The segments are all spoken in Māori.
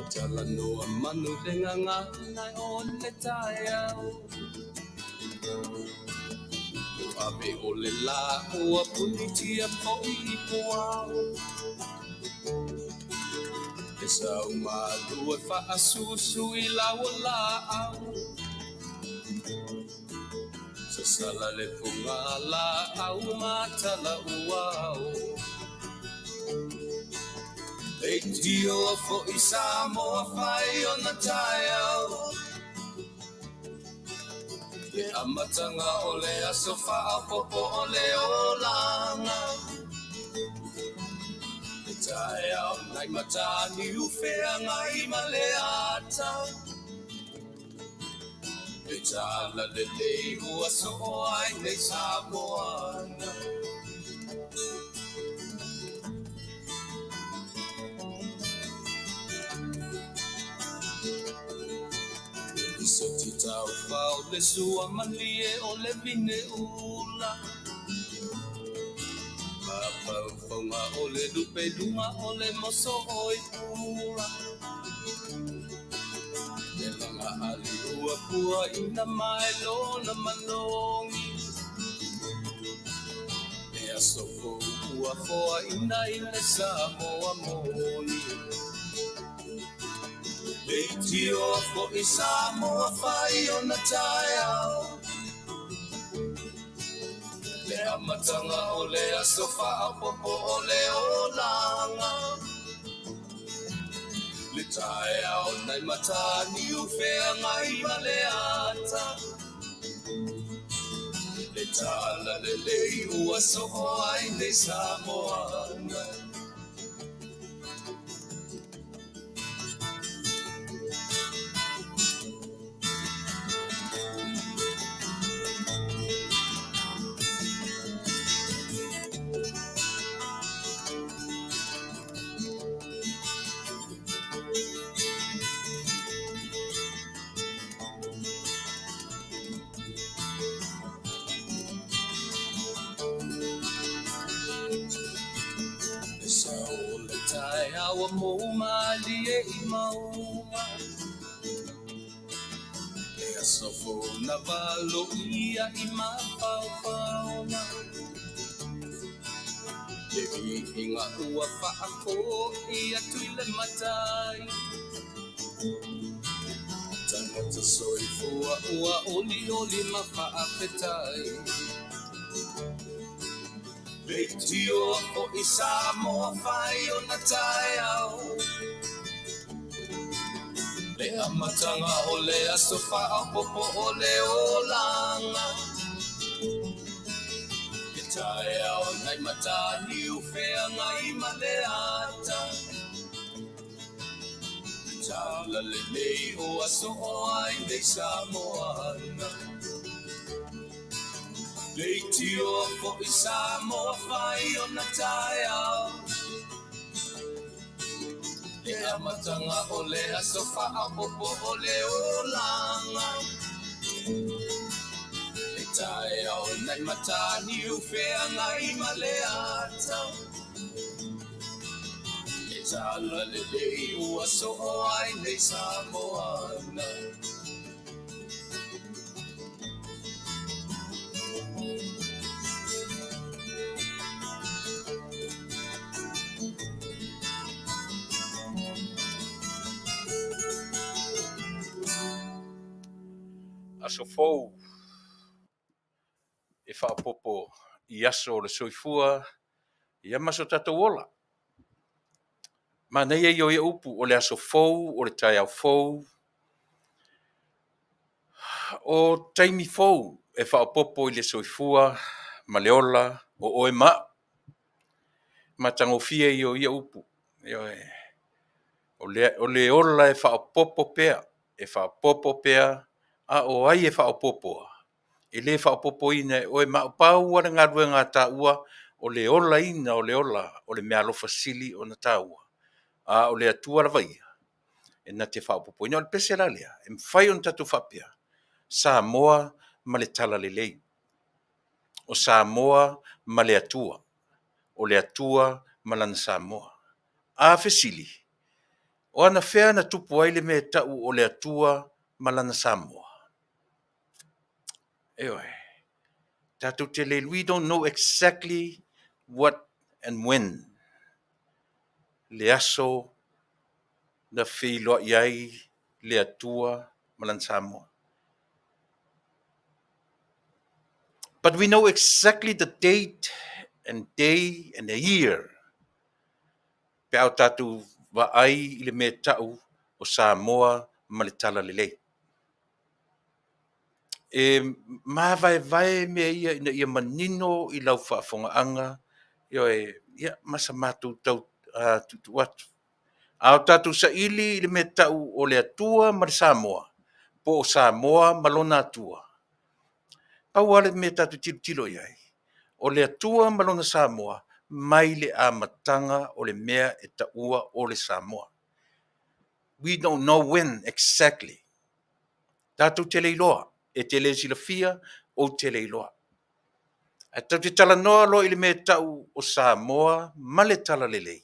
Talanoa manu lenga ngai o le taiao. Abe o le la o punitia po I poao. E sau malu e whaasusu I lawa la au. Sa sala le punga la au matala uao. E tio fo I Samoa whai o na taiao. Le amatanga o le aso whaapopo o le olanga. Le taiao nai matani ufea ngai ma le ata. Le tala le lei ua so ai nei Samoana. So titau pau le sua malie o le vine ula. Papa fonga o le lupe lunga o le moso oi pula. Le langa ali ua pua ina mai lona manongi. E aso ko ua foa ina ile Samoa moni. Le tio fo I Samoa whai o na taiao. Le amatanga o le aso whaapopo o le olanga. Le taiao nai matani ufea ngai ma le ata. Le tala le lei ua soho ai nei Samoana. Awa mo malie I mauma. E asofo na valo ia I mapaupauna. Le inga ua whaako ia tuile matai. Tangata soifua ua oli oli ma Faafetai. Le tio o I Samoa whai o na taiao. Le amatanga o le aso whaapopo o le olanga. Le taiao nai matani ufea ngai ma le ata. Le tala le lei o aso o ai nei Samoana. Le tio fo I Samoa whai o na taiao. Le amatanga o le aso whaapopo o le olanga. Le taiao nai matani ufea ngai ma le ata. Le tala le lei ua so o ai nei Samoana. Aso fou e whaapopo I aso o le soifua I amaso tatou ola. Ma nei e o upu o le aso fou, o le taiao fou. O taimi fou e whaapopo I le soifua, ma le ola, o oe ma. Ma tangofia I o ia upu. O le ola e whaapopo pea. E whaapopo pea. A o ai e whaapopo. E le whaapopo ina o e maupau ara ngā rua ngā tāua o le ola ina o le ola o le mea lofa sili o na tāua. A o le atua la vaia. E na te whaapopo ina o le pese la lea. E mwhai on tatu whapea. Samoa ma le tala le lei. O Samoa ma le atua. O le atua ma lana Samoa. A fesili. O ana fea na tupu ai le me tau o le atua malana Samoa. Eoi. Tatou Tele, we don't know exactly what and when le aso na whiloa iai le atua malana Samoa. But we know exactly the date and day and the year. Pe au tatou wa ai i le me tau o Samoa ma le tala lelei. E mavaevae mea ia manino i lau whaafongaaga ia masa matou tau tutu atu. Ao tatou saili i le me tau o le atua ma le Samoa, po o Samoa ma lona atua. Pau ale me tatou tilo iai. O le atua ma lona Samoa, mai le amatanga o le mea e taua o le Samoa. We don't know when exactly. Tatou Tele iloa, e tele silafia o Tele iloa. A tau te talanoa lo i le me tau o Samoa ma le tala lelei.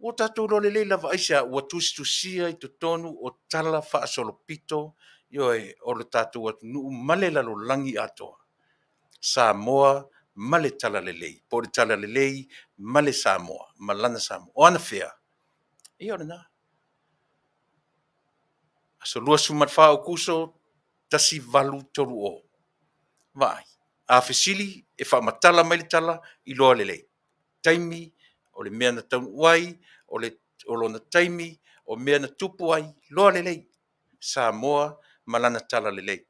O tatou lo lelei lava aisa ua tusia i tonu o tala faasolopito o le tatou atu nuu ma le lalolangi atoa. Samoa ma le tala lelei. Po le tala lelei ma le Samoa, ma lana Samoa. O ana fea. Ia ora na. Aso lua sumatfa o kuso tasi valu toru o. Vai. A fesili e whaamatala mai le tala i loa lelei. Taimi, o le mea na taunu ai, o lona taimi, o mea na tupu ai, loa lelei. Samoa ma lana tala lelei.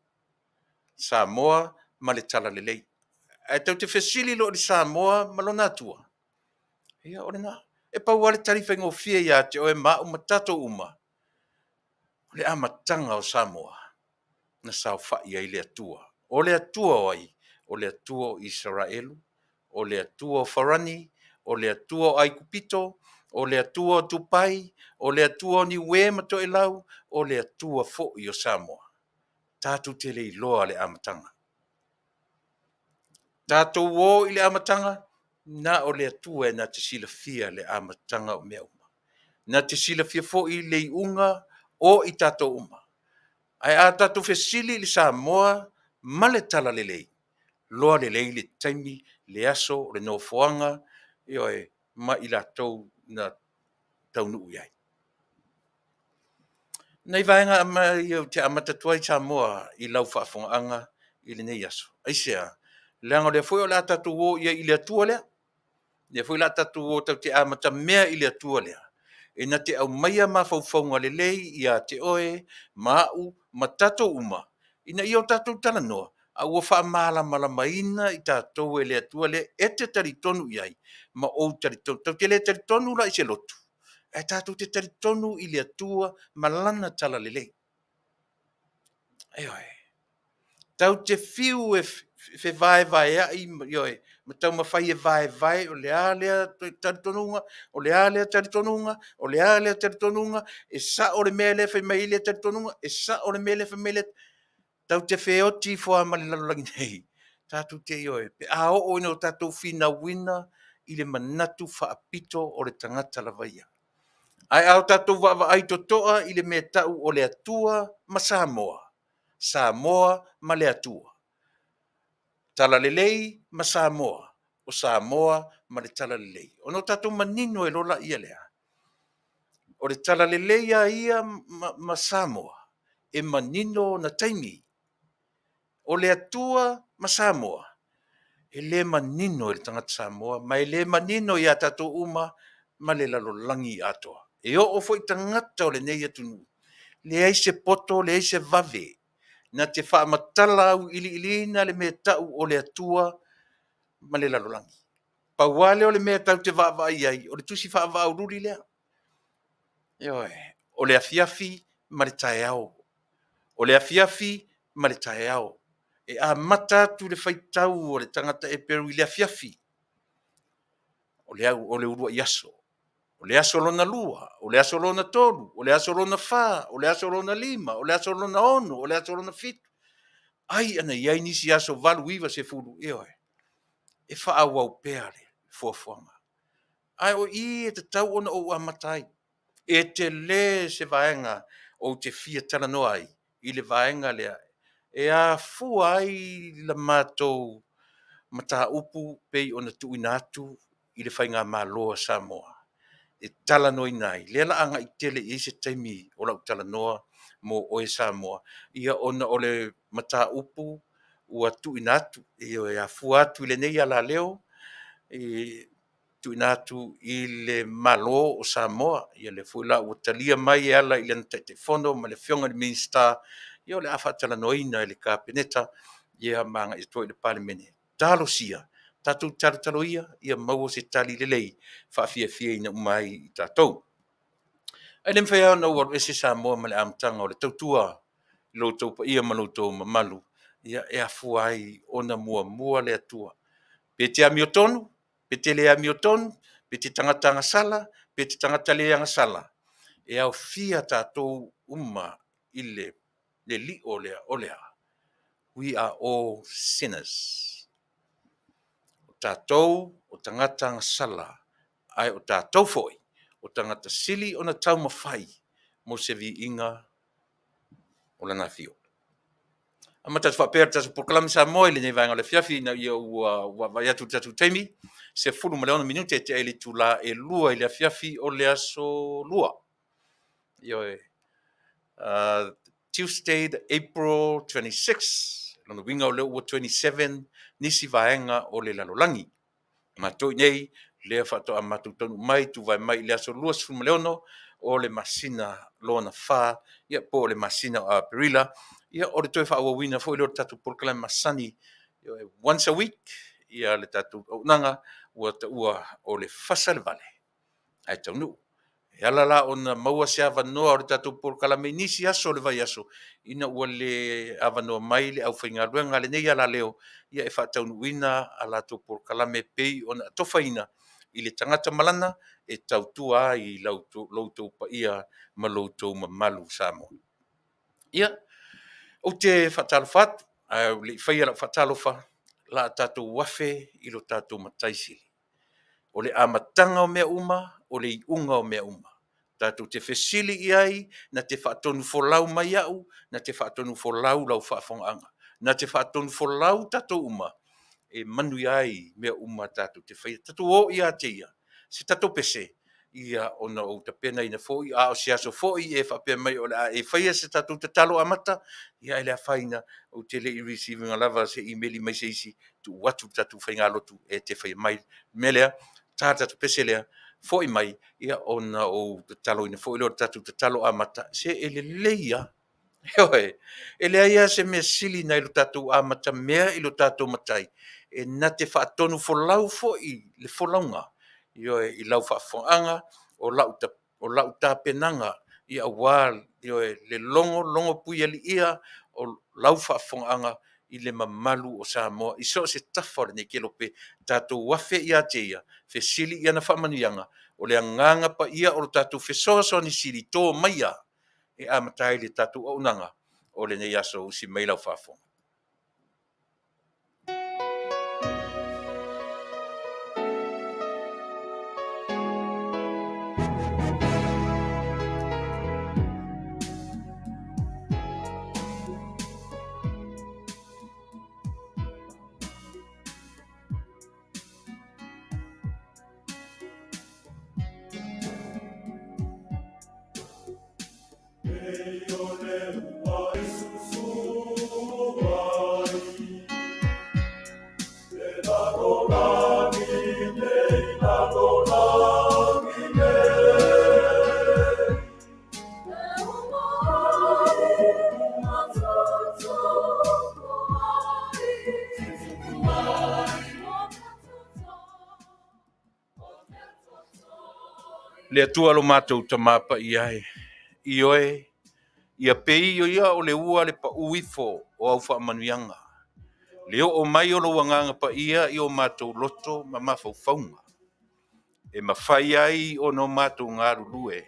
Samoa ma le tala lelei. E tau te fesili lo di Samoa ma lona atua. Ia ore na. E pau wale tarifa ngō fia ia te o e maa matato uma. O le amatanga o Samoa. Na sao whai ai le atua. O le atua ai. O le atua o Israelu. O le atua o Farani. O le atua o Aikupito. O le atua o Tupa'i. O le atua o Niue mato e lau. O le atua fo i o Samoa. Tātou Tele i loa le amatanga. Tātou o i le amatanga. Na o le atua e na te sila fia le amatanga o mea uma. Na te sila fia fo i le unga o i tātou uma. Ai a tātou fesili le Samoa ma le tala lelei. Loa lelei le taimi, le aso, le nofoanga, ma i la tau na taunuu iai. Nei vaenga ama te amatatua i Samoa i lau whaafongaanga i le nei aso. Aisea, leanga le foi o la tātou o ia i le atua lea. Le foi la tātou o tau te amata mea i le atua lea. E na te au maia ma faufaunga lelei i a te oe, mau, ma tātou uma. Ina i o tātou talanoa. A ua wha maala malamaina i tātou e le atua le e te taritonu iai. Ma ou taritonu. Tau te le taritonu la i se lotu. E tātou te taritonu i le atua malana tala lelei. Eoi. Tau te fiu e fe vai ai ma tau mawhai e vai o le alea taritonunga, o le alea taritonunga, o le alea taritonunga, e sa o le mele fe mai le taritonunga, e sa o le mele fe mai le tau te feoti fo ma le lalolangi nei. Tātou te pe a o ino tātou fina wina i le manatu whaapito o le tangata lavaia. Ai au tātou wa ai to toa i le me tau o le atua ma Samoa. Samoa ma le atua. Tala lelei ma Samoa. O Samoa ma le tala lelei. Ono tātou manino e lola ia lea. O le tala lelei a ia ma Samoa. E manino na taimi. O le atua ma Samoa. E le manino e le tangata Samoa. Ma e le manino ia tātou uma ma le lalolangi atoa. E o fo i tangata o le nei atunu. Le ai se poto, le ai se vave. Na te whaamatala au ili na le mea tau o le atua ma le lalolangi. Pa wale o le mea tau te whaavai ai, o le tusi whaavau ruri lea. O le afiafi ma le tae au. O le afiafi ma le tae au. E a mata tu le whaitau o le tangata e peru i le afiafi. O le urua iaso. O le aso lona lua, o le aso lona tolu, o le aso lona wha, o le aso lona lima, o le aso lona ono, o le aso lona fitu. Ai ana iai nisi aso valu iwa se fulu e wha au au peare fuafuanga. Ai o i e te tau ona o amatai. e te le se vaenga o te fia talanoa ai, i le vaenga lea, e a fua ai la mātou mata upu pei ona tuuina atu i le whainga māloa Samoa. E talanoi nai, le la anga i tele i se taimi o lau talanoa mo oe Samoa. Ia ona o le mata upu ua tuuina atu, e a fua atu i le nei ala leo, e tuuina atu i le malo o Samoa, ia le fuila ua talia mai e ala i le te fono, ma le fionga le minsta, ia o le afa talanoina i le kapeneta, ia manga i toi le palemene. Talo sia, tatou talo ia maua se tali lelei, whaafia ina umai i tatou. Ai le mwhea na ua ese Samoa ma le amtanga o le tautua, lo taupa ia ma lo tau mamalu, ia e afua ai ona mua le atua. Pe te ami o tonu, pe te le ami o tonu, pe te tangata sala, pe te tangata le anga sala. E au fia tātou i le li o lea. We are all sinners. O tātou, o tangata sala, ai o tātou foi, o tangata sili o na tau mawhai, mo se vi inga o lana fio. Ama tatu whapea tatu proklami sa moe le nei vanga le fiafi na ia ua vai atu tatu teimi, se fulu ma leona minute te ele tula e lua i le fiafi o le aso lua. Io Tuesday, April 26, lona winga o le ua 27, nisi vaenga o le lalolangi. Ma toi nei, lea whatoa matu tonu mai, tu vai mai le aso lua sifulu ma leono, o le masina lona wha, ia po le masina o Perila, ia o le toi wha awawina fo i lor tatu porkala masani once a week, ia le tatu Auaunaga ua o le Fasa le Vale. Ai Taunuu. E ala la ona maua se avanoa o le tatu porkala me nisi aso le vai aso, ina ua le avanoa mai le au whainga luenga le nei ala leo, ia e wha taunuina ala tau porkala me pei ona tofaina i le tangata malana e tautua i lautou pa ia ma lautou mamalu Samoa. Ia, o te whatalo whatu, le whaia la whatalo wha, la tātou wafe i lo tātou mataisili. O le amatanga o mea uma, o le iunga o mea uma. Tātou te whesili i ai, na te whaatonu wholau mai au, na te whaatonu wholau lau whaafonga. Na te whaatonu wholau tātou uma, e Manuia ai mea uma tātou te whaia. Tātou o ia te ia, se tātou pese, ia ona o ta pena ina foi a o siaso foi e fa pe mai o la e faia se tatu te talo amata ia ele a faina o tele i receiving a lava se email mai se isi tu watu tatu fainga lotu e te fai mai melea tata tu peselea foi mai ia ona o te talo ina foi lo tatu te talo amata se ele leia Hoi, ele ia se me sili na ilo tatu amata mea ilo tatu matai e na te whaatonu folau foi le folaunga io i lau whaafonga o lau tāpenanga i a wāl le longo pui ali ia o lau whaafonga i le mamalu o Samoa. I so se tawhara ne ke lope tātou wafe ia te ia, fe sili ia na whamanianga o le anganga pa ia o tātou fe soa ni sili tō maia e amatai le tātou Auaunaga o le nei aso usi mai lau whaafonga. Le atua lo mātou tamapa i ai. I oe, ia pei o ia o le ua le pa uifo o au whaamanuianga. Le o mai o lo wanganga pa ia i o mātou loto ma mawhauwhaunga. E mawhai ai o no mātou ngaru lue.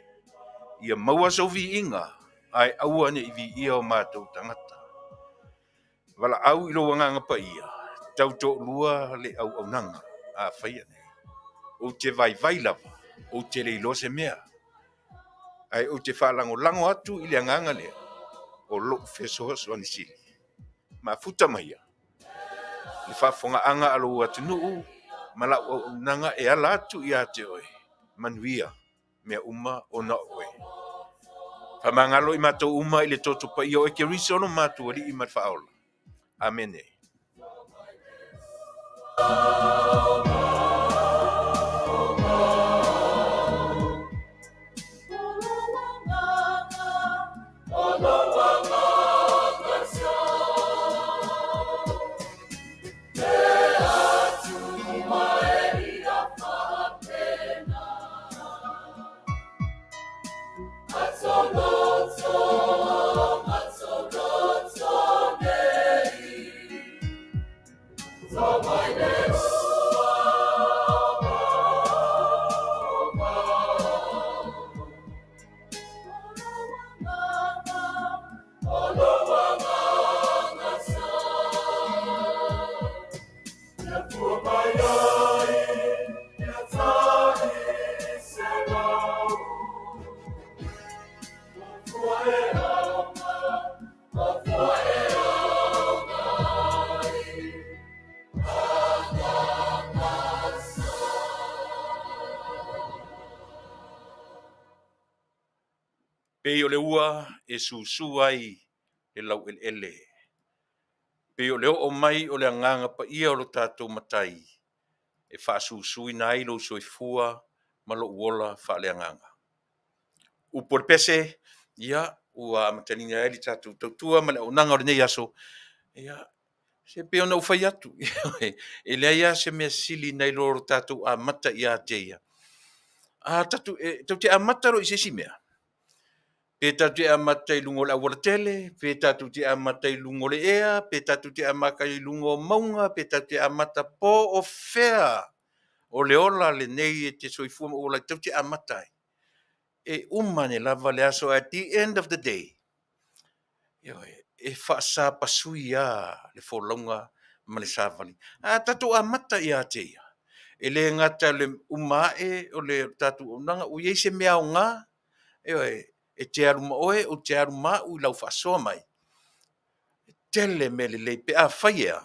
Ia maua sau vi inga, ai aua ne i vi ia o mātou tangata. Wala au i lo wanganga pa ia, tau tō lua le au Auaunaga, a whaia nei. O te vai lava, o te le ilose mea. ai o te whalango atu i le anganga lea, o lo fesohos o ni sili. Ma futa mai ia, le whafonga anga alo atu nuu, ma la o nanga e ala atu i a te oe, Manuia, mea uma o na oe. Whamangalo i mātou uma i le Tupa'i o e ke risono mātou ali i mat whaola. Amene. Pei o le ua e susu ai e lau ele. Pei o le o mai o le anganga pa ia o lo tātou matai. E wha susu i nai lo soifua ma lo uola wha le anganga. Upo le pese, ia, ua amatanina e li tātou tautua ma le o nanga o le nei aso. Ia, se pe ona ufai atu. E lea ia se mea sili nai lo tātou a mata ia teia. A tatu, tau te a mata ro i se si mea. Pe tatu te amata i lungo le awara tele, pe tatu te amata i lungo le ea, pe tatu te amata i lungo maunga, pe tatu te amata po o fea. O le ola le nei e te soifua o la tau te amata. E umane lava le aso at the end of the day. E fasa pasui a le folonga ma le savali. A tatu amata i a te ia. E le ngata le umae o le tatu o nanga u yeise mea o ngā. E te aruma oe o te aruma u lau whasoa mai. Tele me le leipe a whaia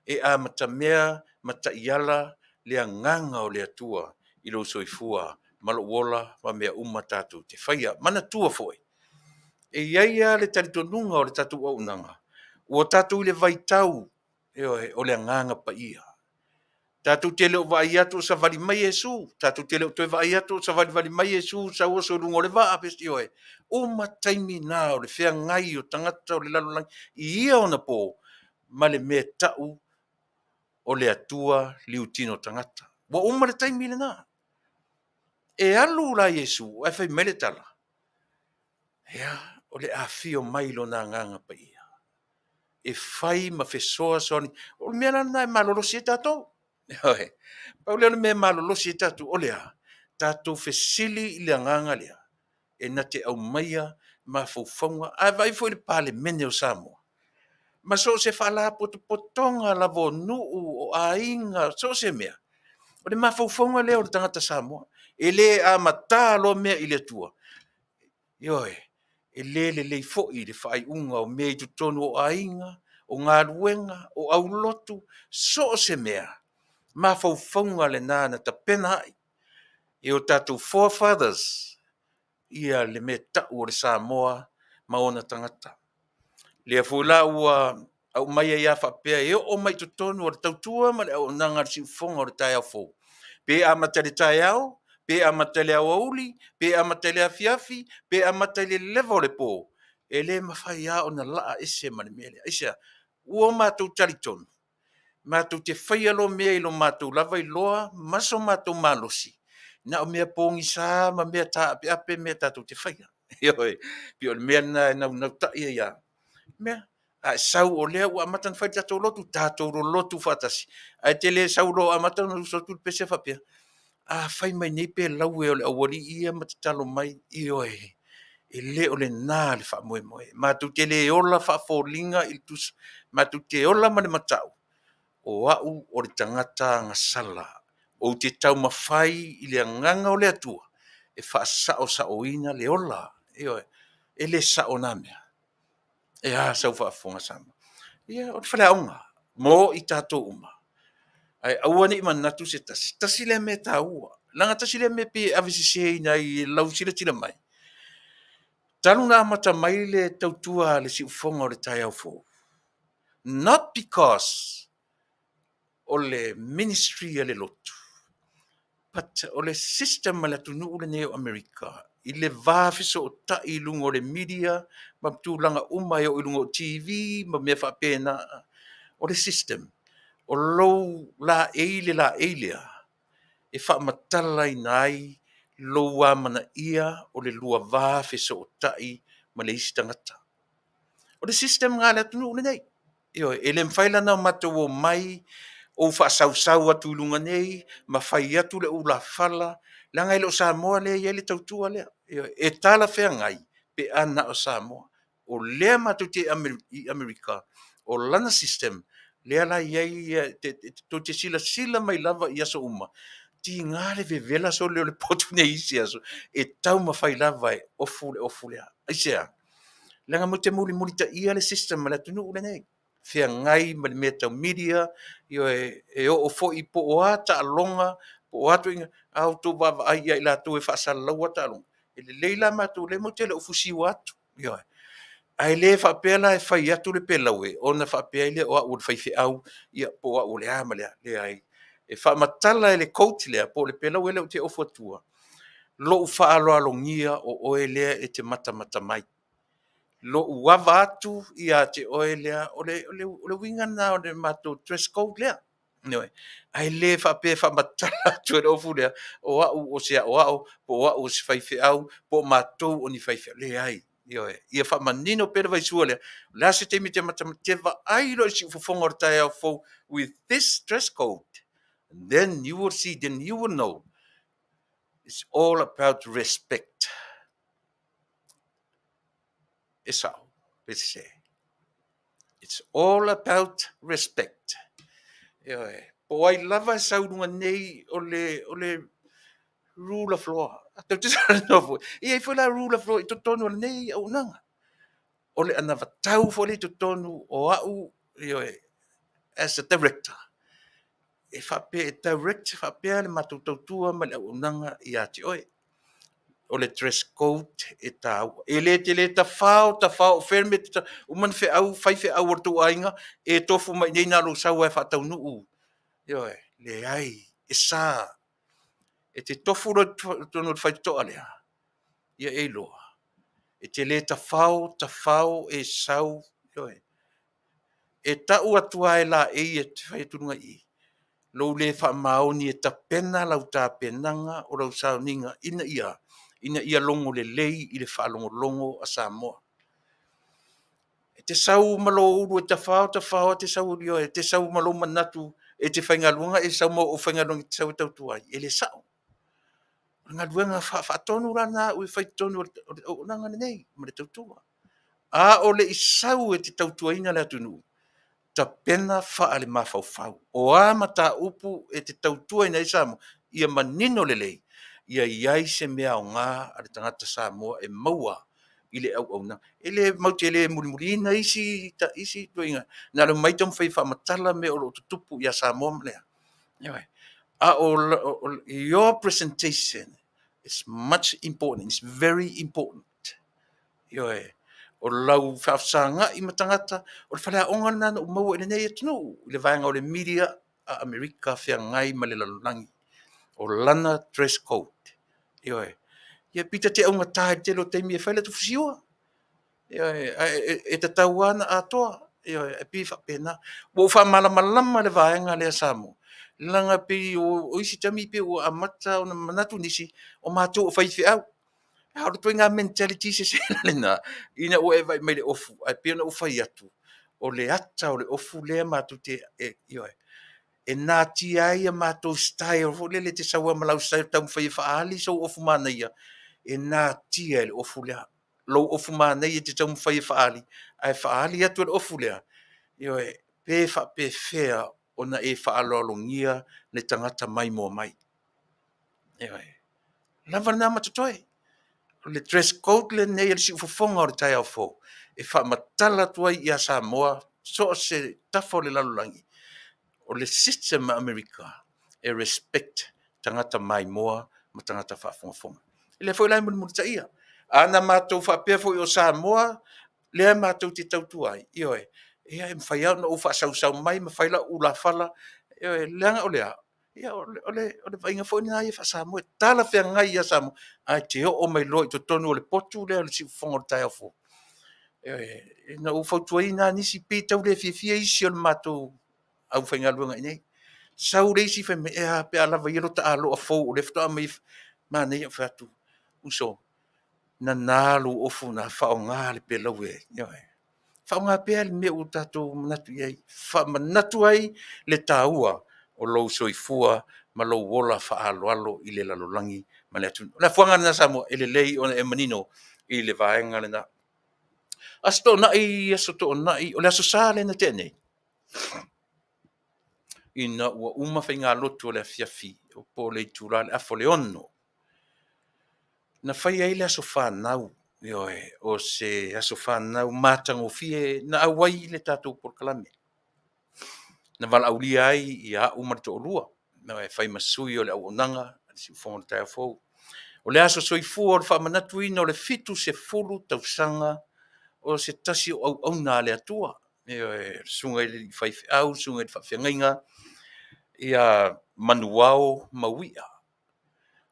e a mata mea mata iala le nganga o le atua i lo soifua malo wola ma mea umatatu te whaia mana tua foi. E iaia le talitonunga o le tatu o unanga. Ua tatu i le vaitau o le nganga pa ia. Tatu tele o vai atu sa vali mai Yesu, tatu tele o toi vai atu sa vali mai Yesu sa o so lungo le va apesti oe. O mataimi na o le fea ngai o tangata o le lalolang i ia ona po ma le mea tau o le atua liutino tangata. Wa uma le taimi le na. E alu la Yesu, e fai mele tala. Ea, o le afio mai lo na nganga pa ia. E fai ma fesoa soni, o le mea lana e malolo si e tatou. Pau leo me malolo si tatu o lea. Tatu fesili i le anganga lea. E na te au maia ma faufaunga. A vai foi le pale mene o Samoa. Ma so se fala potonga la vo nuu o ainga. So se mea. O le ma faufaunga lea o le tangata Samoa. E le a mata lo mea i le tua. Ioe. E le fo i le fai unga o mea i tutonu o ainga. O ngā ruenga. O au lotu. So se mea. Ma faufaunga le nana ta pena ai. E o tātou forefathers ia le me tau o le Samoa ma ona tangata. Lea fuila ua au mai ia whapea e o mai tutonu o le tautua ma le au nanga siufonga o le tai au fou. Pe amata le tai au, pe amata le Aoauli, pe amata le afiafi, pe amata le levo le po. E le mawhai a o na laa ese ma le mele. Esa, ua mātou talitonu. Mātou te whaialo mea i lo mātou lava i loa, maso mātou malosi. Na o mea pōngi sā, ma mea tā ape ape mea tātou te whaia. Ioi, pio le mea na nau taia ia. Mea, a sau o lea ua amatan whai tātou ro lotu whatasi. A te le sau lo amatan o sotu pese whapea. A whai mai nei pe lau e o le awari ia matatalo mai. Ioi, e le o le nā le wha moe moe. Mātou te le ola wha fōlinga il tus. Mātou te ola ma le matau. O au o le tangata ngasala. O te tau mawhai i le nganga o le atua. E whaasao sa oina le ola. Io e le sa ona mea. E sau whaafonga sama. Ia, o te whaleaunga. Mo I tātou uma. Ai, aua ni manatu se tasi. Tasi le me tā ua. Langa tasi le me pe avisise ina I lau sila tila mai. Tanu na mata mai le tautua le si ufonga o le tai au fō. Not because o le ministry le lotu. But o le system ma le tunu o le neo Amerika. I le vāwhiso o ta I lungo le media, ma tūlanga umai o I lungo o TV, ma mea whapena. O le system. O lou la eilea. E whaamatala I nai, lou a mana ia, o le lua vāwhiso o tai, ma le isi tangata. O le system ngā le tunu o le nei. Io, e le mwhailana matou o mai, o whaasau atu lunga nei, ma whai atu le ula whala, la ngai le o Samoa le, ia le tautua lea. E tala whea ngai, pe ana o Samoa. O lea matu te I Amerika, o lana system, lea la iai, te sila mai lava I aso uma. Ti ngā le vevela so leo le potu nei isi aso, e tau ma whai lava e ofu lea. Aisea, langa mo te muli ta ia le system, ma le tunu ule nei. Fea ngai ma le mea tau media, io e o fo I po o ata alonga, po o atu inga, au tō bava ai ai la tō e whaasala lau ata alonga. E le leila mātou le mo te le o fusi o atu. Io ai le whaapela e whai atu le pelau e, o na whaapea le o au le whaife au, ia po o le ama le ai. E whaamatala e le kouti lea, po le pelau e le o te ofu atua. Lo u whaalo alongia o oe lea e te mata mai. Lo uava atu ia te oe lea o le winga na o le mato dress code lea. Noi, ai le whape whamatala atu e ofu lea o au o sea o au, po au o si whaife au, po matou o ni whaife le ai. Ia whamanino pera vai sua lea. La se te mi te mata te wa ai lo si ufonga o tai au fo with this dress code. And then you will see, then you will know. It's all about respect. It's all. Let's say. It's all about respect. Po ai lava saurunga nei o le rule of law. Tau te sara nofu. Ia I whala rule of law I totonu nei au nanga. O le ana vatau fo le totonu o au as a director. E whape direct whapea le matutautua ma le au nanga I ati oe. O le dress code e tau. E le te le ta whao, wherme te ta, uman whe au, whai whe au ortu ainga, e tofu mai nei nā lo sau e whatau nuu. Le ai, e sā. E te tofu ro tono whai toa lea. Ia e loa. E te le ta whao e sau. E tau atua e la e te whai tununga I. Lo le wha maoni e ta pena lau ta penanga o lau sau ninga ina ia longo le lei I le wha longo a Samoa. E te sau malo uru e ta whao, te sau rio, e te sau malo manatu, e te whaingalunga, e sau mo o whaingalunga te sau tautuai. E le sau. Ngā ruenga whaatonu rana, ui whaitonu o nanga nei, ma le tautua. A o le I sau e te tautuaina le atunu. Ta pena wha le mawhau. O a mata upu e te tautua ina I Samoa, ia manino le lei. Ia iai se mea o ngā a le tangata Samoa e maua I le Auaunaga. E le mauti e le mulimulina isi tuinga. Nā le maitam whai whamatala me o lo tutupu ia Samoa mlea. Your presentation is much important. It's very important. O lau whaafsanga I matangata, o le whalea onga nana o maua ina nei atunu, I le vaenga o le media a Amerika whea ngai ma le lalunangi, o lana dress code. Ia pita te aunga tae te lo teimi e whaile tu fusiua. E te tauana a toa, e pi whapena. Wo wha malama le vaenga le Samoa. Langa pi o isi tami pi o amata o na manatu nisi, o mātou o whaifi au. Hau tu ngā mentality se lena ina o e vai mai le ofu ai pe na o fai atu o le ata o le ofu le matu te e na ti ai ma to style o le te sawa malau sai tau fai fa ali so ofu mana ia e na ti ai le ofu le lo ofu mana ia te tau fai fa ali atu le ofu le pe fa pe fea ona e fa alolongia le tangata mai mo mai lava na matotoi le dress code le nei le si fofonga o le tai au fo. E whaamatala tua ia Samoa, so se tafo le lalulangi. O le system America, e respect tangata mai moa, ma tangata whaafongafonga. Le foi lai mun ta ia. Ana mātou whaapea foi o Samoa, lea mātou te tautuai. Io e, ia e mwhai au na uwha sau mai, ma whaila ula fala, io e leanga o lea. Ia ole vainga foi na ia wha Samoa, tala whea ngai ia Samoa. Ai te o mai loi, to tonu o le potu lea, le si ufonga o tai au fo. Io e, na ufautua ina nisi pe tau le fia isi o le mātou au whainga luanga inei. Sau reisi whai me ea pe alawa i rota alo a fau, o le ftoa mai mana ia whatu. Uso, na nalu ofu na whao ngā le pe lau e. Whao ngā pe le mea o tatou manatu iei. Manatu ai le tāua o lou soifua ma lou wola whaalo alo i le lalolangi ma le atu. Na fuanga na Samoa e le lei o e manino i le vaenga le na. Asto na i aso na i o le aso sa le na tēnei. Ina ua uma whainga lotu o le afiafi o po le itura le afo le ono. Na whai ai le aso whanau o se aso whanau mātango fie na awai le tātou porkalame. Na wala auli ai i a umarito o lua. Na whai masui o le Auaunaga, si ufonga le tai fou. O le aso soifua o le whamanatu ina o le fitu se fulu tausanga o se tasi o Auaunaga le atua. Sunga i le whaifi au, sunga i le whawhiangainga. Ia Manuia Mauia.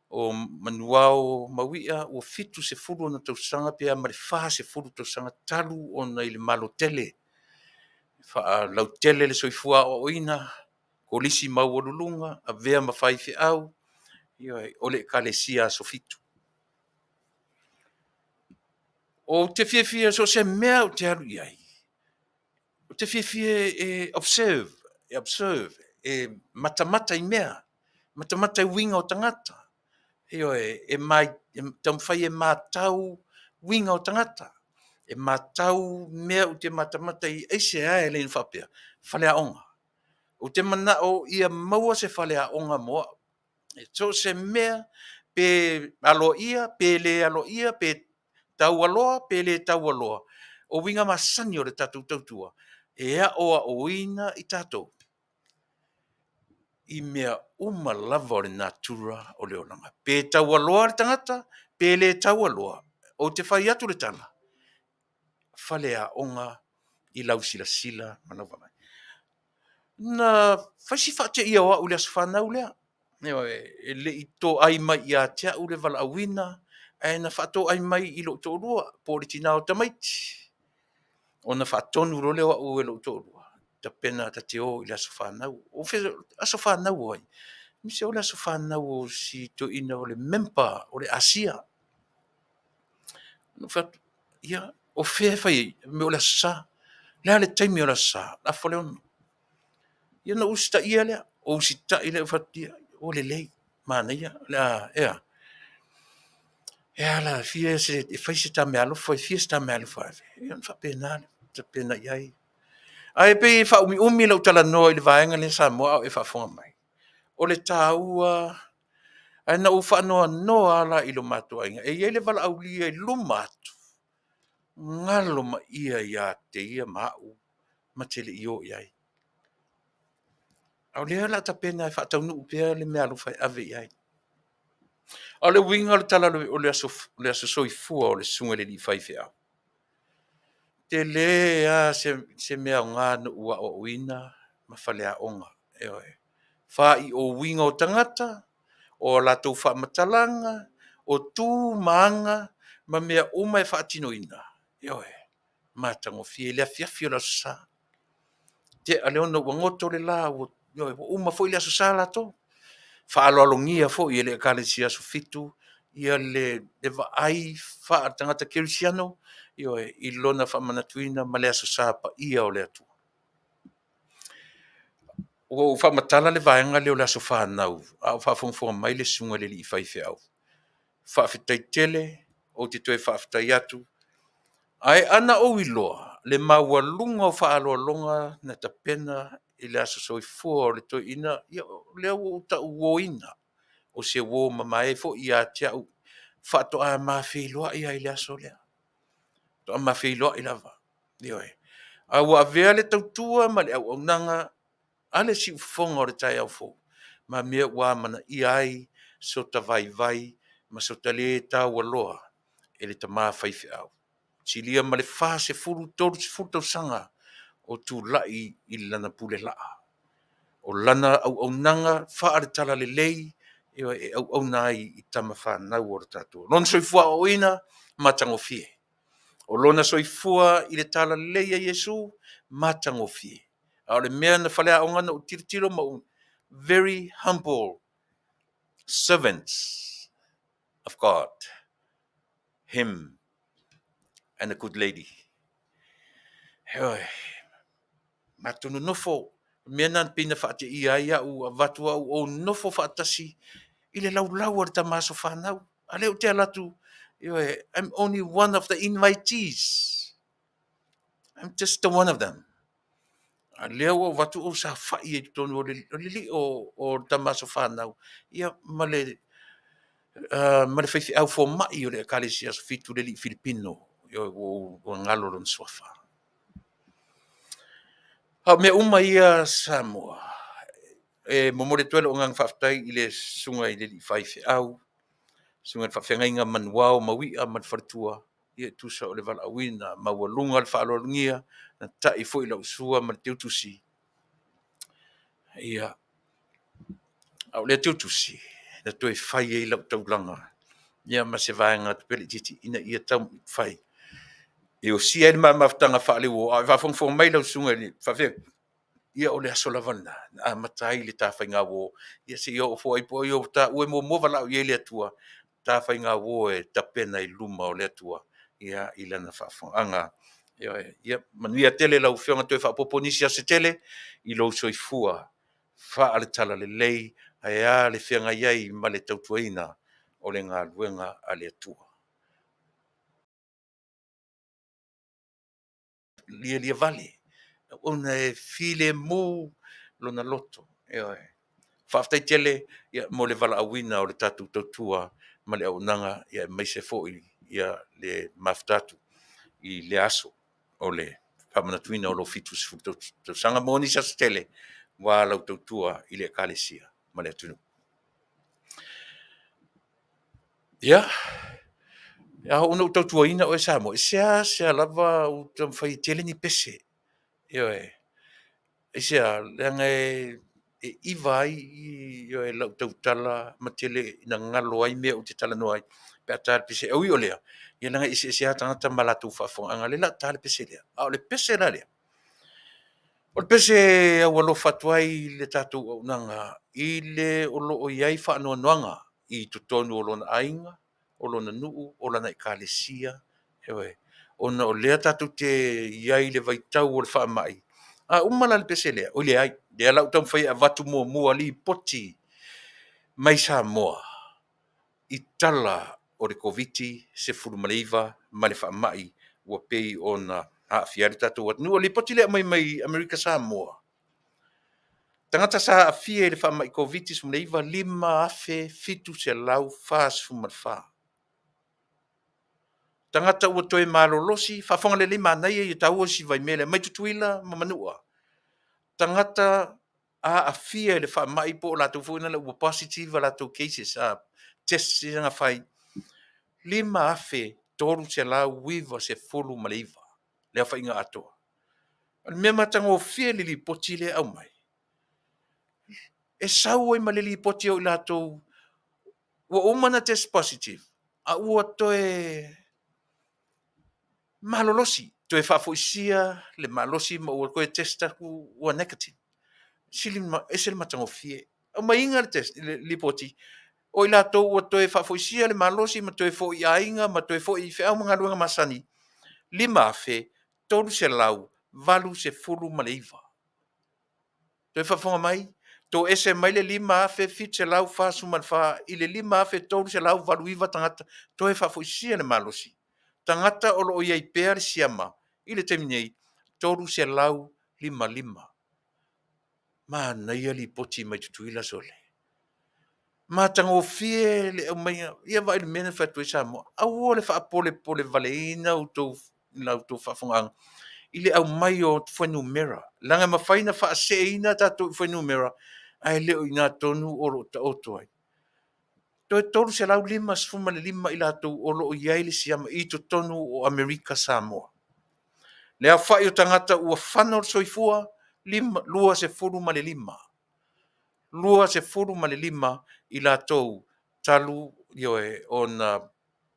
O Manuia Mauia o fitu se fulu na tausanga pia ma le wha se fulu tausanga talu o na i le malo Tele. Lau Tele le soifua o ina, ko lisi mau o lulunga, a vea ma whaifi au, o le kalesia so fitu. O te fia so se mea o te alu iai. O te fia e observe, matamata i mea, matamata i winga o tangata. E mai, tamwhai e mātau winga o tangata. E mātau mea o te matamata i ASEA e lein whapea, whalea onga. O te mana o ia maua se whalea onga moa. So se mea pe alo ia, pe le alo ia, pe tau aloa, pe le tau aloa. O winga masani o le tatou tautua. E a oa o ina i tatou. I mea uma lava o le natura o le olanga. Pe tau aloa le tangata, pe le tau aloa. O te whai atu le tala. Whalea onga i lau sila manau mai. Na whaisi whate ia oa ule aso whanau lea. E le i tō ai mai i a tea ule wala awina. E na whato ai mai i lo tō rua. Pōri tina o tamaiti. O na whatonu role oa ue lo tō rua. Ta pena ta te o i le aso whanau. O whi aso whanau oi. Mise o le aso whanau o si to ina o le mempa o le ASEA. No what, ia, o whea whai me o le aso sa. Lea le taimi o le aso sa. La fole ono. Ia na usita ia lea. O usita i le whatia. O le lei. Mana ia. Lea, ea. Ea la, fia se, e whai se ta me alofa, e fia se ta me alofa. Ia na whapena le. Ta pena iai. Ai pe fa umi lau Talanoa i le vaenga le Samoa e whafonga mai. O le tāua, ai na ufa noa ala i lo matua inga. E iei le wala au lia i lo matu. Ngalo ma ia te ia mau. Ma tele i o iai. Au lea la ta pena e whaatau nu upea le mea lufa ave iai. Au le winga le tala o le aso soifua o le sunga le li whaife au. Te le se mea o ngā na ua o uina, ma whalea onga. Wha i o winga o tangata, o latou wha matalanga, o tū maanga, ma mea uma e whaatino ina. Mātango fie, lea fiafi o la sa. Te aleona wangoto le la, o uma fo i lea sa lato. Wha alo alongia fo i ele kale si aso fitu, ia le ai wha tangata kirisiano, i lona wha manatuina, ma lea sa pa ia o le atu. O wha matala le vaenga leo la so whanau, a wha whongwhonga mai le sunga le li i whaife au. Faafetai Tele, o te toi faafetai atu. Ai ana o iloa, le maua lunga o whaaloa longa na ta pena i le aso soifua o le toi ina, lea o ta uo ina. O se uo mamae fo i a tia whaatoa mawhiloa ia i le aso lea. Toa mawhiloa i lava. Ioe. A ua avea le tautua ma le auaunaga ale si ufonga o le tai au fo. Ma mea ua mana i ai so ta vai ma so ta le tau aloha e le tamā whaiwhi au. Silia ma le wha se furu toru se furu tau sanga o tu lai i lana pule laa. O lana au nanga wha are tala le lei e au nai i tama wha nau o le tatua. Non soifua o ina matango fie. O lona soifua i le tala le lei a Yesu matango fie. A le mea na whalea o ngana o tiritiro ma very humble servants of God. Him and a good lady. Hoi, matunu nofo, mea nan pina whaate ia ia u a vatua o nofo whaatasi i le lau ar tamaso whanau. A leo te alatu, I'm only one of the invitees. I'm just the one of them. A leo o watu o sa whai e tonu o lili o tamaso whanau. Ia male whaiwhi au fo mai o le akalisia so fitu lili Filipino o ngalo ron swafa. Ha me ia Samoa. E momore tuelo o ngang Faafetai i le sunga i lili whaiwhi au. Sunga le whawhengainga Manuia o mawia man whartua. Ia tusa o le Vaaaoina mawalunga le whaalolungia na tai fo i lau sua man teutusi. Ia au le teutusi na toi whai e lau taulanga. Ia ma se vaenga tu pele titi ina ia tau whai. E o sia ele maftanga whaale o a whafongfong mai lau sunga ni whawhenga. Ia o le aso lavana a matai le tawhainga wo. Ia se ia o fo ai po ia o ta ue mo wala o ia le atua. Tawhainga wo e tapena i luma o le atua. Ia ilana whafonga. Ia Manuia Tele lau whionga toi whapoponisi a se Tele. I lau soifua. Wha ale tala le lei. Ai le whionga iai ma le tautuaina. O le ngā luenga a le atua. Lia Vale. Ona e file mo lona loto. Faafetai Tele ia mo le Vaaaoina o le tatu tautua ma le Auaunaga ia mai se fo'i ia le mafutatu i le aso o le whamanatuina o Alofipo tausaga moni sa Tele wa lau tautua i le ekalesia ma le atunu. Ia ona tautuaina o e Samoa sea lava o tamawhai Tele ni pese. Isia lenga e iwa ai i lau tautala ma Tele ina ngalo ai mea o te Talanoaga ai pe atale pese au i o lea ia langa isia tangata malatu whaafonga le la tale pese lea a o le pese la lea o le pese au alofa atu ai le tatou auaunaga i le o loo iai whaanoanoanga i totonu o lona ainga o lona nuu o lana ekalesia ona o lea tatou te iai le vaitau o le whaamai a umala le pese lea o le ai le lau tau whai a watu mua li poti mai Samoa i tala o le koviti se furumaleiva ma le whaamai ua pei o na haafiari tatou atu nua li poti lea mai Amerika Samoa tangata sa afia le whaamai koviti se furumaleiva 5 afe fitu se lau wha tangata ua toe malolosi whafonga le 5 anai i tau o si vai mele mai tutuila ma Manua tangata a afia le whaamai po la tau fuina le ua positive la tau cases a test nga whai 5 afe toru se la wiva se fulu maleiva le a whainga atoa al mea matanga o fia li poti le au mai e sau ai ma li poti o la tau ua umana test positive a ua toe malolosi toe whafoisia le malosi ma ua koe testa ku ua negative silima esel matanga o fia o mai inga le test li poti o ila to o toe whafoisia le malosi ma toe fo i ainga ma toe fo i whea mga luenga masani 5 afe tolu se lau valu se fulu maleiva toe whafonga mai to ese mai le 5 afe fit se lau fa suman fa i le 5 afe tolu se lau valu iva tangata toe whafoisia le malosi tangata o lo iai pēr siama i le teminei tolu se lau 5 ma na ia li poti mai tutuila sole Matango fie le au mai ia vai le mena fa tu Samoa. Au le fa pole valeina o to fa fonga. Ile au mai o foi numera. Langa mafaina fa seina tatu foi numera. Ai le o ina tonu o ro ta oto ai. To tolu se lau lima sfuma le lima ila to o lo iai le siama I to tonu o Amerika Samoa. Le a fai o tangata ua whana o soifua lima lua se furu ma le lima. Lua se furu ma le lima ila tou talu ioe ona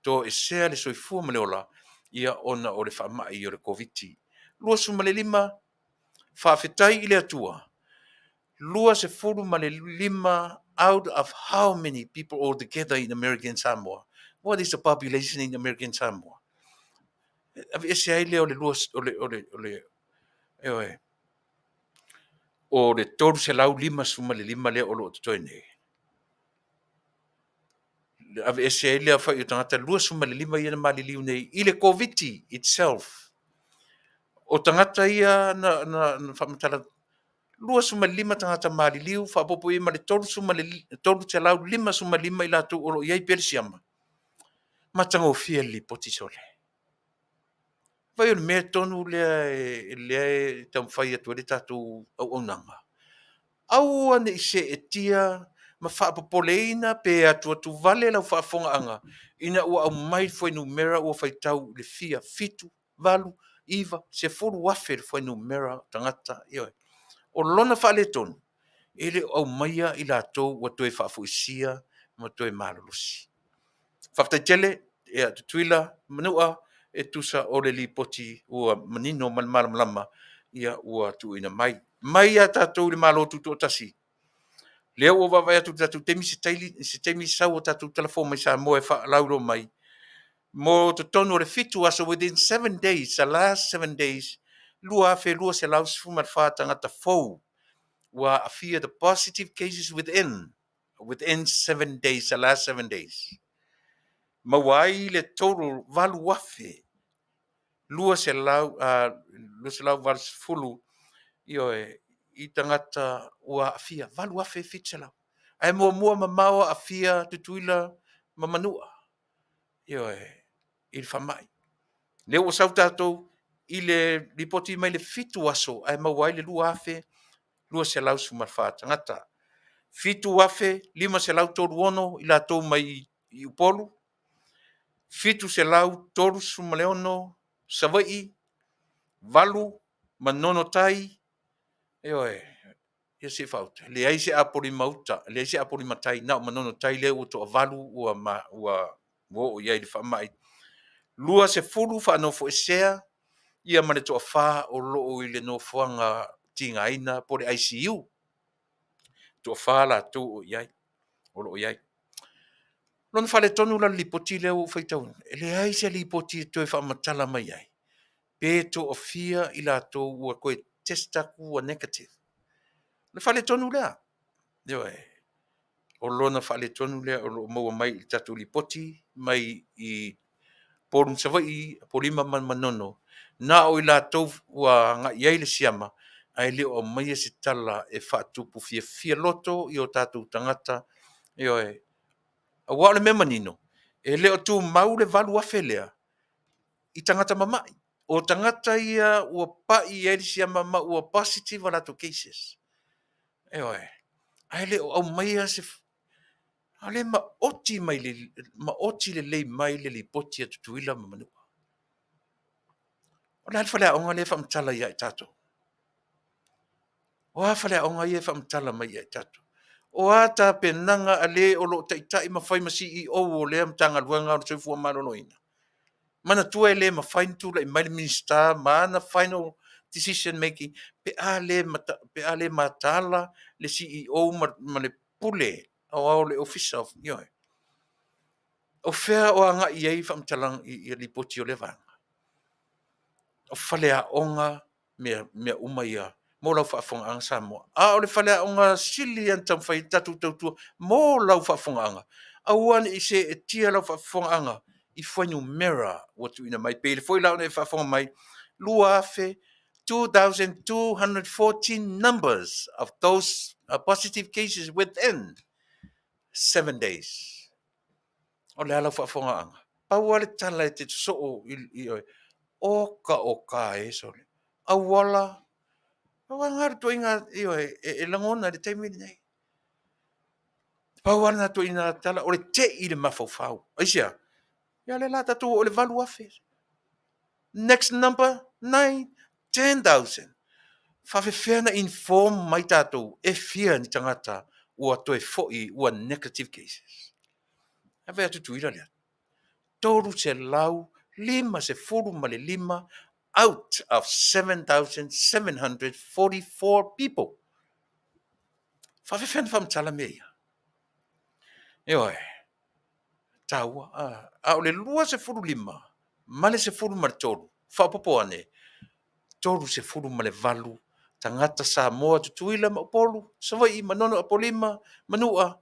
to e sea le soifua ma le ola ia ona o le whamai o le COVID-19. Lua su ma le lima Faafetai I le atua. Lua se furu ma le lima out of how many people altogether in American Samoa? What is the population in American Samoa? Ave ese ai le o le lua o le toru se lau lima suma le lima le o lo toi nei. Ave ese ai le a whai o tangata lua suma le lima ia na mali liu nei. I le COVID itself. O tangata ia na whamatala lua suma lima tangata mali liu whapopo ia ma le toru se lau lima suma lima I la tu o lo iai persiama. Matango fia li poti sole. Vai o le mea tonu lea tam whai atu le tatu Auaunaga. Aua ne se e tia ma whaapapoleina pe atu vale lau whaafongaanga. Ina ua au mai foi numera ua whaitau le fia fitu, valu, iwa, se furu wafe le foi numera tangata. Ioi. O lona whaale tonu. Ele au maia I la tau wa toe whaafuisia ma toe maralosi. Faafetai Tele e atu tuila Manua e tusa o le lipoti ua manino malama ia ua tuuina mai. Mai a tatou le malotu to tasi. Lea ua vavai atu tatou temi se temi sau o tatou telefon mai Samoa e whaalauro mai. Mo to tonu o le fitu aso within 7 days, the last 7 days, lua se lau sfuma tangata fou. Wa afia the positive cases within 7 days, the last 7 days. Mawai le total valu wafe. Lua se lau valu fulu I tangata ua afia valu afe fitselau. Ai mua mamawa afia tutuila ma Manua. I le whamai. Le ua sau tātou I le ripoti mai le fitu aso ai mawai le lua afe lua se lau sumarwha tangata. Fitu afe lima se lau toru ono I la tau mai I upolu. Fitu se lau toru sumaleono Savai valu manono tai ia se fauta le ai se apori mauta le ai se apori matai na manono tai le o to valu ua wo ia I le whamai lua se fulu fa no fo sea ia mane to fa o lo I le no fuanga tinga ina por ICU to fa la to o lo ia lon fa le tonu la lipoti le o faitau le ai se lipoti to fa matala mai ai pe to ofia I la to ua koe testa ku negative le fa le tonu le o lona fa le tonu le o lo mo mai tatu lipoti mai I porun savai porima manono na o I la to ua nga ia le siama ai le o mai se tala e fa tupu fia loto I o tatu tangata a wa le memanino e le o tu mau le valu afelea I tangata mamai o tangata ia ua pa I le siama ma ua positive ala to cases ai le o mai se ale ma oti le mai le lipoti atu tuila ma Manua. O la fale onga le fam tala ia tato. O fale onga ia fam tala mai ia tato. O ata penanga ale o lo tai ma fai ma CEO o le am tanga luanga o se fu malo loina. Mana tua le ma fine tu le mai minister mana final decision making pe ale matala le CEO ma le pule o le officer of o fea o anga ia fam tala I li poti o le vanga. O fale a onga me umaia mo lau whaafonga anga Samoa. A o le fale a onga sili an tam whai tatu tautua mo lau whaafonga anga. A uan I se e tia lau whaafonga anga I whainu mera watu ina mai. Pele foi lau ne whaafonga mai lua afe 2,214 numbers of those positive cases within 7 days. O le ala whaafongaanga. Paua le tala e te soo oka e sole. Awala. Paua ngāru to inga e langona le taimini nei. Paua na to ina tala o le te i le mafau. Aisia. Ia le lata tu o le valu afe. Next number 9, 10,000. Faafetai na inform mai tātou e fia ni tangata ua toe fo'i ua negative cases. Ave atu tuila lea. Toru se lau, 5 ma le 5 out of 7,744 people. Faafetai na whamtala mea ia. Eoe, taua, a o le 2.5, ma le 10 ma le toru, whapopo ane, toru 10 ma le 8, tangata Samoa tutuila ma opolu, sawai manono apolima, manua,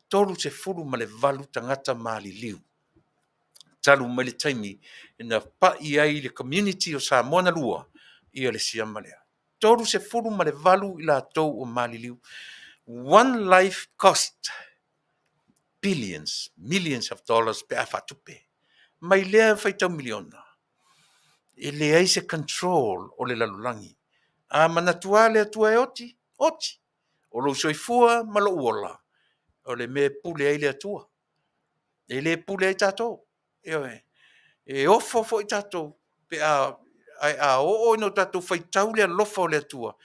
toru 10 ma le 8 tangata mali liu. Talu ma le taimi ina pa'i ai le community o Samoa na lua ia le siama lea. Toru 10 ma le 8 i la tou o mali liu. One life cost billions, millions of dollars pe a whatupe. Mai lea whaitau miliona. E le ai se control o le lalulangi. A manatua le atua e oti. O lo soifua ma lo uola. O le me pule ai le atua. E le pule ai tātou. E ofo fo i tātou. Pe a o no tātou whaitau le alofa o le atua.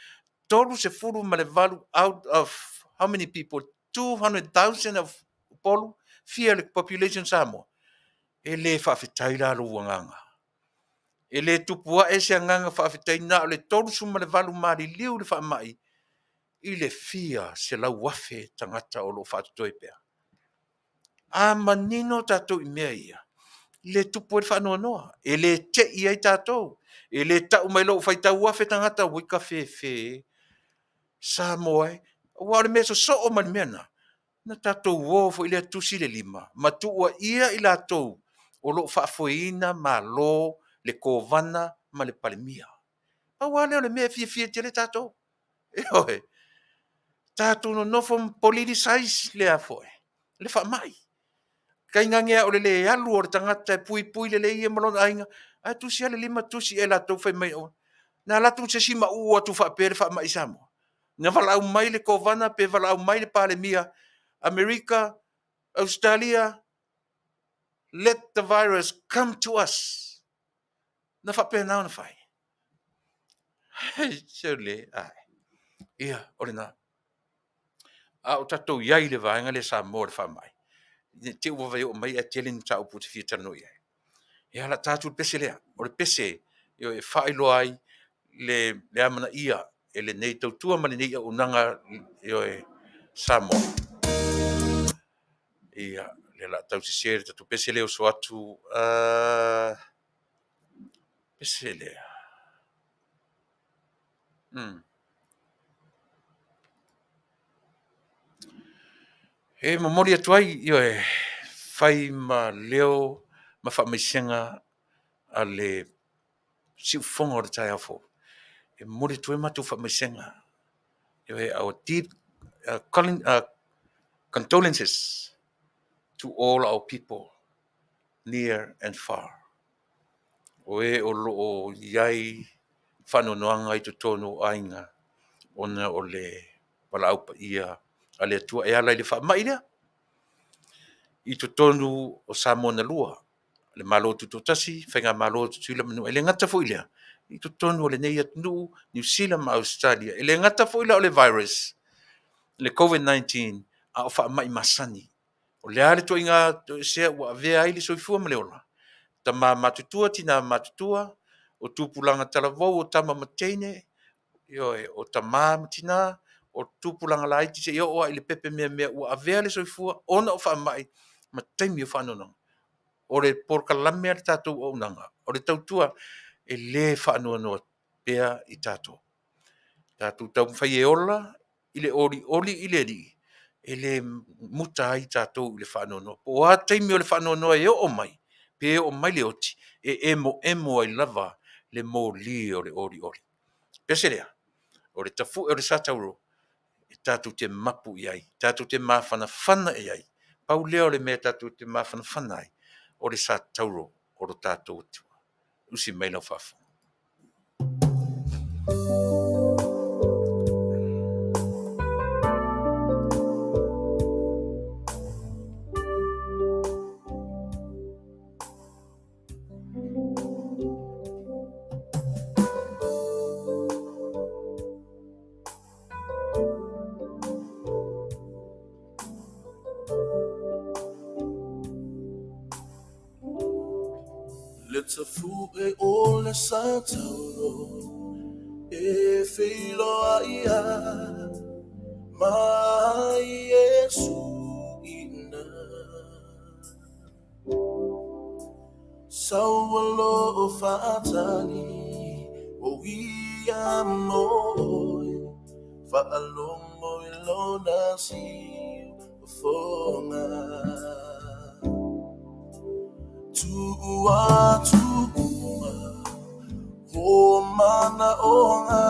Toru 10 ma le 8 out of how many people? 200,000 of polu. Fia le population Samoa. E le whaafetai la ruanganga. E le tupua e se nganga whaafetai na o le toru suma le 8 mari liu le whaamai. I le fia se lau wafe tangata o lo whaatutoi pea. A manino tātou i mea ia. Le tupu e whanua noa. E le te i ai tātou. E le tau mai lo whaitau wafe tangata wika fe. Samoa. Wa le mea so o mani mena. Na tātou wofo i le tusi le 5. Matua ia i la tou. O lo whaafoina ma lo le kovana ma le palemia. Pa wale o le mea fia te le tātou. E oe. Tātou no nofo politicize le afoe. Le whaamai. Kai ngangea o le alu o le tangata e pui le ia malona ainga. A tusi ale 5 tusi e la tou whai mai o. Na la tou se sima ua tu whaapere whaamai Samoa. Na wala au mai le kovana pe wala au mai le palemia. America, Australia, let the virus come to us. Na whapea nao na whai. Hei, le, ai. Ia, ore na. A o tatou iai le vaenga le Samoa le whamai. Te ua vai o mai a tele ni tau puti fia tano iai. Ia la tātou pese lea. O le pese, io e whailo ai le amana ia. E le nei tautua ma le nei a unanga io e Samoa. Ia, le la tau se sere tatu pese leo so atu. Pese lea. E mamori atu ai, io e fai ma leo ma whaamaisenga a le siufonga o le tai afo. E mori tu e matu whaamaisenga. Io e our deep condolences to all our people, near and far. O e o loo iai whanonoanga i tu tono ainga ona o le wala aupa ia a le atua e ala i le whaamai lea. I tu tonu o Samoa na lua. Le malo tu tasi, whainga malo tu tuila manu. E le ngata fo ilea. I tu tonu o le nei atnu, New Zealand ma Australia. E le ngata fo ilea o le virus. Le COVID-19 a o whaamai masani. O le ale to inga sea ua vea ai le soifua ma le ola. Ta ma matutua tina matutua. O tupulanga talavou o tama mateine. O ta ma tina. O tupulanga laiti se o ile pepe mea ua vea le soifua. Ona o whaamai. Ma taimi o whanonanga. O le porkalame a le tātou o unanga. O le tautua e le whanua noa pea i tātou. Tātou tau mwhai e ola, i le oli i le ri. E le muta ai tātou i le whanua noa. O a taimi o le whanua noa e o mai. Pe o mai le oti. E emo ai lava le mō li o le oli. Pese lea. O le tafu o le satauro. tātou te mapu i ai, tātou te mawhana i ai. Pau leo le mea tātou te mawhana ai, o le sa tauro, o lo tātou tua. Usi mai lau whawha. Let's a fu e ole sa tauro e filo aia ma Yesu ina Saualo o fatani o ia moi fa'alongo i lona si fonga Tua o mana onga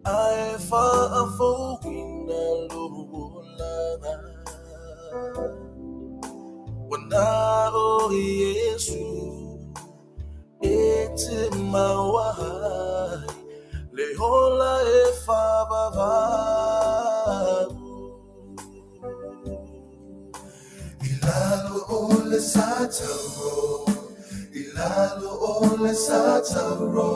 ai fa'afogaina lulanga Wana o Yesu e te mawai le hola e whabavau Ilalo ole sataro Ilalo ole sataro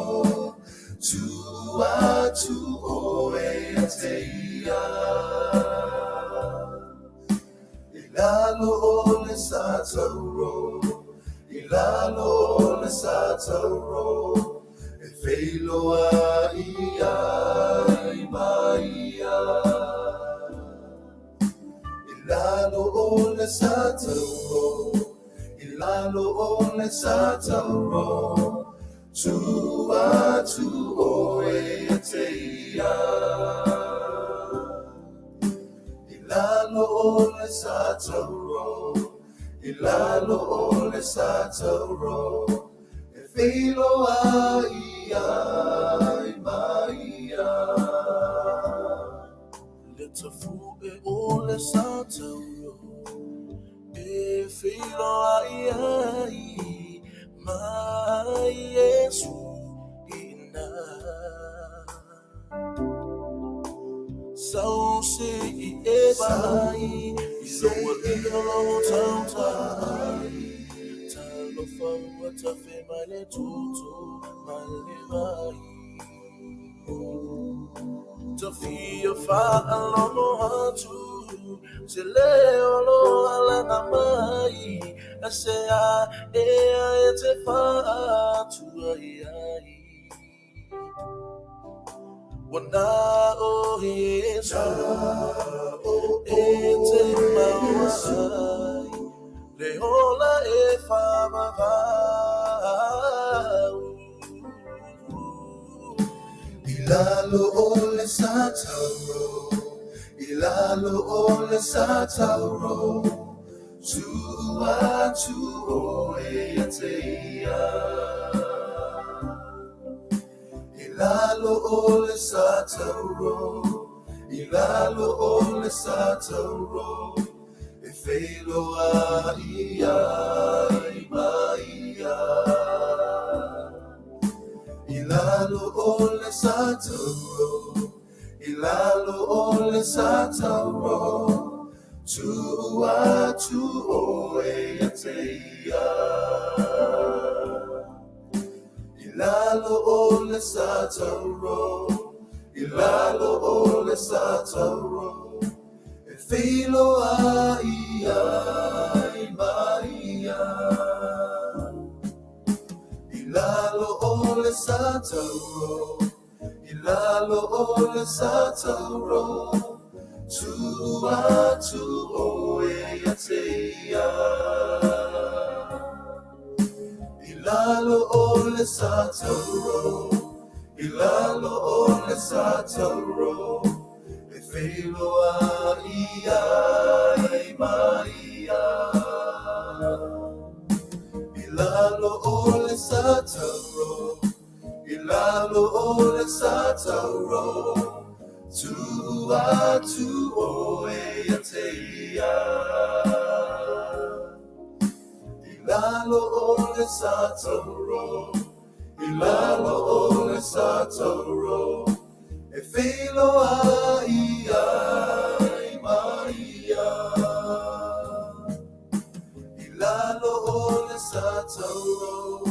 Tua tu oe ateia Ilalo ole sataro Ilalo ole sataro E feilo a ia i maia Ilalo ole sataro Ilalo ole sataro Tua tu oe ateia Ilalo ole sataro Ilalo ole sataro E filo a ia i maia Let's a fu e ole sataro E filo ai ma Yesu ina Sau se I e bai So a ilo tautai Talo fau ta fe mai le tutu mai le vai Ta fia fa'alono hatu Se leo lo ala mai ASEA e te fa'atu ai Wana o Yesu e te mawai Le hola e whamavau Ilalo ole sataro Ilalo ole sataro Tua tu oe ateia Ilalo ole sataro Ilalo ole sataro E feilo a ia i maia Ilalo ole sataro Ilalo ole sataro Tua tu oe ateia Ilalo ole sataro Ilalo ole sataro E filo a ia i maia Ilalo ole sataro Ilalo ole sataro Tua tu oe ateia Ilalo ole sataro Ilalo ole sataro E feilo a ia i maia Ilalo ole sataro Ilalo ole sataro tu o e a te ia. I lalo o le sa tauro, I lalo o le sa tauro, e whilo a ia i maia. I lalo o le sa tauro,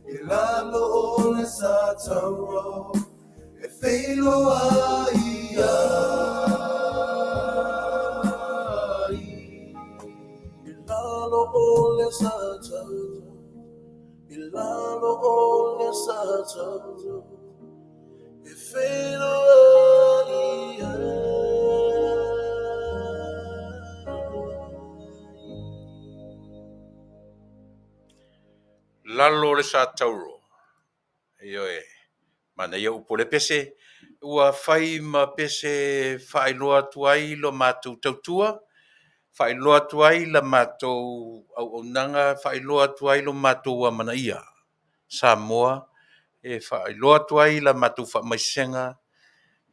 I lalo o le sa tauro, e whilo a ia i lalo o le sa tauro, I lalo o le sa tauro, e whilo a ia. Lalo le sa tauro. Io e. Mana ia upo le pese. Ua whai ma pese whailoa tuai lo mātou tautua. Whailoa tuai la mātou Auaunaga. Whailoa tuai lo mātou a Manuia. Samoa. E whailoa tuai la mātou whamaisenga.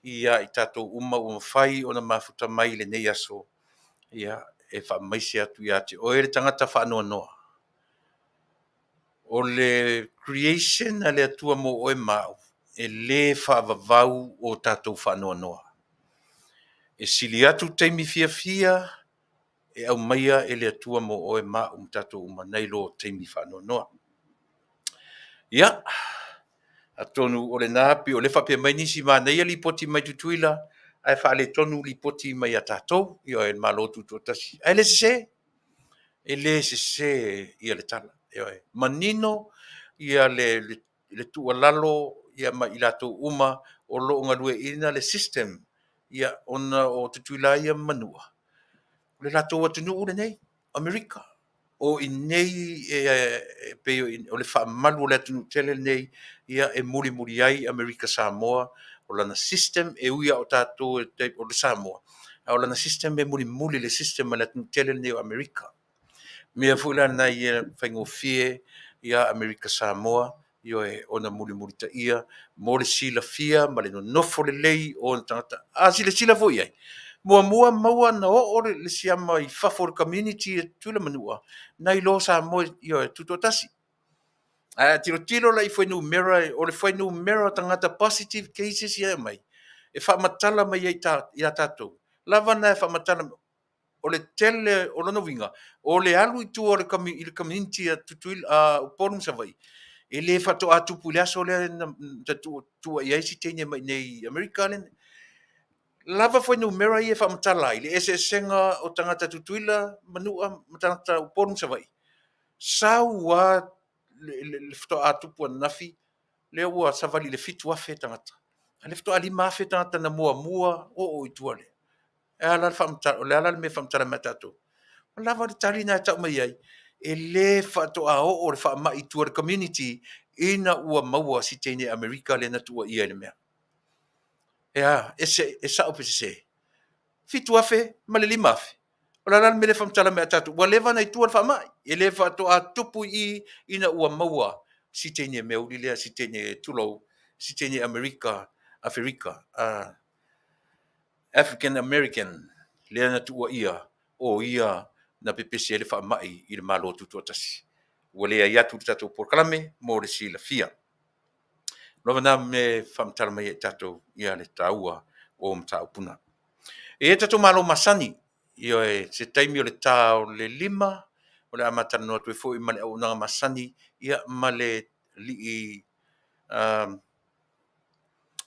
Ia i tātou uma whai o na mafuta mai le nei aso. Ia e whamaise atu ia te oe le tangata whanua noa. O le creation a le atua mo oe mau, e le whaavavau o tātou whanua noa. E sili atu teimi fia fia, e au maia e le atua mo oe mau tātou umanei lo teimi whanua noa. Ia, a tonu o le nāpi o le whapea mai nisi ma nei li poti mai tutuila, ai wha le tonu li poti mai a tātou, i o e malotu tō tasi. Ai le se ia le tala. Manino ia le tualalo ia ma i latou uma o loo galue ina le system ia ona o tutuila ia manua. O le latou atunuu lenei, Amerika. O i nei pe o le whaamalu o le atunuu tele nei ia e muri ai Amerika Samoa o lana system e uia o tātou o le Samoa. O lana system e muri le system o le atunuu tele nei o Amerika. Mea fula na ia whaingofie ia Amerika Samoa, io e ona muri ta ia, mo le sila fia, ma le nofo le lei o na tangata. Si le sila fo iai. Mua maua na o le siama i fafo le community e tula manua. Na i lo Samoa io e tutotasi. Tiro la i whainu mera, o le whainu mera tangata positive cases ia mai. E whamatala mai ia tātou. Lava na e whamatala o le tele o lona winga, o le alu i tu o le community a tutuil a porum savai. E le fato a tupu le aso le tua i aisi teine mai nei Amerika le. Lava foi no mera i e whamatala i le ese senga o tangata tutuila manua tangata o porum savai. Sau a le fato a tupu a nafi, le ua savali le fitu afe tangata. Le fato a lima afe tangata na mua o i tuale. E ala le me whamtara me tātou. O lava le tari nā tau mai ai. E le whatoa o le wha mai tua le community ina ua maua si teine Amerika le na tua ia le mea. E sa ope se. Fitu afe, ma le lima afe. O la me le whamtara me tātou. Wa lewa nei tua le wha mai. E le whatoa tupu i ina ua maua si teine mea ulilea, si teine tulou, si teine Amerika, African American le na tua ia o ia na pepese le fa mai i le malo tutu tasi. Wale ia tu tato por kalame mo le sila fia. Lova na me famtala mai tato ia le taua o mtau puna. E tato malo masani io e se taimi o le tau le lima o le amatana no tu fo i male o na masani ia male li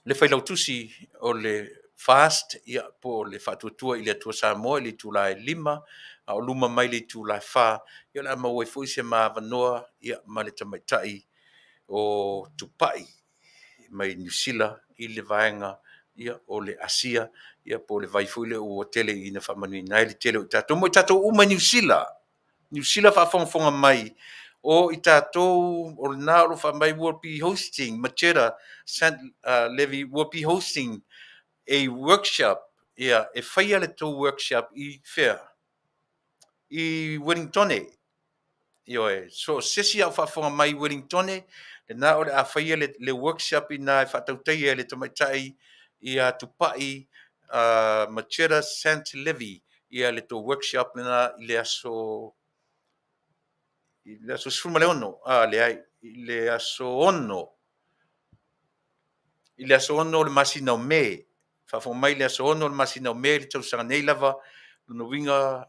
le Failautusi o le fast ia po le fatutua i le atua Samoa i le tulae lima, o luma mai le tulae fa, ia le ama foi se mavanoa ia ma le tamaitai o Tupa'i mai New Zealand i le vaenga ia o le ASEA ia po le vaifuile o tele i na whamanui nai le tele o tatou mo i tatou uma New Zealand whafonga mai o i tātou o le nā o whamai will be hosting Marchetta Sanft-Levy will be hosting a workshop e whaia le tō workshop i fair i Wellington so sesi au whafonga mai Wellington le nā o le a whaia le workshop i nā e whatautai e le tamaitai i a Tupa'i Marchetta Sanft-Levy ia le to workshop na i le aso sfuma le ono le ai i le aso ono le masina o me fa fo mai le aso ono le masina o me le tau sanga nei lava no winga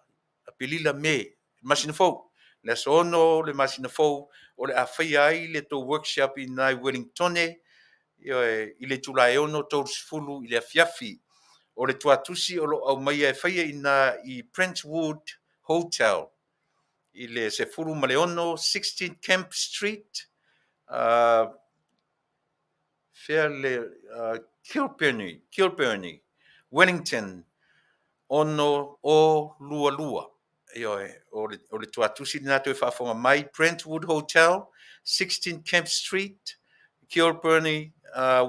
a pilila me masina fo le aso ono le masina fo o le afia ai le to workshop i nai Wellington i le tulae ono tau sfulu i le afiafi o le tuatusi o lo au mai e whaia i Brentwood Hotel i le sefulu ma le ono 16 Kemp Street Kilburn, Wellington ono o lua o le tuatusi na to fa mai Brentwood Hotel 16 Kemp Street Kilburn,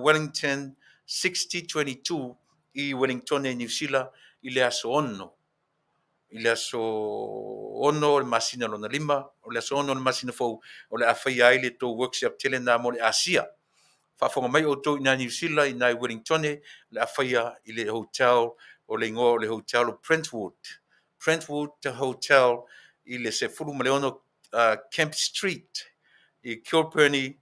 Wellington 6022 i Wellington New Zealand i le aso ono le masina lona lima o le aso ono le masina fou o le afai ai le to workshop tele na mo le ASEA whaafonga mai o tō ina New Zealand i nai Wellington le awhaia i le hotel o le ingoa o le hotel o Brentwood Hotel i le se furu maleono Kemp Street i Kilburn,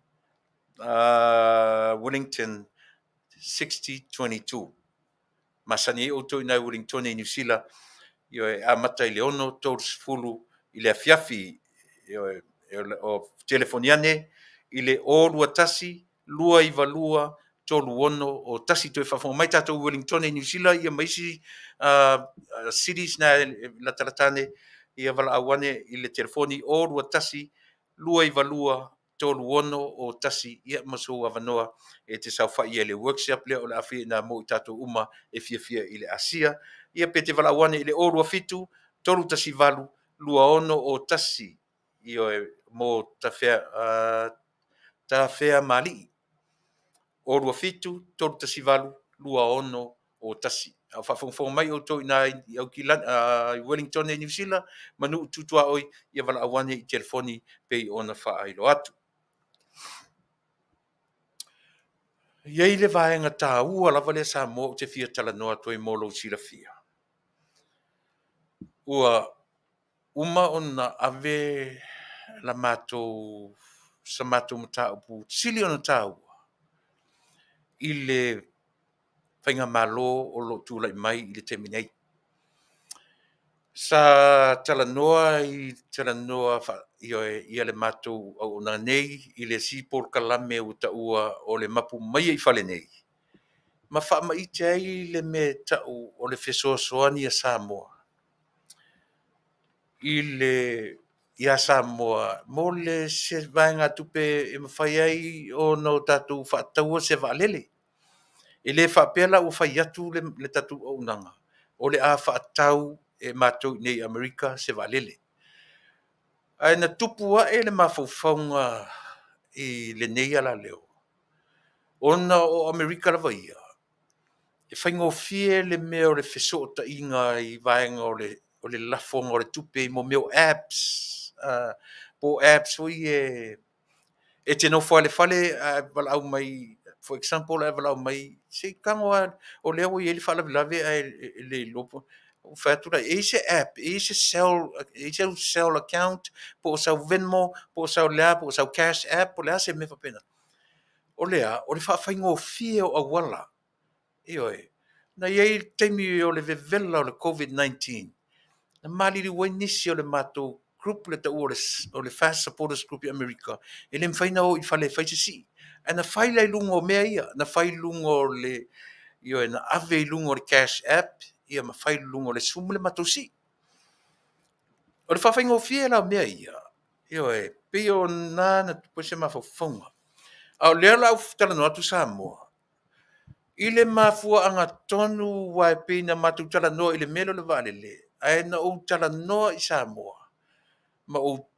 Wellington 6022. Masani o tō ina Wellington i New Zealand i o amata i le ono tō fulu i le afiafi o telefoniane i le o lua tasi lua i valua tolu ono o tasi to fa mai tatou Wellington New Zealand ia maisi cities na la talatane ia vala awane i le telefoni o lua tasi lua i valua tolu ono o tasi ia maso avanoa e te saufa ia le workshop le o le afi na mo tatou uma e fia i le ASEA ia pe te vala awane i le o lua fitu tolu tasi valu lua ono o tasi ia mo tafea mali o lua fitu, tolu tasi valu, lua ono o tasi. Au whawhongwhongo mai o tō ina i Wellington New Zealand, manu tutua oi, ia wala awane i telefoni pei ona whaailo atu. Iei le vaenga tā ua lava le Samoa o te fia talanoa toi molo sila fia. Ua uma ona ave la mātou sa mātou mata upu sili ona tā ua. I le whainga malo o lo tūlai mai i le teminei. Sa talanoa i le mātou au na nei i le sipol kalame o ta ua o le mapu mai i whale nei. Ma wha ma i te ai le me tau o le whesoasoani a Samoa. I a Samoa, mo le se vaenga tupe e mawhai ai o no tatu whaataua se waalele. E le whaapela o whai atu le tatu Auaunaga. O le a whaatau e mātou nei Amerika se waalele. Ai na tupua e le mawhauwhaunga i le nei ala leo. Ona o Amerika lava ia. E whaingofie le mea o le whesota inga i vaenga o le lafonga o le tupe mo meo apps. Po apps oi e te no fale wala au mai, for example, e wala au mai, se kangoa o leo i ele whala vilave le lopo. O whatura, e se app, e se sell account, po o sau Venmo, po o sau lea, po o sau cash app, po lea se me whapena. O lea, o le whaingo fie o awala. Ioe, na iei teimi o le vevela o le COVID-19. Na maliri wai nisi o le mato group le tau o le Fast Supporters Group i Amerika. E le mwhaina o i whale whaitasi. E na whaila i lungo o mea ia. Na whai lungo le, ioe, na ave i lungo le cash app. Ia ma whai lungo le sumu le mato si. O le whawhaingo fie la mea ia. Ioe, pio na tupo se mawhawhaunga. Au lea lau talanoa atu Samoa. I le mafua anga tonu wai pina matu talanoa i le melo le valele. Ai na o talanoa i Samoa. Ma o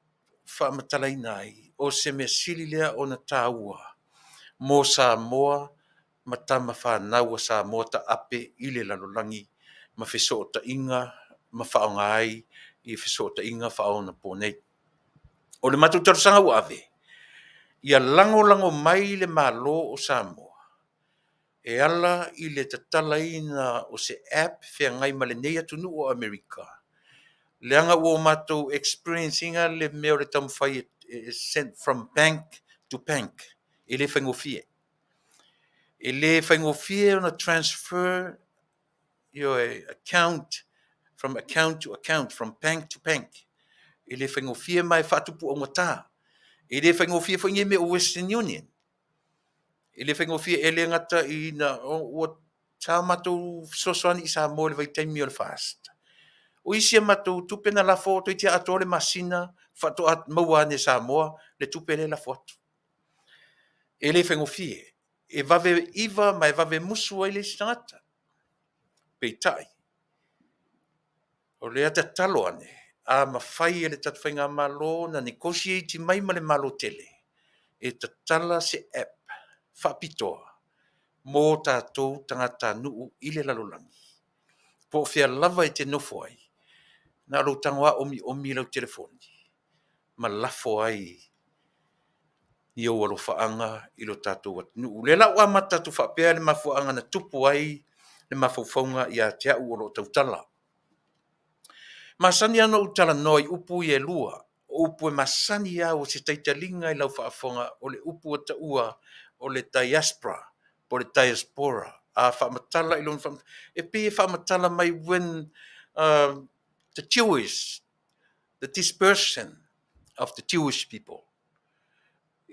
whaamatalaina ai. O se me sili lea o na tāua. Mo Samoa, ma tama whanaua Samoa ta ape i le lalolangi. Ma wheso o ta inga, ma whaonga ai, i wheso o ta inga whaona pōnei. O le matu tarusanga ua ave. Ia lango mai le malo o Samoa. E ala I le tatalaina o se app whiangai ma le nei atunu o Amerika. Leanga ua mātou experiencinga le mea o le tamawhai sent from bank to bank. E le whaingofie. E le whaingofie ona transfer your account from account, from bank to bank. E le whaingofie mai whatupu o ngata. E le whaingofie whaingi me o Western Union. E le whaingofie e le ngata I na o tā mātou sosoani I Samoa le vaitaimi o le fast. O isia mātou tupena lafo to itia ato le masina whato at maua ne Samoa le tupele lafo atu. E le whaingofie. E vave iwa mai vave musu ai le stangata. Peitai. O le ata talo ane. A mawhai e le tatwhainga malo na negotiate mai ma le malo tele. E tatala se app. Whapitoa. Mō tātou tangata nuu I le lalolangi. Po whia lava te nofo ai. Na ro tangoa omi lau telefoni. Ma lafo ai. I o alo whaanga I lo tātou wat nuu. Le lau a mata tu whapea le mafuanga na tupu ai. Le mafaufaunga I a te au o lo tautala. Masani ana o Talanoa I upu I e lua. Upu e masani au se taitalinga I lau whaafonga o le upu o taua o le diaspora. O le diaspora. A whaamatala I lon whaamatala. E pe whaamatala mai when the Jewish, the dispersion of the Jewish people.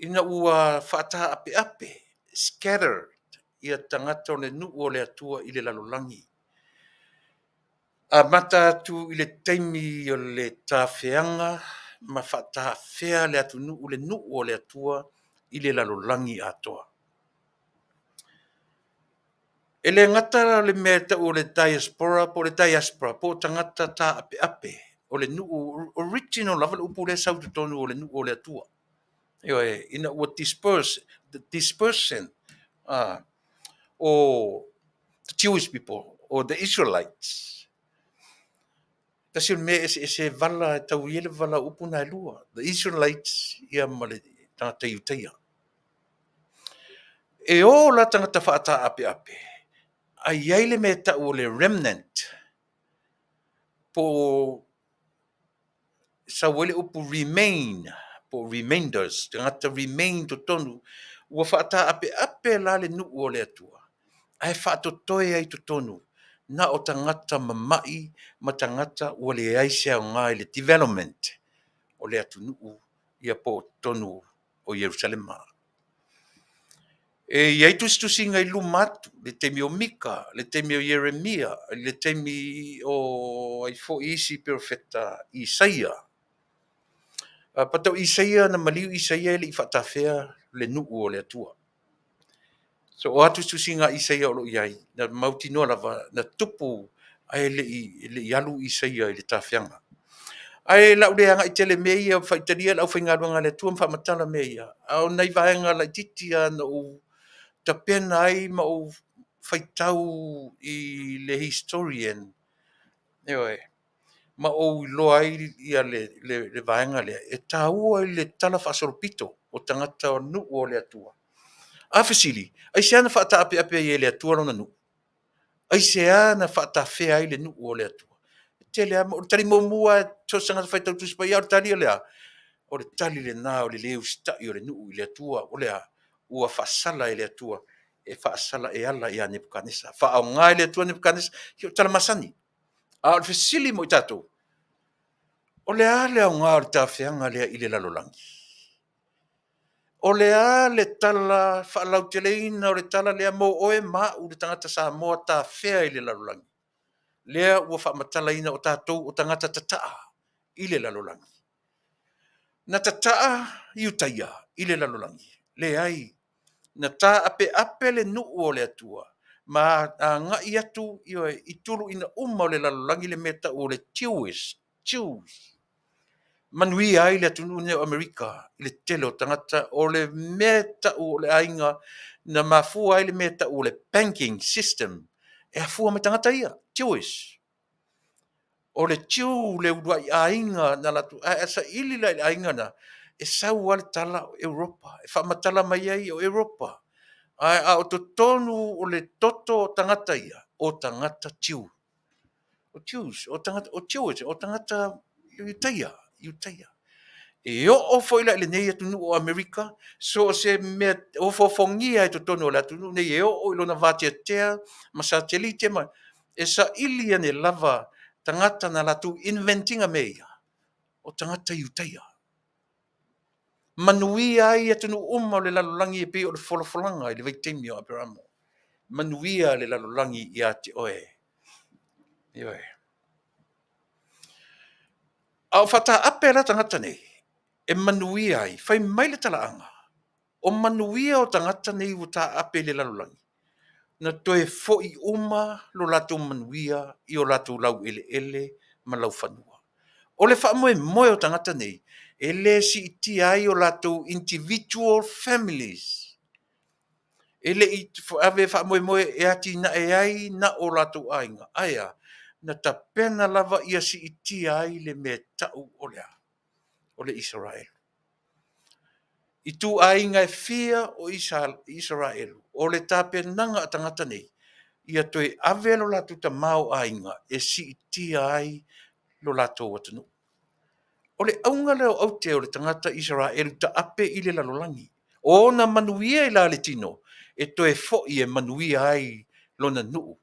Ina ua whaata ape ape, scattered I a tangata o le nuu o le atua I le lalolangi. A mata atu I le taimi o le tāwheanga, ma whaata whea le atu nuu o le atua I le lalolangi atoa. E le ngata le mea o le diaspora, po tangata tā ape ape, o le nuu original lava le upu le saututonu o le nuu o le atua. Ioi, ina ua the dispersion o the Jewish people, or the Israelites. Kasi me se vala, tau iele vala upu na lua. The Israelites, ia male tangata iuteia. E o la tangata whaata ape ape. A iaile me ta o le remnant po sa wele upu remain po remainders tangata remain to tonu ua whaata ape ape la le nuu o le atua ai whaato toe ai to tonu na o tangata mamai ma tangata ua le aise o ngai le development o le atu nuu ia po tonu o Jerusalema. E iai tusi ngai lumatu, le temi o Mika, le temi o Jeremia, le temi o ai fo isi profeta Isaia. Patau Isaia na maliu Isaia le I whatawhea le nuu o le atua. So o atu tusi ngā Isaia o lo iai, na mauti noa lava, na tupu ai le ialu Isaia I le tawheanga. Ai lau leanga I tele mea o whaitaria lau whaingaruanga le tua mwhamatala mea. Au nei vaenga la titia na o ta pena ai ma o whaitau I le historian. Eoi, ma o loa ai ia le vaenga lea. E tāua I le tala whasoropito o tangata o nuu o le atua. A whasili, ai se ana whaata ape ape I le atua rona nuu. Ai se ana whaata whea I le nuu o le atua. Tele ama, o tali mua to sanga whaitau tusipai au tali lea. O le tali le nā o le leo stai o le nuu I le atua. O lea, ua whasala I le atua. E whaasala e ala I a Nebuchadnezzar. Whaau ngai le atua Nebuchadnezzar, ki o tala masani. A o whasili mo I tātou. O le a lea o ngā o le tāwhianga lea I le lalolangi. O le a le tala whaalauteleina o le tala lea mo oe mau le tangata Samoa tāwhea I le lalolangi. Lea ua whaamatalaina o tātou o tangata tataa I le lalolangi. Na tataa I utaia I le lalolangi. Le ai. Na tā ape ape le nuu o le atua. Ma ngai atu I tulu ina o le lalolangi le meta o le Jews. Manuia ai le atunu ne o Amerika. I le tele o tangata o le meta o le ainga na mafua ai le meta o le banking system. E afua me tangata ia. Jewish. O le tiu le udua I ainga na latu. Asa ili la ainga na. E sau wale tala o Europa. E whaamatala mai ai o Europa. A o to tonu o le toto o tangata ia, o tangata tiu. O tius, o tangata, o tiu, o tangata iutaia. E o foi la le nei atu o Amerika, so se me o fofongia e to tonu o la tunu, nei e o ilona vate tea, ma satelite ma, e sa ilia ne lava tangata na latu inventinga meia, o tangata iutaia. Manuia ai atu uma o le lalolangi e pe o le folofolanga i le veitemi o Aperamo. Manuia le lalolangi i ati oe. Ioe. Au fata apela tangata nei, e manuia ai, fai mai le talaanga. O manuia o tangata nei uta ape le lalolangi. Na toe fo i uma lo lato manuia i o lato lau ele ma lau fanua. O le wha moe o tangata nei, e le si iti ai o lato individual families. E le i ave wha moe e ati na e ai na o lato ainga. Aia, na ta pena lava ia si iti ai le me tau o lea, o le Israel. I tu ainga e fia o Israel, o le tapenanga a tangata nei, ia toi ave lo lato ta mau ainga, e si iti ai lo lato watanu. O le aunga leo au te o le tangata Israel ta ape i le lalolangi. O na manuia i la le tino, e toe fo i e manuia ai lo na nuu.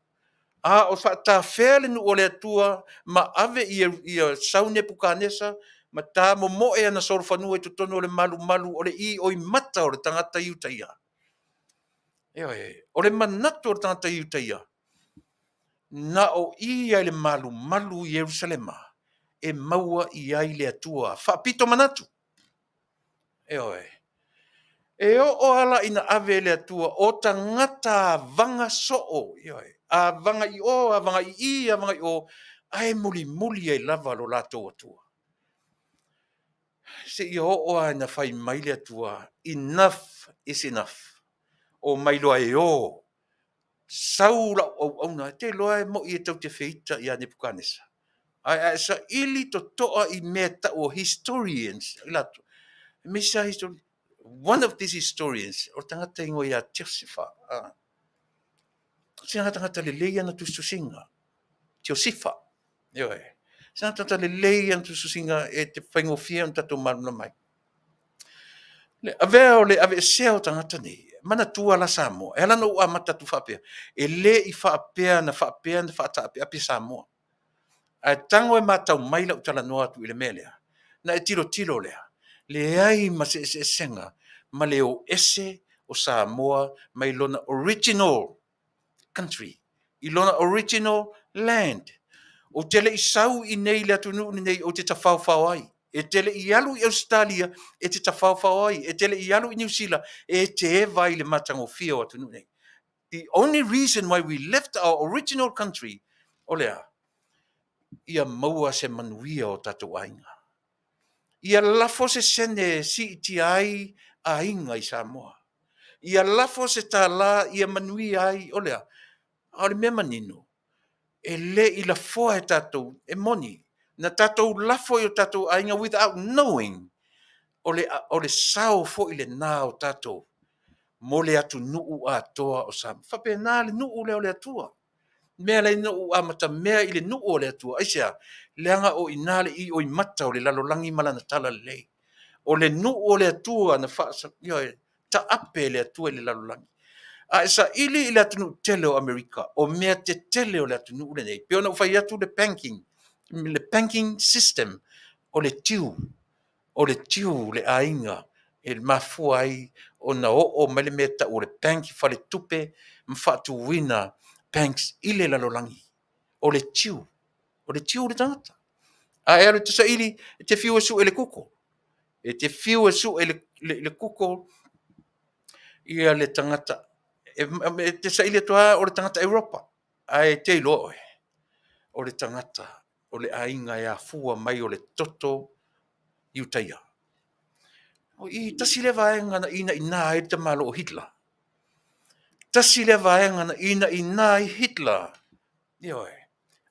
A o ta fele nu o le atua, ma ave i a saune pukanesa, ma ta mo e ana sorfanu e tutono o le malu o le i o i mata o le tangata iutaia. O le manatu o le tangata iutaia. Na o i ai le malu i Jerusalema, e maua i ai le atua, whapito manatu. E o ala ina ave le atua, o tangata vanga soo, a vanga i o, a vanga i, a vanga i o, ai muli e lava lo lato atua. Se i o ana fai mai le atua, enough is enough. O mai loa e o, saura o auna, te loa e mo i e tau te feita i ane pukanesa. Ai sa ili to toa i meta o historians, ilato. Misa historians, one of these historians, o tangata ingo ia Teosifa, singa tangata le leia na tustusinga, Teosifa, singa tangata le leia na tustusinga e te whaingofia na tato maruna mai. Le avea o le ave seo tangata nei, mana tua la Samoa, e lana ua matatu whapea, e le i whapea na whaatapea ape Samoa. A tango e matau mai la utala noa tu i le melea, na e tilo lea, le ai ma se senga, ma le o ese o Samoa, mai lona original country, i lona original land. O tele i sau i nei le atunu nei o te tawhauwhau ai. E tele i alu i Australia e te tawhauwhau ai. E tele i alu i New Zealand e te vai le matango fia o atunu nei. The only reason why we left our original country, o lea, ia maua se manuia o tatou ainga. Ia lafo se sene si iti ai a inga i Samoa. Ia lafo se tā la ia manuia ai, o lea, a le mea manino. E le i la foa e tatou, e moni. Na tatou lafo i o tatou ainga without knowing. O le sao fo i le nā o tatou. Mo le atu nuu a toa o Samoa. Whape nā le nuu leo le atua. Mea le nuu a mata mea i le nuu o le atua. Aisea, leanga o inale i o i mata o le lalolangi malana tala lei. O le nuu o le atua na whaasa, ta ape le atua i le lalolangi. A esa ili le atunu tele o Amerika, o mea te tele o le atunu ule nei. Peo na ufai atu le banking system, o le tiu, le ainga, e mafua ai, o na o mele meta o le banki fale tupe, mfatu wina banks ile lalolangi. O le tiu le tangata. A ero te sa ili, te fiu su ele kuko. E te fiu su ele kuko, ia le tangata. E te sa ili atua o le tangata Europa. Ai te iloa o le tangata, o le ainga e a fua mai o le toto iutaia. O i tasi le vaenga na ina e te malo o Hitler. Tasi le vaenga na ina i Hitler.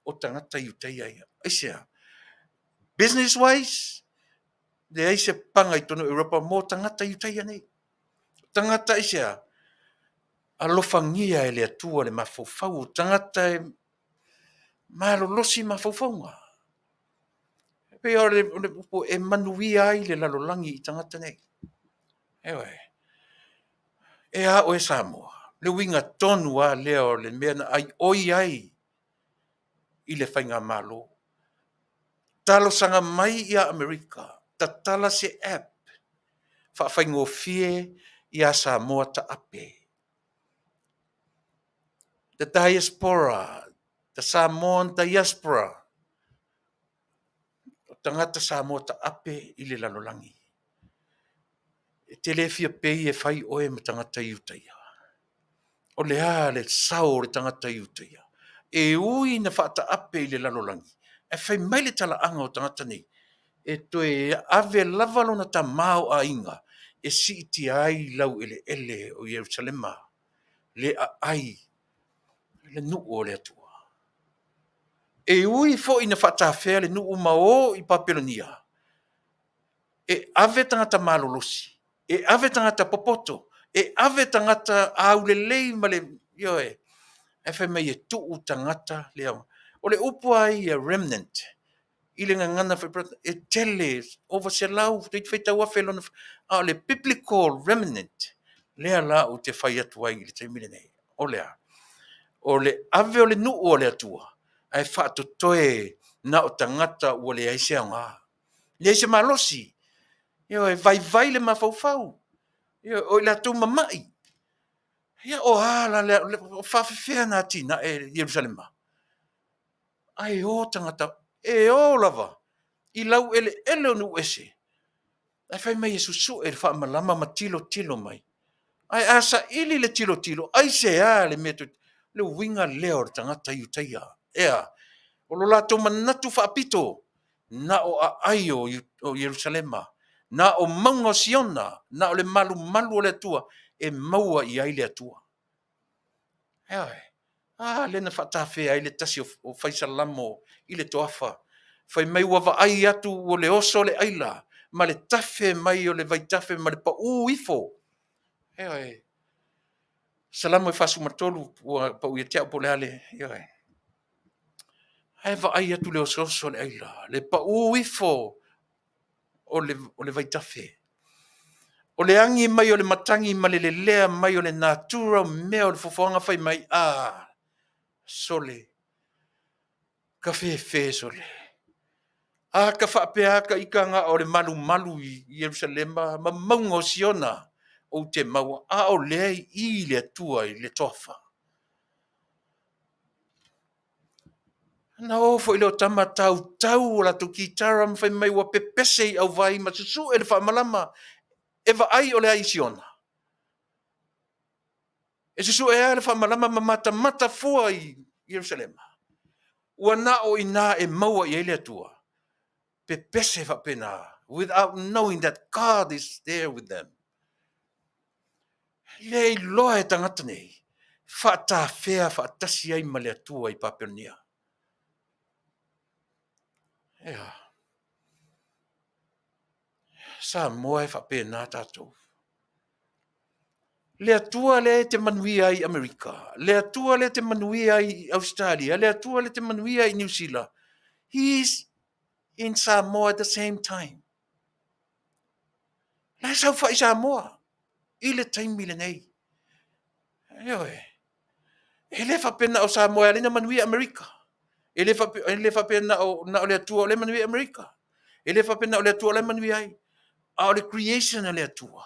O tangata iutaia ia. Aisea, business wise, le aise panga i tono Europa mo tangata iutaia nei. Tangata aisea, alofangia e le atua le mafaufau, tangata e malolosi mafaufaunga. Pe o le upo e manuia ai le lalolangi I tangata nei. Ewe, e a o e Samoa, le winga tonu a leo le mea na ai oi ai I le whainga malo. Talo sanga mai ia Amerika, ta tala se app, whaingo fie ia Samoa ta ape. The diaspora, the Samoan diaspora, tangata Samoa ta ape I le lalolangi. E tele fia pei e whai oe ma tangata iutaia. O le a le sao le tangata iutaia. E ui na whaata ape I le lalolangi. E whai mai le tala anga o tangata nei. E toe ave lavalo na ta mau a inga. E si iti ai lau ele o Yerusalema. Le a ai. Le nuu o le atua. E ui fo ina whaata awhea le nuu mao I Papelonia. E ave tangata malolosi. E ave tangata popoto. E ave tangata aulelei ma le yoe. E whai mai e tuu tangata leo. O le upu ai a remnant. I le ngangana e tele over se lau. Te whai tau awhelo na le biblical remnant. Lea la o te whai atu ai I le te mire nei. O lea. O le ave o le nuu o le atua. Ai whaato toe na o tangata o le aisea ngā. Le aise malosi. Yo e vai le mafaufau. Yo o la tu mamai. Ya o hala le faafetai na tina e Yerusalema. Ai o tangata e o lava. I lau ele nu ese. Ai fai mai Yesusu e fa malama matilo mai. Ai asa ili le tilo. Ai se ale metu le winga leo tangata iutaia. Ea. O lo la tu manatu fa apito. Na o ai o Yerusalema. Na o maunga Siona, na o le malu o le atua, e maua I ai le atua. Eoi, lena whaatawhea ai le tasi o Faisalamo I le toafa. Whai mai wawa ai atu o le oso le aila, ma le tafe mai o le vaitafe, ma le pa ifo. Eoi, salamo e fasu matolu, pa ui te apo le ale. Eoi, ai wa ai atu le oso le aila, le pa ifo o le vaitafe. O le angi mai o le matangi ma le lea mai o le natura mea o le fofoanga whai mai sole. Ka fe sole. Ka whapea ka ikanga o le malu I Yerusalema ma maunga o Siona o te maua o lea I le atua I le tofa. Na o fo ilo tama tau o la tuki tara mwhai mai wa pepese I au vai ma susu e le whamalama e va ai o le ai Siona. E susu e le whamalama ma mata fua I Yerusalema. Ua na o ina e maua I le atua. Pepese whapena without knowing that God is there with them. Lei loa e tangata nei. Whaata whea whaatasi ai ma le atua I Papelonia. Ea. Samoa e whapena tātou. Le atua le te manuia I Amerika. Le atua le te manuia I Australia. Le atua le te manuia I New Zealand. He's in Samoa at the same time. Le sau whai Samoa. I le taimi le nei. Eoe. E le whapena o Samoa le na manuia Amerika. E le whapena o le atua o le manuia Amerika. E le whapena o le atua o le manuia ai. A o le creation o le atua.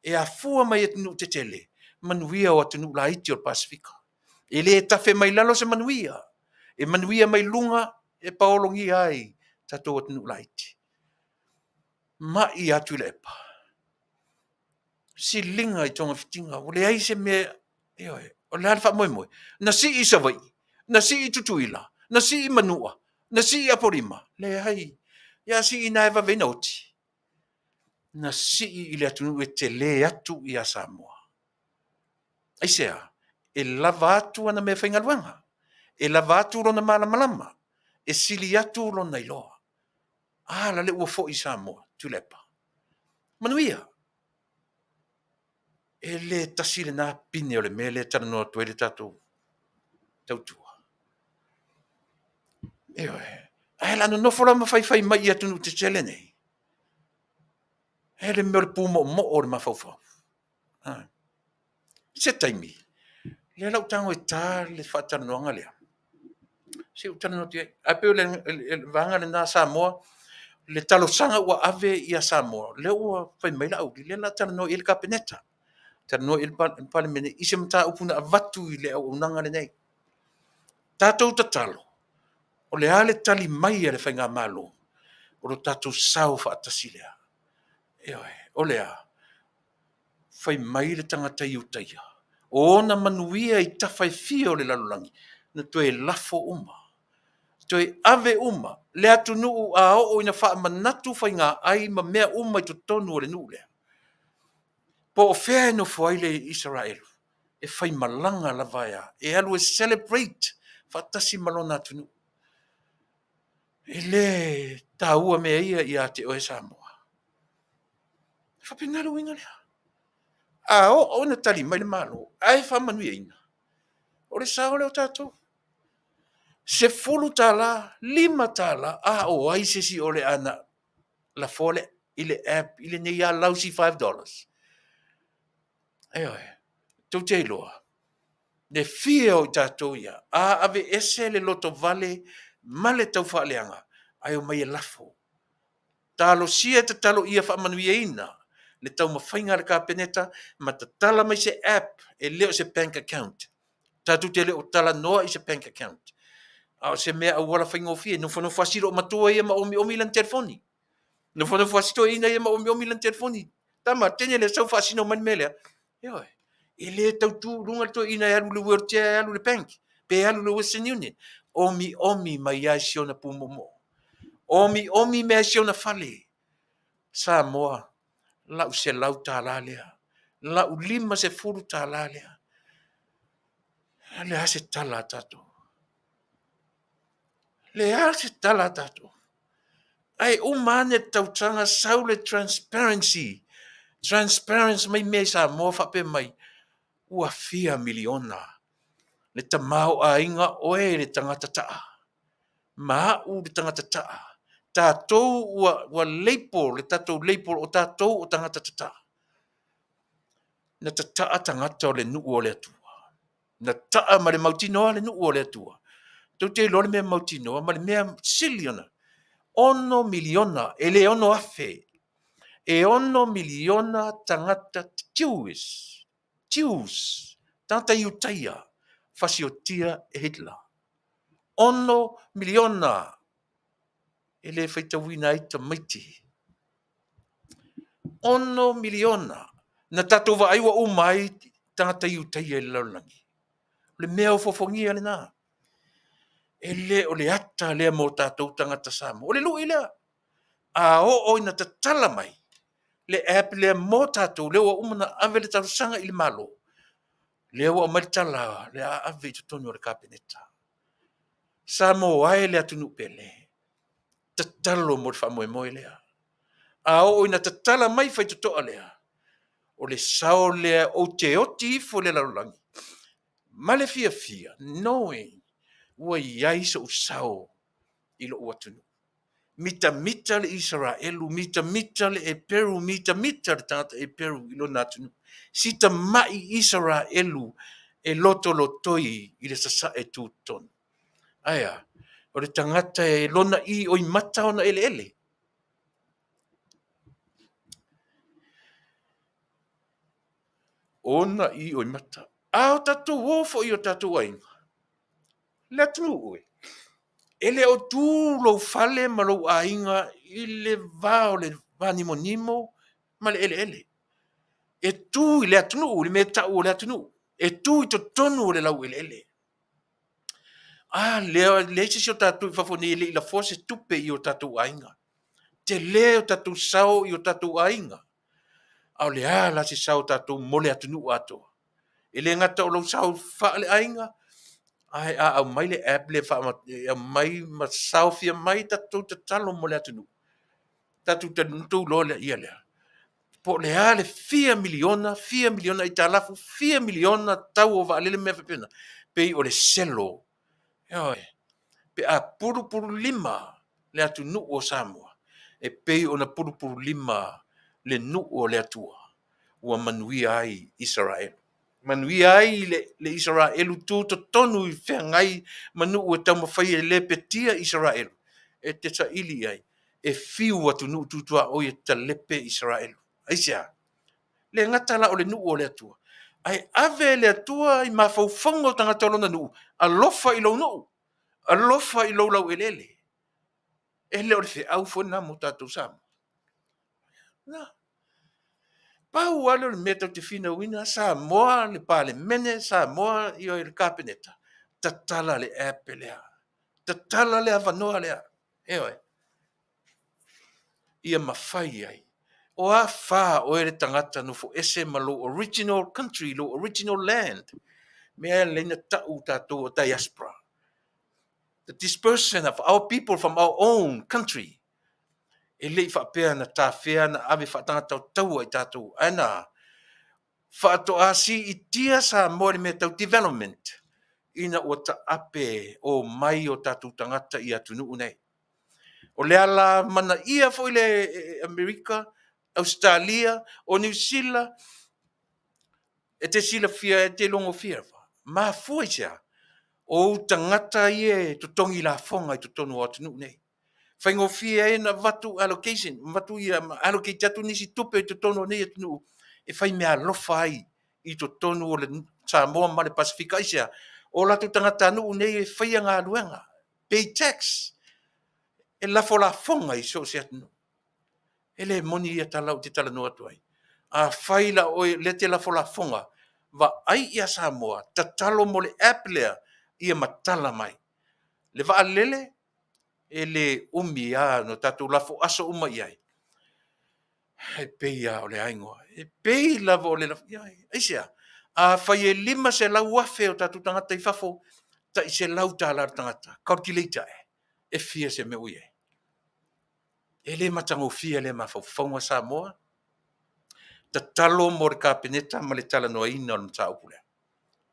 E a fua mai atunu te tele. Manuia o atunu la iti o Pasifika. E le tafe mai lalo se manuia. E manuia mai lunga e paolongi ai. Tato atunu la iti. Mai a Tuilaepa. Si linga I tonga fitinga. O le ai se me. O le alfa moe. Na si I savai. Na si I tutuila. Na si I manua. Na si I aporima. Le ai. Ia si I naeva venoti. Na si I le atunu e te le atu I a Samoa. Aisea. E lava atu ana me whaingaluanga. E lava atu rona malamalama. E sili atu rona iloa. La le ua fo I Samoa. Tuilaepa. Manuia. e le tasi le nā pine o le mele Talanoa tue le tātou tautua. E oe, ai lano nofo la mawhai mai ia tunu te tele nei. E le mele pū mo o le mawhauwhau. Se taimi, le lau tango e tā le whatalanoanga lea. Se o Talanoa te ai peo le vanga le nā Samoa, le talo sanga ua ave ia Samoa. Le ua whai mai la au, le la Talanoa i le kapeneta. Talanoa i le palemene, ise mta upuna avatu i le Auaunaga le nei. Tātou tatalo, o le ale tali mai le whainga malo, o lo tātou sau whaatasi lea. E oe, o lea, whai mai le tangata i utaia. O ona manuia i tawhai fio le lalulangi, na toe lafo uma. Toe ave uma, le atu nuu a o ina wha manatu whainga ai ma mea uma i tonu o le nuu lea. Po o whea no fuaile Israelu, e whai malanga la vaia, e alu e celebrate whaatasi malona atu nuu. E le tāua mea ia i a te oe Samoa. Whapinaru inga lea. A o na tali mai le malo, ai whamanuia ina. O le sao leo tātou. Se fulu tala, 5 tala, a o ai se si o le ana la fole, ile app, ile ne ia lausi $5. Ai oe, tau te iloa. Ne fia o tātou ia, a ave ese le loto vale, male tau whaaleanga, ai o mai e lafo. Talo sia te talo ia whamanuia ina, le tau mawhainga le kapeneta, ma ta tala mai se app, e leo se bank account. Tātou te leo Talanoa i se bank account. A se mea au wala whainga o fie, no whano whasiro o matua ia ma omi lan telefoni. No whano whasiro ina ia ma omi lan telefoni. Tama, tene le sau whasino mani melea. Ioi, e le tau tu runga to ina e alu le World Tia e alu le bank, pe alu le Western Union. Omi mai ai siona pumomo. Omi mea siona fale. Samoa, lau se lau tāla lea. Lau 5 se furu tāla lea. Le ase tala tato. Le ase tala tato. Ai umane tautanga saule transparency. Transparency mai me Samoa whape mai. Ua fia miliona. Le tamau a inga oe le tangata taa. Maa u le tangata taa. Tātou ua leipol, le tātou leipol o tātou o tangata taa. Na taa tangata o le nuu o le atua. Na taa ma le mautinoa le nuu o le atua. Tau te lore mea mautinoa, ma le mea siliona. 1 miliona, e le ono afe. E 1 miliona tangata Jews. Tangata iutaia. Fasiotia e Hitler. 1 miliona. E le whaitawina ita maiti. 1 miliona. Na tatova aiwa umai tangata iutaia e laulangi. Le mea o fofongia le nā. E le o le ata lea mo tātou tangata Samoa. O le lui lea. A o ina ta tala mai. Le app lea mo tātou. Lea o umana ave le tātou sanga ili malo. Lea o mai tala. Lea ave i tutonu o le kapeneta. Samoa e lea tunu pele. Ta talo mo le whamoe moe lea. A o ina ta tala mai whai tutoa lea. O le sao lea o te oti ifo le larulangi. Male fia. Knowing. Ua iai so usao ilo ua tunu. Mita le Israelu, mita le e Peru, mita le tangata e Peru ilo nā tunu. Sita mai Israelu e lotoi i le sasa e tūtonu. Aia, o le tangata e lona i o i mata ona ele. Ona i o i mata. A o tatu wofo i o tatu ainga. Le tunu ue. Ele o tū lo fale ma lo ainga i le vao le vanimonimo ma le ele. E tū i le atunu, le me tau o le atunu. E tū i to tonu o le lau ele. Le se o tatu i fafoni ele i la fose tupe i o tatu ainga. Te le o tatu sao i o tatu ainga. Au le la se sao tatu mole atunu ato. Ele ngata o lo sao fa le ainga. Ai au mai le app le fa mai ma saufia mai tatu te talo mo le atunu. Tatu te ntu lo le ia le. Po le ale 4 miliona i talafu 4 miliona tau o vaalele mea whapena. Pei o le selo. Oi. Pe a puru lima le atu nu o Samoa. E pei o na puru lima le nu o le atua. Ua manuia ai Israel. Manuia ai le Israel tu to tonu i whengai manu ua tau mawhai e le petia Israel. E te ta ili ai. E fiu atu nu tutua o i ta lepe Israel. Aisea. Le ngata la o le nu o le atua. Ai ave le atua i mawhauwhango tangata lona nu. Alofa i lau nu. Alofa i lau lau elele. E le o le whi au whona mo tātou Samoa. Na. Pau alo le meta te fina wina Samoa le pale mene Samoa i o le kapeneta. Tatala le epe lea. Tatala le avanoa lea. Eoi. Ia mawhai ai. O a wha o ere tangata no fo ese ma lo original country, lo original land. Mea leina tau tātou o diaspora. The dispersion of our people from our own country. E lei whapea na tāwhea na ave whatangata o tau ai tātou. Ana, whaato asi i tia sa mōre me tau development. Ina o ta ape o mai o tātou tangata i atunu unei. O le ala mana ia fo le Amerika, Australia, o New Zealand, e te sila fia, e te longo fia. Ma fua sea, o tangata i e to tongi la fonga i to tonu o atunu unei. Whaingo fia e na vatu allocation, vatu i allocate atu nisi tupe i to tonu nei atunu. E whai mea lofa ai i to tonu o le Samoa ma le Pasifika i sea. O latu tangata anu unei e whaia ngā luenga. Pay tax. E lafo la fonga i so se atunu. E le moni ia talau te talanoa tuai. A whaila o le te lafo la fonga. Va ai ia Samoa, ta talo mo le aplea ia matala mai. Le va alele, e le umi a no tatu lafo aso uma iai. E pei a o le aingoa. E pei lavo o le lafo iai. Aisea, a whai e lima se lau afe o tatu tangata i fafo, ta i se lau tālar tangata. Calculator e. E fia se me uie. E le matango fia le mawhauwhaunga Samoa. Ta talo mo le kapeneta ma le talanoa ina o le mta upule.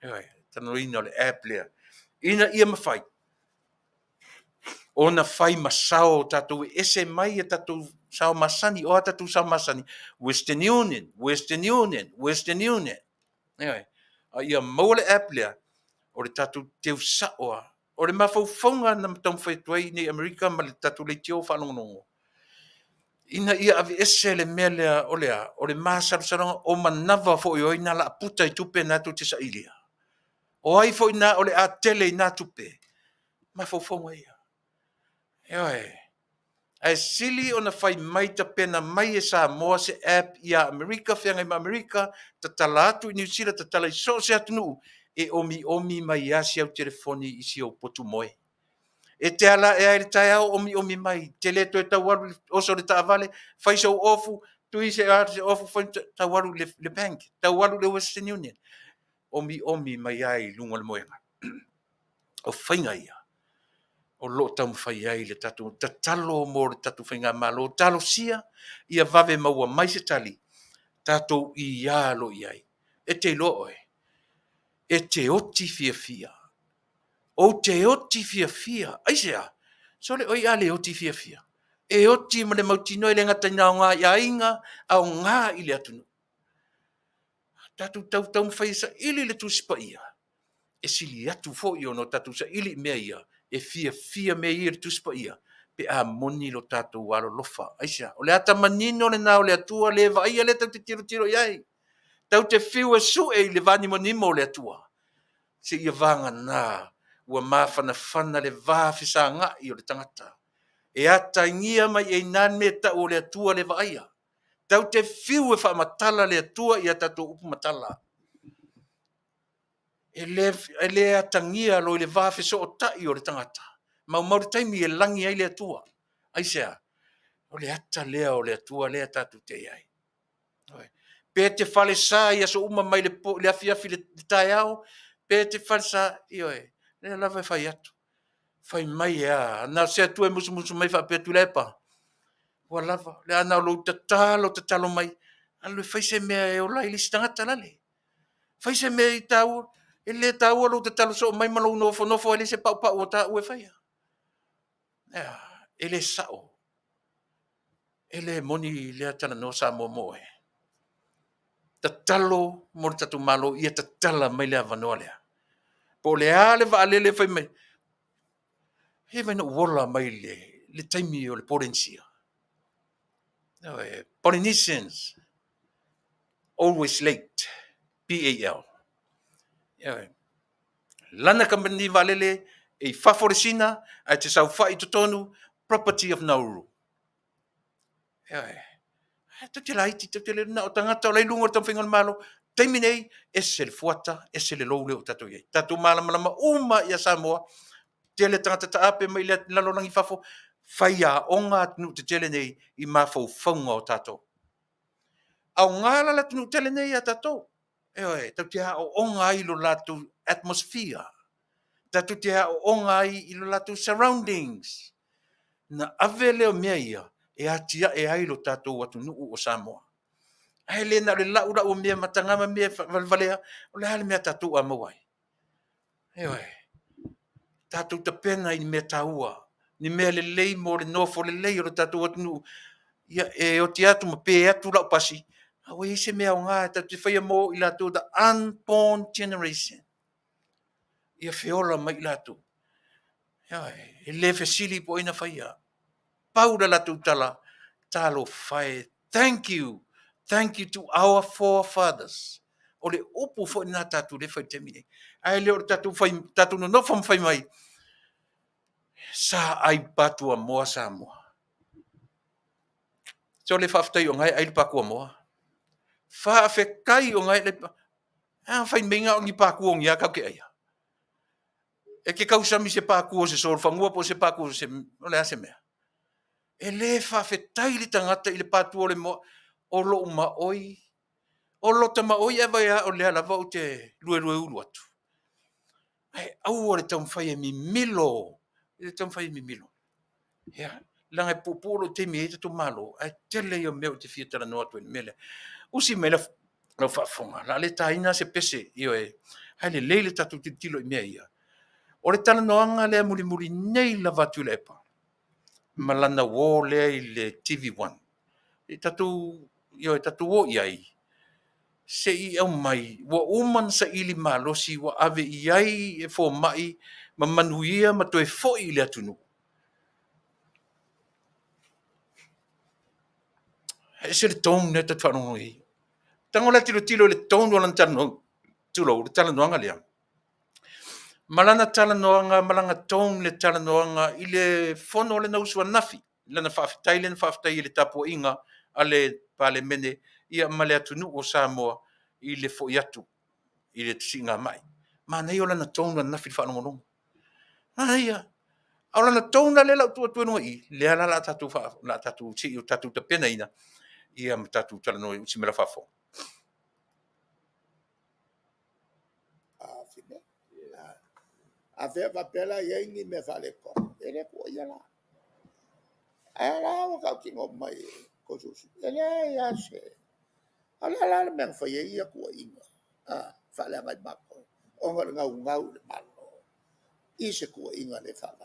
Eoi, talanoa ina o le aplea. Ina ia mawhai. Ona whai masao tatou ese mai e tatou sao masani, o tatou sao masani. Western Union, Western Union, Western Union. Eoi, a ia maule aplea, o le tatou teu saoa, o le mawhauwhaunga na matau whaituai ni Amerika ma le tatou le tio whanongonongo. Ina ia ave ese le mea lea o le masarusaronga o manava fo i oina la puta i tupe natu te sailia. O ai fo ina o le a tele i nā tupe. Mawhauwhaunga ia. Eoi. Ai sili o na whai mai ta pena mai e Samoa se app ia Amerika, whianga i Amerika, ta tala atu i New Zealand, ta tala i so se atunu, e omi mai asi au telefoni i si o potu moe. E te ala e aere tai au omi mai, te le to e tawaru oso le ta Vale, whai so ofu, tui se arte se ofu, whai tawaru le bank, tawaru le Western Union. Omi mai ai lunga le moenga. O whainga ia. O lo tau whai ai le tatu, ta talo mo le tatu whainga malo, talo sia, ia vave maua mai se tali, tatou i alo i ai. E te lo oe, e te oti fia fia, o te oti fia fia, aisea, so le oi ale oti fia fia, e oti ma le mautino i le ngata ngā ngā ia inga, au ngā i le atunu. Tatu tau mwhai sa ili le tusipa ia, e sili atu fo i ono tatu sa ili mea ia, e fia me ia tuspa ia pe a moni lo tatou walo lofa aisha o le ata manino le na o le atua le va ia le tau te tiro iai tau te fiu e su e le vani monimo le atua se ia vanga na ua mafana le va fisa nga i o le tangata e ata ngia mai e nan me ta o le atua le va ia tau te fiu e fa matala le atua ia tatou upu matala ele atangia lo le va fe so tai o le tangata mau taimi e langi ai le atua aisea o le ata lea o le atua le tatu te ai pe te fale sa ia so uma mai le afia fi le tai au pe te fale sa ioe le lava fai atu fai mai a na se tu e musu mai fa pe Tuilaepa wa lava le ana lo tatalo mai Alu faise me o lai listanga talale. Faise me I tau, ele tau lo te talo so mai malo no fo ele se pa o ta o faia. Ele sao. Ele moni le tala no sa mo e. Ta talo mo tatu malo ia ta tala mai le avanoa lea. Po le ale va le fai mai. He vai no wola mai le taimi o le potensia. Polynesians, always late. PAL. Lana company valele e favorecina a te sau fai tonu property of Nauru. Tu te lai tu te le na o tangata o lai lunga o tamwhingon malo. Taimi nei, ese le fuata, ese le loule o tatu iei. Tatu malama uma ia Samoa. Te le tangata ta ape mai le lalolangi fafo. Fai a onga tunu te tele nei I mafau faunga o tato. Au ngala la tunu tele nei a tato. Tau te o onga I lo latu atmosphere. Tatu te o onga I lo latu surroundings. Na avele o mea ia. E atia e ailo tato watu nuu o Samoa. Ai le na le laura o mea matangama mea valvalea. O le hale mea tato a mawai. Tato ta pena I mea taua. Ni mea le lei mo le nofo le lei o le tato watu nuu. Ia e o te atu ma pe atu lau pasi. Awe ise mea o ngā tatu te whaia mo I lato the unborn generation. Ia feola mai I lato. E le fesili po ina whaia. Paura latu tala. Talo whae. Thank you. Thank you to our forefathers. O le upu fo ina tatu le whai temine. Ai leo tatu no nofam whai mai. Sa ai batua moa Samoa. So le whaftai o ngai ai le pakua moa. Faafetai o ngai le pa. Whai menga o ngi pakua o ngi a kau ke aia. E ke kau sami se pakua se sol whangua po se pakua se o le ase mea. E le faafetai li tangata I le patua o le moa. O lo uma oi. O lo tama oi e vai a o le ala vau te lue ulu atu. Ai, au o le tau mwhai e mi milo. Le tau mwhai e mi milo. Langa e pupolo te mi e tu malo. Ai, tele o meo te fia Talanoaga atu e mele. Usi mele la whaafonga. La le taina se pese. Io e. Ai le leile tatu te tilo I mea ia. O le Talanoaga le muri nei la Tuilaepa. Malana wo le I le TV1. E tatu, io e tatu o iai. Se I au mai, wa uman sa ili malosi, wa ave iai e fo mai, ma Manuia ma toe fo I le atunu. E se le tonu ne tatu anongo I. Tango la tilo le tonu alan tano, tulo, le Talanoaga lea. Malana Talanoaga, malanga tonu le Talanoaga, I le fono le nausua nafi, lana Faafetai I le tapo inga, ale pale mene, ia male atunu o Samoa, I le fo iatu. I le tusinga mai. Ma nei o lana tonu na fi whanongonongo. Ia. Au lana tonu le lau tua no I. Le ala la tatu si o tatu ta pena ina. Ia ma tatu Talanoa I usimela whafo. A fe papela ia ingi me fale ko. Ele ko ia la. Ala o ka kingo mai ko susu. Ele ia se. Ala me fa ia ko inga. Fale mai bako. O ngau le malo. Ise ko inga le fala.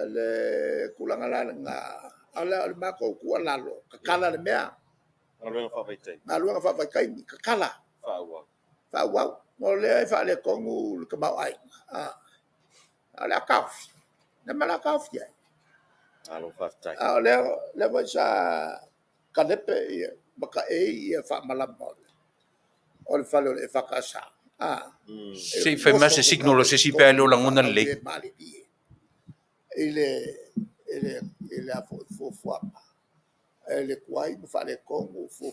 Le kulanga la nga. Ala le bako ko lalo. Kakala le mea. Maluenga Faafetai. Maluenga Faafetai kakala. Faauau. Mo le fa le kongu le kamau ai. Ala kaf. Na mala kaf ya. Alo Faafetai. Le va sa kanepe maka e fa malama. O le falo le fakasa. Se fai ma se signolo se si pe lo langona le. Ele a fo ele kwai mo fa le kongu fo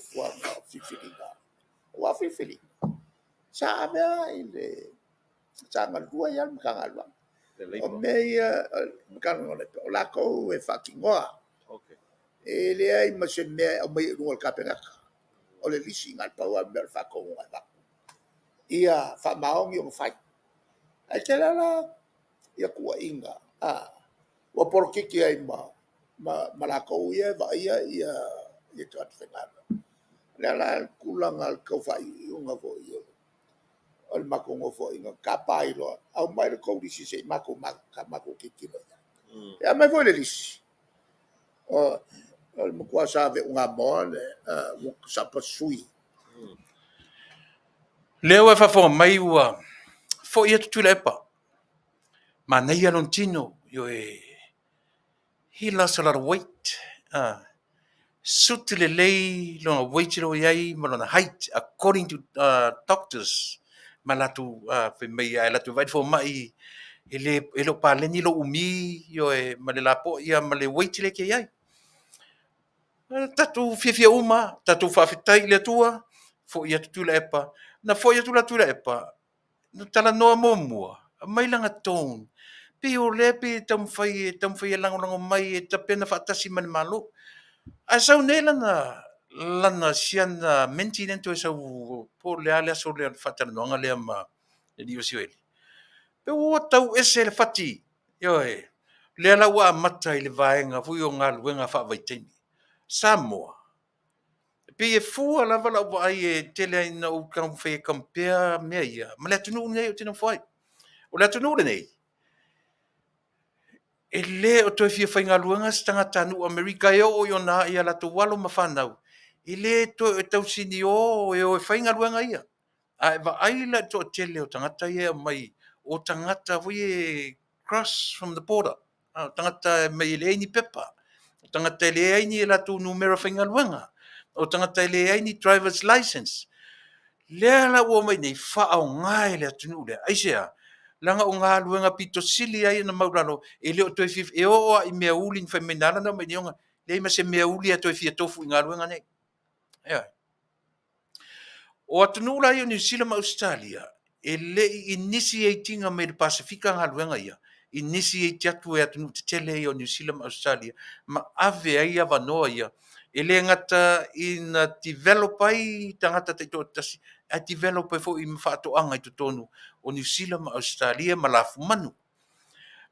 fifilinga. Wa fifilinga. Sabe ele sanga dua ya mkanga o meia mkanga o la ko e fucking wa okay ele ai ma se me o mai no ka pena o le lisi ngal pa wa mer fa ko wa ba ia fa maong yo fa ai tela la ia ku inga wa por que ai ma la ko ia va ia Ia tu atu whengana. Nela kulanga kau whai unga fo ia. O le mako ngofo inga kapai loa. Au mai le kou risi se mako mako kikino. Ia mai fo le risi. O le mkua sa ve unga moa le sapa sui. Leo e whawhonga mai ua. Fo ia Tuilaepa. Ma nei alon tino. Yo e. He lost a lot of weight. Suti le lei longa weight lo iai ma lona height according to doctors. Ma latu fe mai ai latu vai fo mai ele lo paleni lo umi yo e ma le lapo ia ma le weight le ke iai. Tatu fia uma, tatu Faafetai le tua, fo ia Tuilaepa. Na fo ia Tuilaepa. Na talanoa momua. Mai langa tone. Pe o le pe tam fai lango mai e tapena fatasi man malo. A sau ne lana siana mentinento e sau po le ale so le fatalanoanga le ma le dio siweli. Pe o tau ese le fati. Yo e. Le ala wa mata i le vaenga fu yo ngā luenga fa vaitemi. Samoa. Pe e fua lava la wa ai e tele ai na u kam fe compare mea ia. Ma le atunu nei o tino fai. O le atunu le nei. E le o toi fia whainga luenga stanga tanu Amerika e o yo na ia la tu walo ma whanau. E le to e tau sini o e whainga luenga ia. A e wa aila to tele o tangata ia mai o tangata hui e cross from the border. Tangata mai le ni pepa. O tangata le aini e la tu numero whainga luenga. O tangata le aini driver's license. Le ala ua mai nei wha o ngai le atunu le. ASEA. Langa o ngā luenga pito sili ai na mauralo. E leo toi fif e o i mea uli ni whaimenala na mai nionga. Le ima se mea uli a toi fia tofu i ngā luenga nei. Ea. O atunu la i o New Zealand ma Australia. E le i initiatinga me le Pasifika ngā luenga ia. Initiate atu e atunu te tele i o New Zealand ma Australia. Ma ave ai a wanoa ia. E le ngata ina develop ai tangata te to tasi. A develop ai fo i mwhatoanga i tutonu o New Zealand ma Australia ma lafu manu.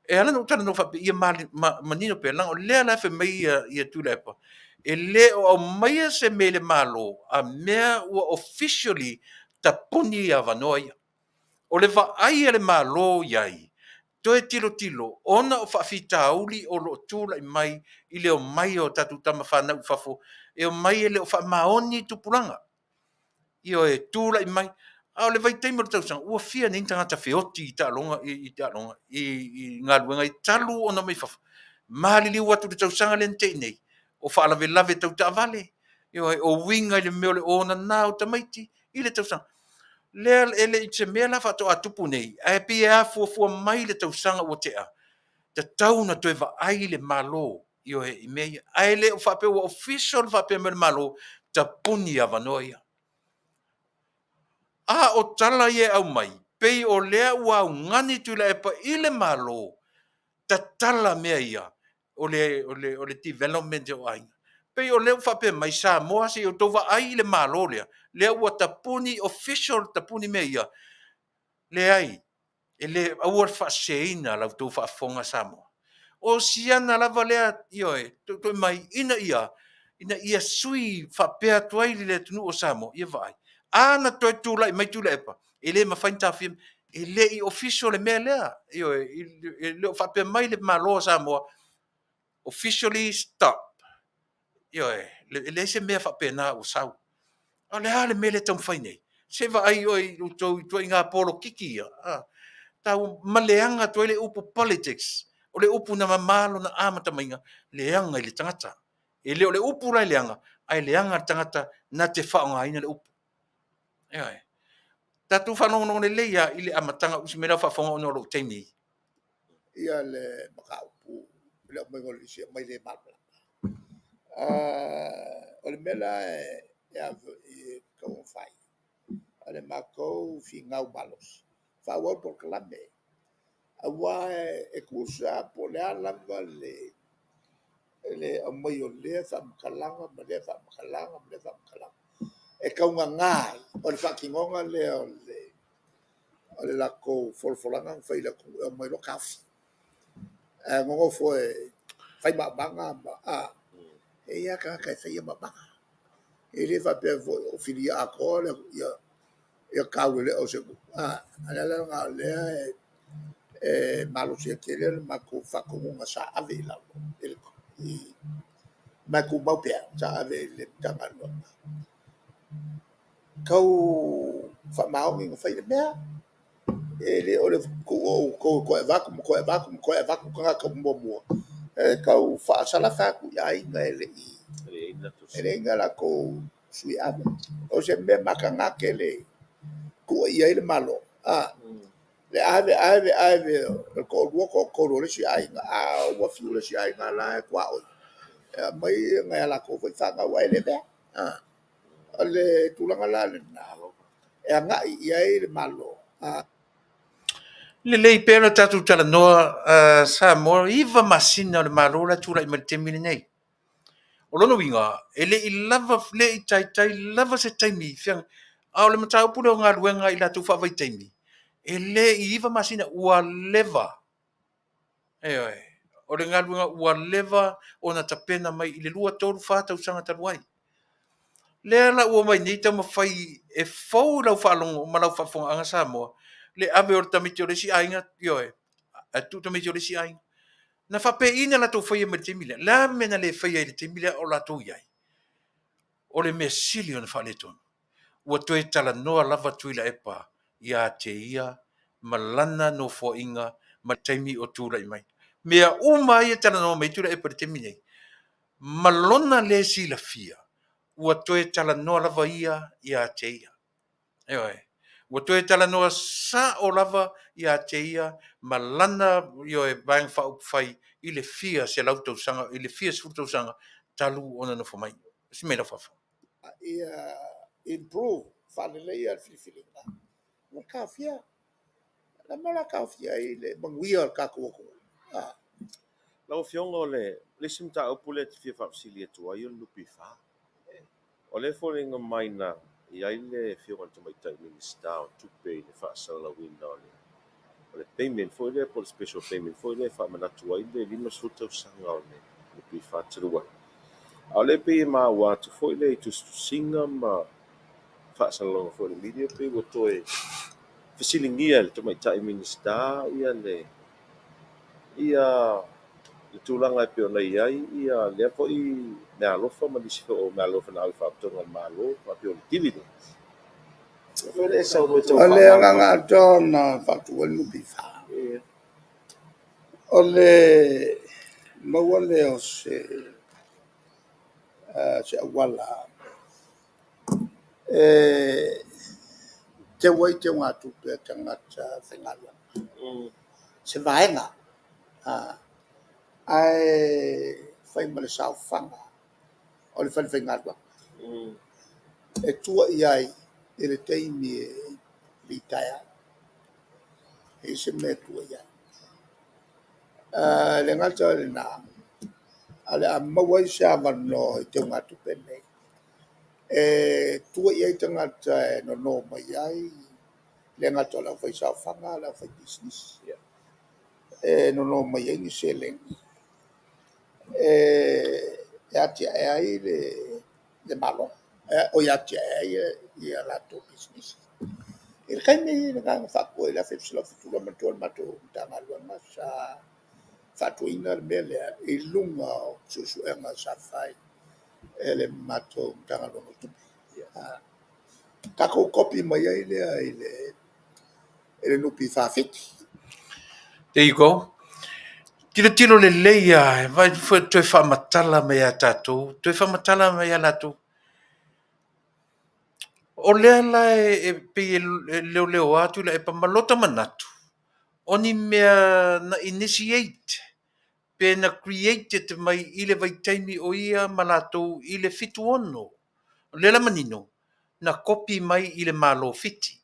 E ala no tana no fa ia manino pe lang o le ala fe mai ia Tuilaepa. E le o mai se mele malo a mea ua officially ta puni a vanoa ia. O le va ai le malo iai. Toe tilo ona o faafitauli o lo tula i mai i le o mai o tatu tama whanau fafo. E o mai e le o maoni tupulanga. I o e tula i mai. A o le vai teimo le tausanga. Ua fia ni tangata feoti i Talonga i ngā luenga i talu ona mai fafo. Mahali li watu le tausanga le nte nei. O whaalave lave tau ta Vale. I o winga i le meo le ona nā o tamaiti i le tausanga. Le ele i te mea la whato a tupu nei. A e pia a fua mai le tausanga o te a. Te tauna toi wa ai le malo. I o e mea. A e le o whapea o official whapea me le malo. Ta puni a vanoia. A o tala ye au mai. Pei o lea ua au ngani Tuilaepa i le malo. Ta tala mea ia. O le development o ai. Pei o lea whapea mai Samoa si o tova ai le malo lea. Lea ua tapuni official tapuni mea ia. Le ai. E le aua whaaseina lau tau whaafonga Samoa. O siana lava lea ioe. Toi mai ina ia sui whapea tuai le tunu o Samoa. Ia vai. Ana toi tūlai mai Tuilaepa. E le mawhainta whiam. E le i official le mea lea. Ioe. E le whapea mai le malo Samoa. Officially stop. Ioe. Le se mea whapea nā o sau. O le hale mele tau whainei. Se va ai oi toi ngā polo kiki ia. Tau maleanga toi le upu politics. O le upu na mamalo na amata mainga. Leanga i le tangata. E leo le upu rai leanga. Ai leanga tangata na te whaonga ina le upu. Ea. Tatu whanongo le leia i le amatanga usimera whafonga ono lo teimi. Ia le makaupu. Le mai ngoli sia mai le malpala. O le mela e ave i kau fai. Ale makou fi ngau malos. Fa wau por kalame. Awa e kusa po le alanga le amai o le fa makalanga ma le fa makalanga. E kaunga ngai. O le whakingonga o le lako folfolanga fai la ku o mai lo kafi. Ngongo fo e fai mabanga ma a e ia ka kai fai mama e le fa pe o fili a ko le ia ka le o se ala la nga le malo se ke le ma ko fa ko nga sa ave la ele ko ma ko ba pe sa ave le tanga lo kau fa mau ngi fa le mea ele o le ko e va ko ka mo mo e kau fa sala fa ku ya inga ele inga la ko sui ave o se me makanga kele ku ia ile malo le ave ko le si ainga wa fiu le si ainga la kwa o mai nga la ko fa nga wa ele be le tulanga la le na e nga ia ile malo Le lei pena tatu talanoa sa mo iva masina le marola tula i maltemini nei. O lono winga, ele i lava le i tai lava se taimi fiang. A o le matau puna o ngā ruenga i la tufa vai taimi. Ele i iva masina ua leva. Oi. O le ngā ruenga ua leva o na tapena mai i le lua toru whātau sanga taruai. Le ala ua mai nei tama whai e fau lau whaalongo ma lau whafonga anga Samoa. Le ave o le tamiti o le si ainga, ioe. A tu tamiti o le si ainga. Na whape ina la tau whaia me le temile. La mena le whaia i le temile o la tau iai. O le mea sili o na whaale tonu. Ua toe tala noa lava Tuilaepa ia te ia malana no fo inga ma taimi o tūra i mai. Mea uma ia tala noa mai Tuilaepa le temile. Malona le si la fia. Ua toe tala noa lava ia te ia. Eoi. Ua toe tala noa sa o lava ia te ia malana ioe bang whau whai i le fia se lautau sanga, i le fia se futau sanga talu ona no fomai. Si mea whafa. ia improve fa le ia filinga ma ka fia la mala ka fia i le manguia ka ko Lau fionga le simta o pule te fia whapsili atua i o lupi wha. O le whorenga mai na i aile fionga te mai tai minista o Tupa'i le whaasala winda o le payment fo le po special payment fo le whamanatu ai le lima sutau sanga o le lupi wha tirua. A le pe ma wa tu fo le tu singa ma whaasala fo le media pe o toe fisilingia le te mai tai minista ia le tūlanga e peo nei ai ia lea po i me alofa ma nisi o me alofa na au whaatonga le malo ma peo le dividends. Where sa o tau o le whaamau nga tona fa tu lu bi fa o le maua le o se wala te wai te ngā tupe tangata whengalua se vaenga ai whai male sao whanga o le whai whengalua e tua i ai e le teimi e ritaya e se me tua i ai le ngata le nā ale a mawai se amano i te ngā tupe nei e tua i ai tangata e no mai ai le ngata la whai sao whanga la whai business e no mai ai ni se lengi e atia e ai le malo o ia atia e ai i a lato business il kai me le ga fa ko la fe sila futura ma to ma to tanga lo ma sa fa to ina le mele e lunga su su e ma sa fai ele ma to tanga lo tu ka ko copy mai ai le no pi fa fit There you go. Tilo le leia, vai toi whamatala me a tātou, toi whamatala me a lātou. O lea la e pe leo atu la e pa malota manatu. Oni mea na initiate, pe na created mai ile vai taimi o ia malatou ile fitu ono. Lela manino, na kopi mai ile malo fiti.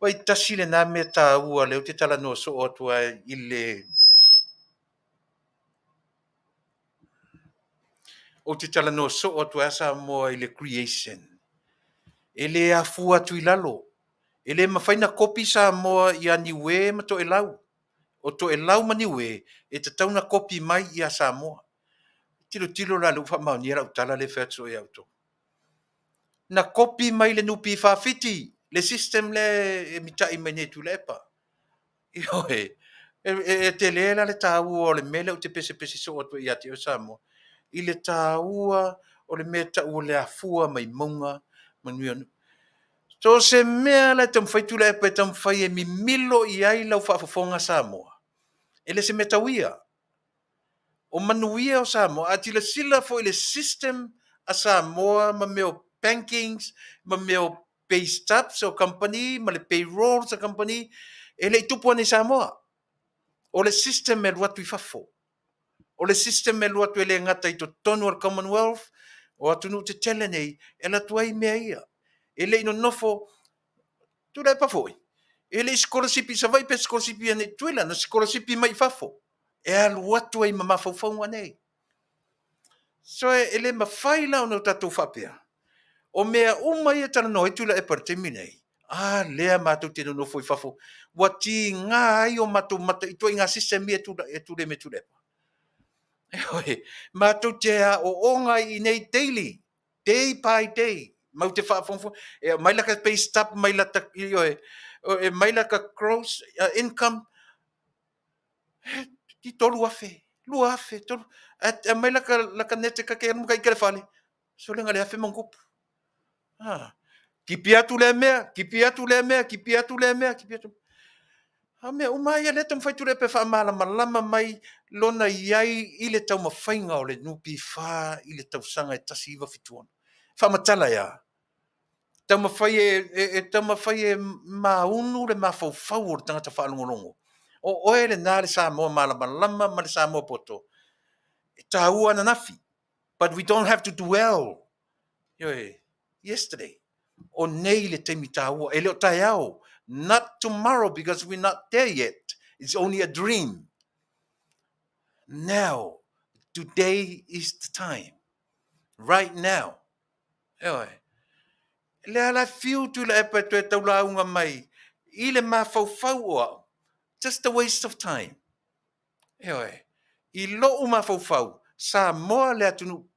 Wai tasi le nā mea tā ua leo te tala noa so atua ile... O te tala noa so atua asa moa ile creation. Ele a fua tui lalo. Ele mawhaina kopi sa moa i a niwe ma to e lau. O to e lau ma niwe, e te tauna kopi mai i a sa moa. tilo la lu fa mauni la utala le fetso e auto na kopi mai le nupi faafiti le system le mitai mai ne Tuilaepa io tele la le tāua o le mele o te pese so atu ia te o Samoa i le tāua o le meta o le afua mai maunga Manuia so se mea la tam fai Tuilaepa tam fai e mi milo i ai lau whaafafonga Samoa ele se meta uia o Manuia o Samoa ati le sila fo ile system a Samoa ma meo bankings ma meo pay stubs o company ma le payrolls a company ele i tupu ani Samoa o le system e luatu i fafo o le system e luatu ele ngata i to tonu al Commonwealth o atunu te tele nei e la tuai mea ia ele ino nofo Tuilaepa foi ele scholarship sa vai pe scholarship ane tuila na scholarship mai fafo e alu atu ai mama fau nei so ele mawhaila o no tatou whapea o mea umai e Talanoa i Tuilaepa te minei lea mātou te no foi fafo wati ngā ai o mātou mata i toi ngā system e tule me Tuilaepa mātou te o onga i nei daily day by day mau te whaafongfo mai laka pay stub mai laka mai laka gross income ti tolu afe lua afe tolu mai laka nete ka ke kai kele fale so le ngale afe mangupu kipi atu le mea me umai ele tam fai Tuilaepa fa malama mai lona iai i le tau mawhainga o le nupi fa i le tau sanga e tasi iwa fituana fa matala ia tau mawhai e maunu le mawhau o le tangata whaalongolongo o ele nā le Samoa malama ma le Samoa poto e tāua na nafi but we don't have to dwell yesterday o nei le temi tāua ele o tai au not tomorrow because we're not there yet it's only a dream now today is the time right now le ala fiu Tuilaepa te taulaunga mai i le mawhau o just a waste of time i lo mawhau Samoa le atunu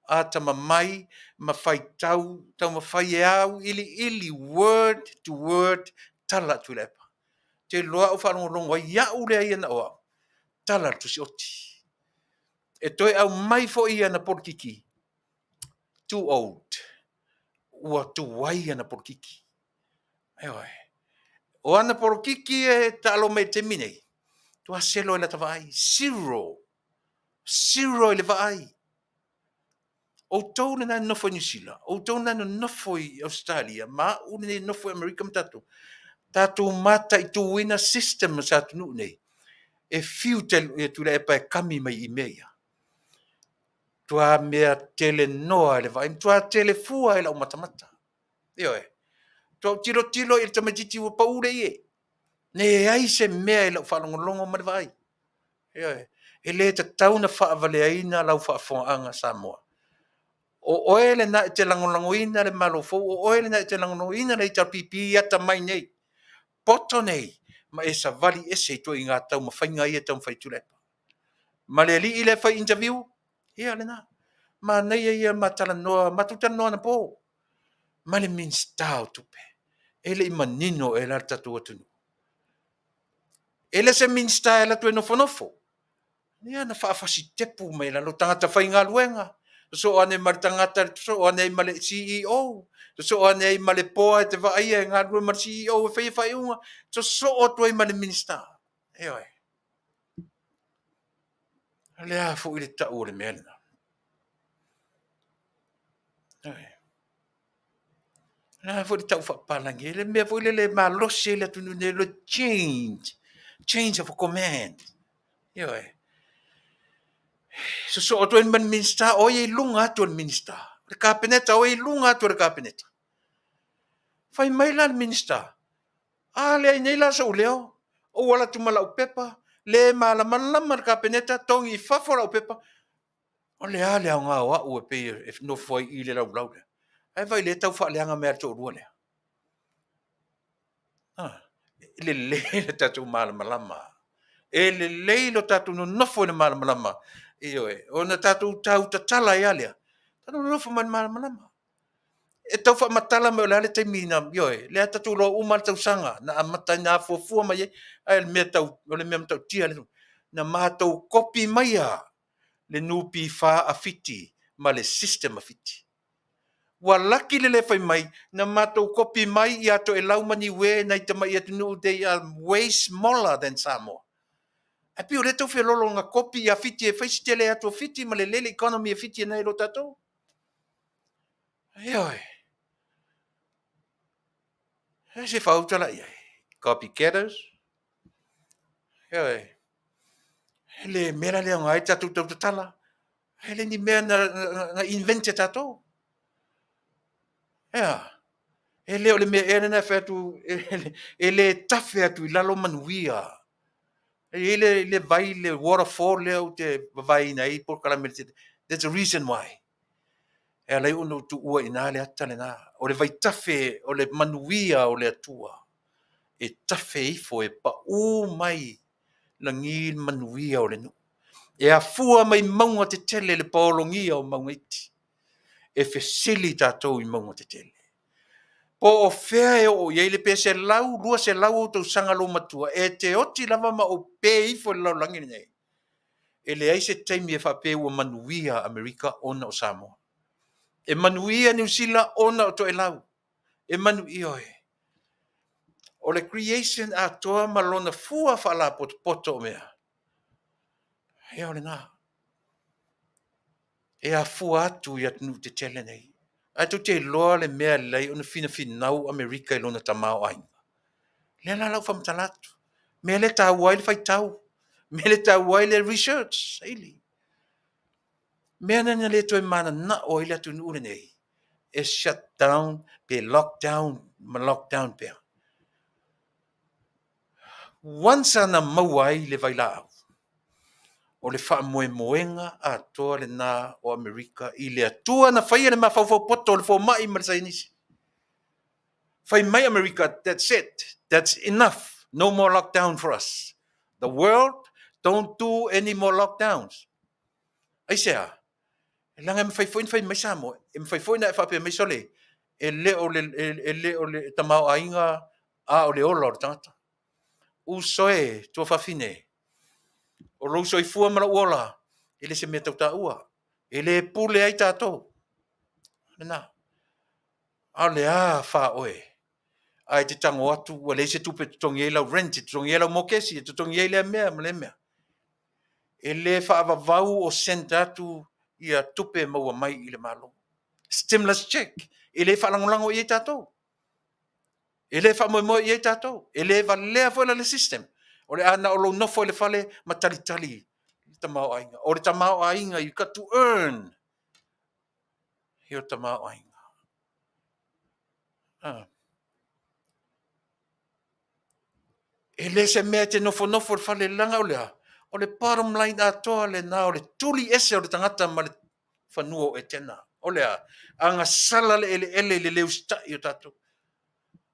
a tama mai mawhai tau mawhai e au ili word to word tala Tuilaepa te loa o whanongo iau le ai ana oa tala tusi oti e toi au mai fo i ana porkiki too old ua tuai ana porkiki o ana porkiki e talo me te minei tua selo e la tawai zero e le vai o tau na nofo New Zealand o tau na nofo i Australia ma une nofo America tatu mata i tu wina system sa tunu nei e fiu te Tuilaepa e kami mai i mea tua mea tele noa le vai tua tele fua e la matamata tua tilo i tamatiti o paure ie ne ai se mea e la whalongolongo ma le vai e le ta tauna whaavaleaina lau whaafonga Samoa o oele na te langolangoina le malofo o oele na te langolangoina le tapipi ata mai nei poto nei ma e sa vali ese to i ngā tau mawhainga ia tau mwhai Tuilaepa ma le li i le whai interview le na ma nei ia ma Talanoa ma tu Talanoa na po ma le minstau tupe ele i manino e la tatu atunu ele se minsta e la tu e nofo ia na whaafasi tepu mai la lo tangata whai ngā luenga so ane ma tangata so ane ma le CEO so ane ma le poa te vai e ngā lue ma CEO e whai unga so o tu e ma le minsta lea fu i le tau o le mea na fu le tau whapalangi le mea fu le malosi le tunu ne lo change of command so o tu e ma le minsta o ye lunga tu le minsta le kapeneta o ye lunga tu le kapeneta fai mai la le minsta le ai nei la sa uleo o wala tu mala upepa le mala malama le kapeneta tongi fafora upepa o le ale au ngā wau e pe e no foi i le lau le ai vai le tau wha leanga mea tō rua lea le tatu malama e le lo tatu no nofo le malama Io e. O na tātou tau tatala ia lea. Tano nofa man malama. E tau wha matala me o lea le taimina, io e. Lea tātou roa umal tau sanga. Na amata na fuafua mai e. Ai le mea tau, o le mea tau tia le. Na mātou kopi mai a. Le nupi wha a fiti. Ma le system a fiti. Wa laki le fai mai. Na mātou kopi mai i ato e laumani we na i tamai atu nuu. They are way smaller than Samoa. E pio le tau whi lolo nga kopi a fiti e whaisi tele atu a fiti. Ma le lele economy a fiti e nei lo tātou. Ioi. E se whautala iai. Copycatters. Ioi. Hele mera lea ngai tātou tau tatala. Hele ni mea na invente tātou. Ia. Ele o le mea ere na whatu. Ele tafe atu I lalo manuia. Ele vai le waterfall leo te vai nei por kalamete. There's a reason why. E lei ono tu ua ina le atale na. O le vai tafe o le manuia o le atua. E tafe ifo e pa mai na ngil manuia o le nu. E a fua mai maunga te tele le paolongia o maunga iti. E fesili tātou I maunga te tele. Po o fea e o iei le pe se lau, lua se lau o tau sanga lo matua. E te oti lava ma o pe ifo le lau langi nei. E le aise taimi e whape ua manuia Amerika ona o Samoa. E manuia New Zealand ona o to e lau. E manuia oe. O le creation a toa malona fua whala poto o mea. E o le nā. E a fua atu I atunu te tele nei. Atu te loa le mea lei ona fina nau Amerika I lona tamao ainga. Le la lau whamtalatu. Me le tā wai le whaitau. Me le tā wai le research. Eili. Mea nana le toi mana na o ile atu nure nei. E shut down, pe lockdown, ma lockdown pe. Once ana mawai le vai lau. O le wha moenga a toa le nā o Amerika I le atua na whaia le mawhau poto le fo mai ma le sainisi. Whai mai Amerika, that's it. That's enough. No more lockdown for us. The world don't do any more lockdowns. ASEA. E langa me whai mai Samoa. E whai na e whape mai sole. E le o le tamau ainga a o le ola o le tangata. Usoe, tua whawhine. O lo soi fua mara uola. E le se mea tau tā ua. E le pule ai tātou. Nā. A le a wha oe. Ai te tango atu, wa le se tupe tongi e lau rent, tongi e lau mokesi, tongi e lea mea, ma le mea. E le wha vau o senta atu I a tupe maua mai I le malo. Stimulus check. E le wha langolango I e tātou. E le wha moe I e tātou. E le wa lea fo le system. O le ana o lo nofo le fale ma tali. Tamao ainga. O le tamao ainga, you got to earn. Heo tamao ainga. E le se mea te nofo le fale langa o lea. O le bottom line a toa le nā, o le tuli ese o le tangata ma le whanua o e tena. O lea, anga sala le ele le leu stai o tātou.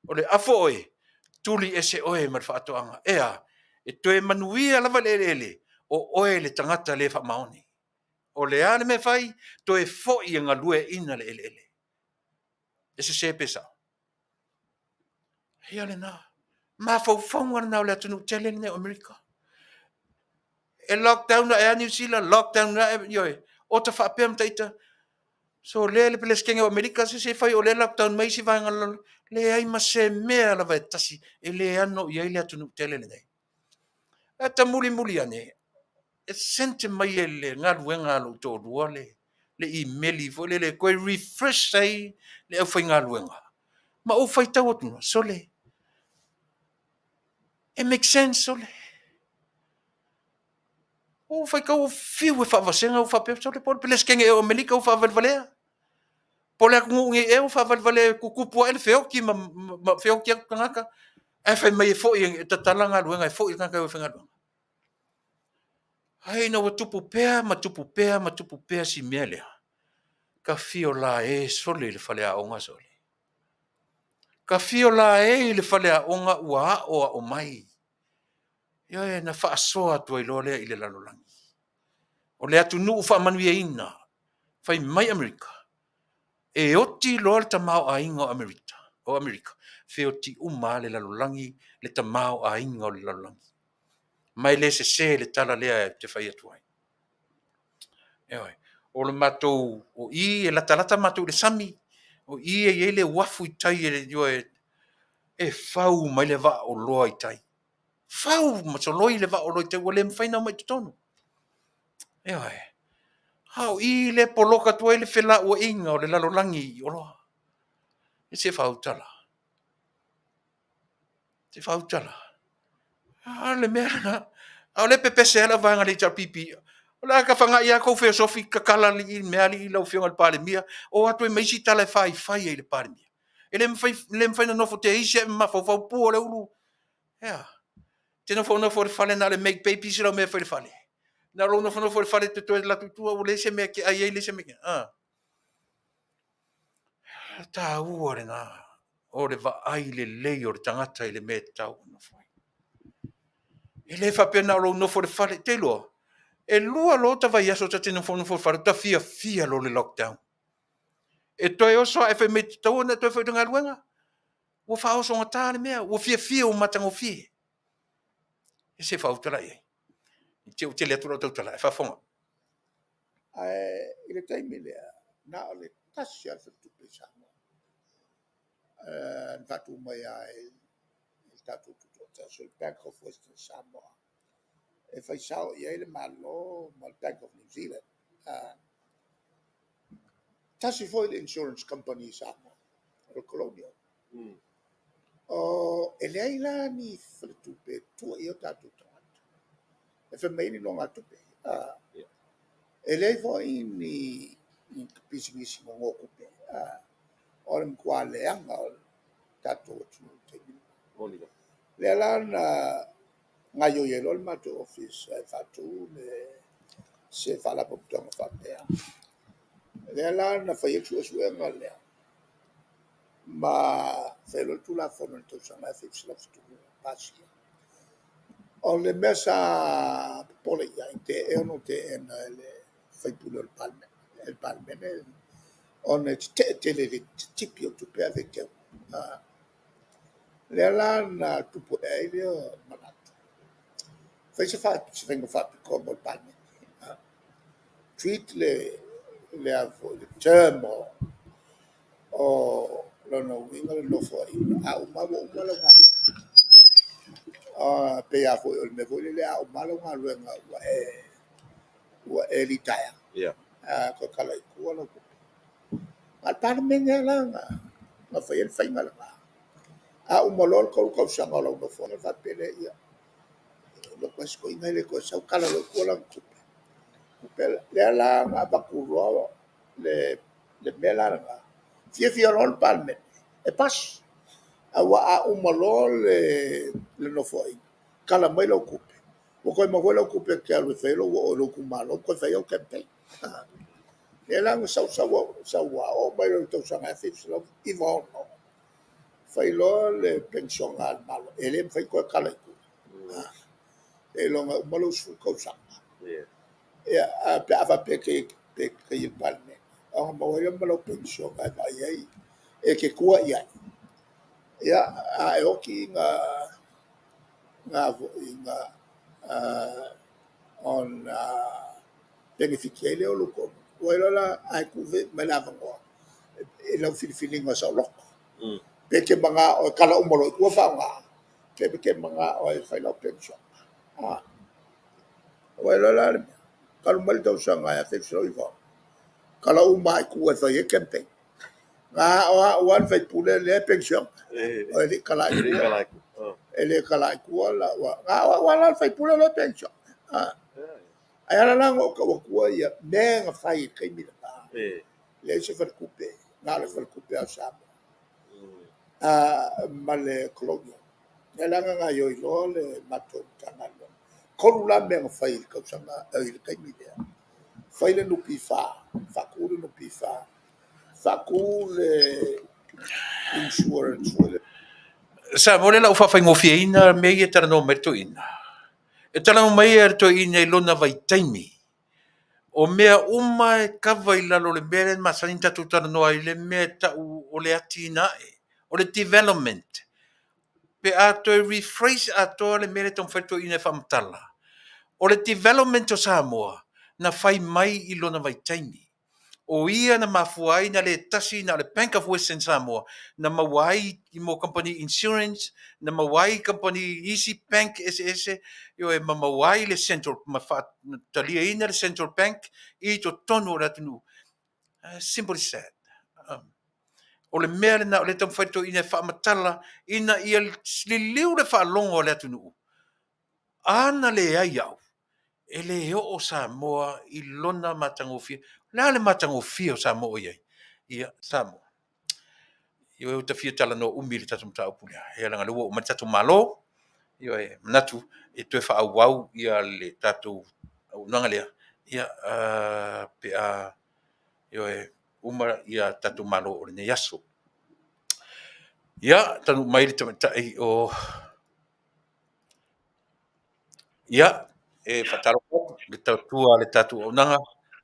O le afo oe, tuli ese oe ma le whaatoanga. Ea, e toe manuia lava le ele, o oe le tangata le whamaoni. O le ane me whai, toe foi ngā lue ina le ele. Ese se pesa. Hea le nā. Ma fau na le atunu tele ne Amerika. E lockdown na e New Zealand, lockdown na e yoi. O ta whapem taita. So le pele skenga o Amerika se fai o le lockdown mai si vanga le ai ma se mea la vai tasi. E le ano i le atunu tele ne nei. E ta muli ane. E sente mai e le ngaluenga lo tō rua le. Le emaili fo le koe refresh sai le au fai ngaluenga. Ma o fai tau atunu. So le. It makes sense so le. O fai kau fiu e whaawasenga o whapea so le pole pele skenga e o Amerika o whaavalvalea. Pole aku ngungi e o whaavalvalea kukupua e le whioki ma whioki aku kangaka. E whai mai e fo i tatalanga luenga e fo i kangaka e o whenga luenga. Hai na wa tupu pea si mea lea. Ka fio la e sole le whale a onga sole. Ka fio la e le whale a onga ua o mai. Ia e na whaasoa tua I lolea I le lalolangi. O le atu nuu wha Manuia ina. Whai mai Amerika. E oti loa le tamau a inga o Amerika. Fe oti uma le lalolangi le tamau a inga o le lalolangi. Mai le se le tala lea te whai atuai. Eoi. O le matou, o i e lata matou le sami. O i e le wafu i tai e le dio e fau mai le va o loa i tai. Fau ma so loi le va o loa i tai. Wa le mwhaina mai tutonu. Eoi. Hau i le poloka tua le whela o inga o le lalolangi o loa. E se whau tala. Se whau tala. Le mea nga. Au le pepese ala vanga le tau pipi. O la ka whanga ia kou sofi ka kala li i mea li i lau whionga le pāle mia. O atu e meisi tala e whai e le pāle mia. E le mwhaina nofo te eise e mawhau pua le ulu. Ea. Te nofo le whale na le make baby si lau mea whai le whale. Na lo nofo le whale te toe la tutua o le se mea ki ai le se mea. Tā ua re nā. O le va ai le lei o le tangata i le mea tau nofo. E le whapena o lo nofo le whale te loa. E lua lo ta vai aso ta tino fono fo faru ta fia lo le lockdown. E toi oso e fe me tau na toi foi tunga luenga. Wo fa oso ngata le mea, wo fia o matango fia. E se fa utala e. Te te le tula tala e fa fonga. Ile taimi lea, na ole tasi al tupe Samoa. Tatu mai ai, tatu tutu, so Bank of Western Samoa. E fai sao i ele malo, mal Bank of New Zealand. Tasi foi le insurance company Samoa, o colonial. O ele ai la ni tupe, tua i o tatu tangata. E fe meini no ngā tupe. Ele ai foi ni pisingisi mo ngokupe. O le mkua leanga o tatu o tunu te minu. Le alana ngayo yelo le mato office e fatu le se fala poptonga fatea. Le alana fa yetu suenga le. Ma felo tu la fono to sama fix la fu pasi. O le mesa pole ya te e no te en le fai pulo il palme on è tele tipio tu per avec le alana tu può le malato fai se fa ci vengo fatto come il palme treat le avo le termo o no winga lo fuori ma lo pe a foi me voi le a malo ngalo wa e ritaya ko kala ku lo al palme ngala ma fai il fai ngala a molol ko sa ngalo no fuori fa pele ia lo questo in le cose kala lo ku la le ala ma ba ku ro le bela fia rol palme e pas a molol le no foi kala mai lo kupe o ko mo lo kupe ke al felo o lo kumalo ko fai o campaign le la sa o mai lo to sa fix lo i vo fai lo le pension al malo e le fai ko kala ku e lo mo lo su ko sa e a pa pe ke il palme o mo lo pension ai e ke kua ia ia a oki nga on beneficiale o luko wala la ai ku ve malava ngo e la feeling was lo pe ke manga o kala umolo ku fa nga pe ke manga o fa la pension wala la kala mal do sanga ya fe so iva kala uma ku fa ye kempe nga o wan fa pule le pension o le kala ele kala ku la wala fa pule le pension ai ala lango ko ko ia nenga fai kai mi le se fa coupe na le fa coupe a sa male colonia e langa nga yo lo le mato tanalo ko la me fai ko sa il kai mi fai le no pifa fa ku no pifa fa ku le insurance Sa mole la ufa faingo fiina me e tara no merto ina. E tala mai er to ina i lona vai taimi. O mea uma e kawa I lalo le mea ma sanin tatu Talanoa I le mea tau o le atina o le development. Pe ato e rephrase ato le mea tau whaitu ina whamatala. O le development o Samoa na whai mai I lona vai taimi. O ia na mafuai na le tasi na le Bank of Western Samoa na mawai I mo company insurance na mawai company Easy Bank SS yo e mawai le central talia ina le central bank I to tonu la tunu simply said o le mea na o le tam faito ina whaamatala ina ia liliu le whaalongo le tunu ana le ai au e le o Samoa I lona matangofia la le matangofia o Samoa ia Samoa yo te fia talanoa umi le tatu mtau pulia ia langa lua o matatu malo yo e manatu e tu fa Auauau ia le tatu nanga lea ia pe a yo e uma ia tatu malo o le yaso ia tanu mai le tamatai o ia e fatalo le tatua le tatu o nanga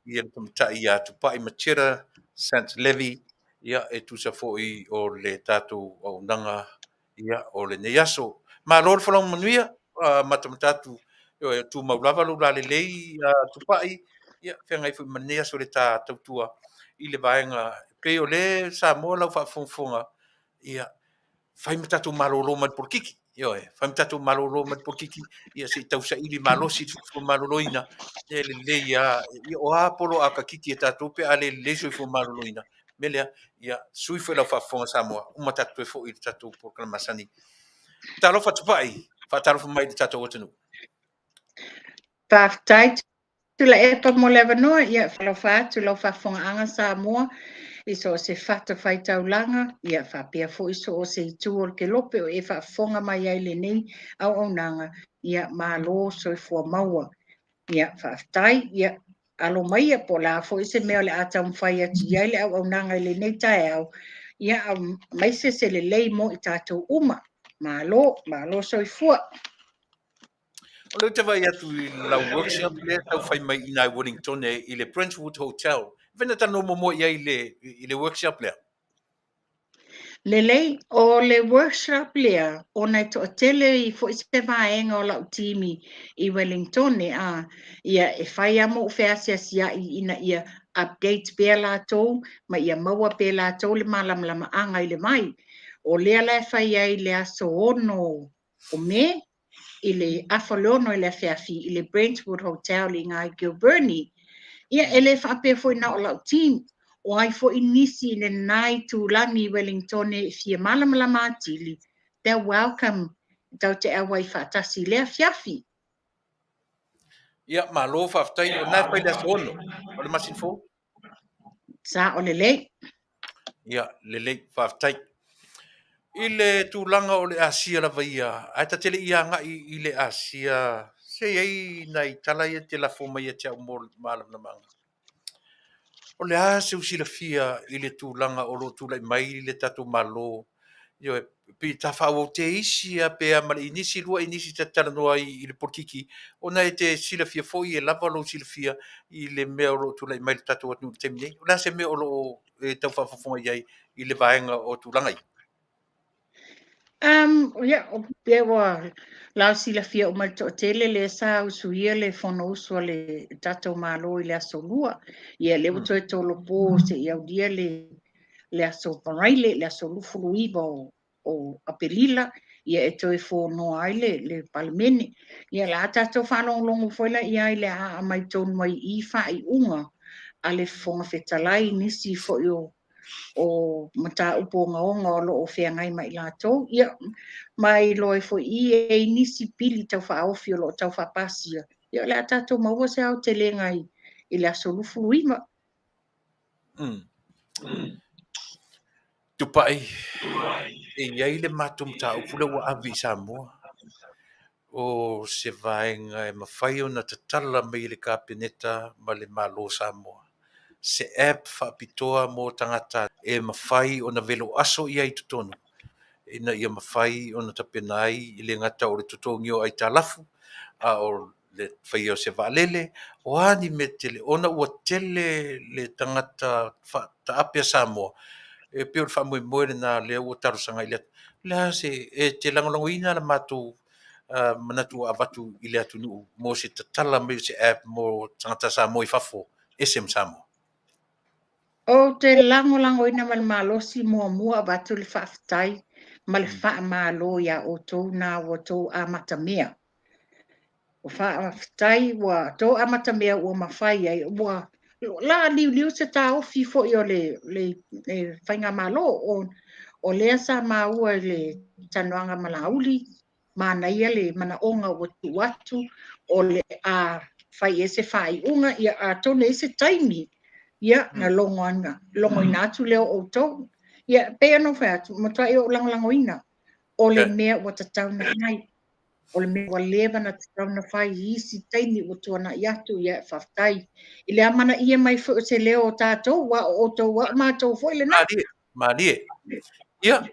ia le tamatai ia Tupa'i Marchetta Sanft-Levy ia e tu sa foi o le tatu o nanga ia o le yaso ma lo falong manuia matamatatu yo e tu maulava lo la le lei Tupa'i ia fengai fu mania so le tautua I le vaenga pe o le Samoa lau fa fonga ia fai matatu malolo mat por kiki yo e fai matatu malolo mat por kiki ia se tau sa ili malosi fu maloloina e le ia o apolo aka kiki e tatu pe ale le so fu maloloina melea ia sui foi la fa fonga Samoa uma tatu fo I tatu por masani talo fa Tupa'i fa talo fa mai tatu o tenu Faafetai Tuilaepa mo le vanua ia whalofa atu lau whafongaanga Samoa I so se whata whaitaulanga ia whapea fo I so o se itu o ke lope o e whafonga mai ai le nei Auaunaga ia malo so I fua maua ia Faafetai ia alo mai ia po la fo I se mea le atau mwhai ati ia le Auaunaga I le nei tae au ia mai se le lei mo I tātou uma malo so I fua. o le te vai atu I la workshop le tau fai mai I Wellington I le Brentwood Hotel vena tano mo ia I le workshop le Lelei o le workshop lea o nei to tele I fo I se vaenga o lau timi I Wellington ia e whai amo whea sia ina ia update pēr lātou ma ia maua pēr lātou le malamlama anga I le mai o lea lai whai ai le aso ono o me I le awhalono I le wheawhi I le Brentwood Hotel I ngai Gilbernie ia ele whape fo ina o lau timi o ai fo inisi le nai tūlangi Wellington e fia malamalama atili. They're welcome. Tau te awai whaatasi lea fiafi. ia malo Faafetai o nā pai le asono o le masin fo Sa o le lei. ia le lei Faafetai I le tūlanga o le Asia lava ia ai ta tele ia ngai I le Asia se ai nai tala ia te la foma ia te au mo malamanga o le a se usila fia I le tūlanga o lo tūlai mai I le tatu malo yo pe ta fa o te isi a pe a mali inisi lua inisi te Talanoa I le porkiki ona e te sila fia foi e lava lo sila fia I le mea o lo tūlai mai le tatu atu te mine o la se mea o lo e tau fa fonga iai I le vaenga o tūlanga I Ya, o pewa lau sila fia o malto tele le sa usuia le fono usua le tatou malo I le aso lua. Ia le uto e tolo po se iau dia le aso paraile, le aso lufulu iwa o apelila. Ia e toi fono aile le palemene. Ia la tatou whanonglongo foila ia I le a mai tonu mai I wha I unga. A le fonga fetalai nisi fo o mata upo ngaonga o lo o whengai mai lātou. Ia, mai loe fo I e nisi pili tau wha aofi o lo tau wha pasia. Ia, le atatou maua se au te lenga I le aso lufu luima. Tupa'i e iai le matum ta upula wa avi Samoa o se vaenga e mawhai o na tatala mai le kapeneta ma le malo Samoa. Se app whapitoa mō tangata e mawhai o na velo aso ia I tutonu. Ina ia mawhai o na tapenai I le ngata o le tutongi o ai talafu a o le whaia o se Valele, o ani me tele, ona ua tele le tangata ta apia Samoa, e pio le whamui moere na le ua tarusanga i le atu. Le se e te langolongo ina la mātou manatu avatu i le atu nuu, mo se tatala me se app mo tangata Samoa i fafo, SM Samoa. O te lango ina mal malosi mua watu le Faafetai, mal malo ya o tō na o tō amatamea. O Faafetai wa tō amatamea o mawhai ai, wa la liu se tā ofi fo i o le whainga malo o lea sa maua le Talanoaga ma Aoauli, mana ia le mana onga o tuatu, o le a whai ese whai unga, ia a tōne ese taimi, ia na longo ina atu leo o tō, ia pea no whai atu, matua i o lango ina, o le mea o tatau na whai, o le mea o lewa na tatau na whai, isi taimi o tuana i atu, ia Faafetai, i le amana ia mai fu se leo o tātou, wa o tō wa mātou fo ile na. Malie. Ia,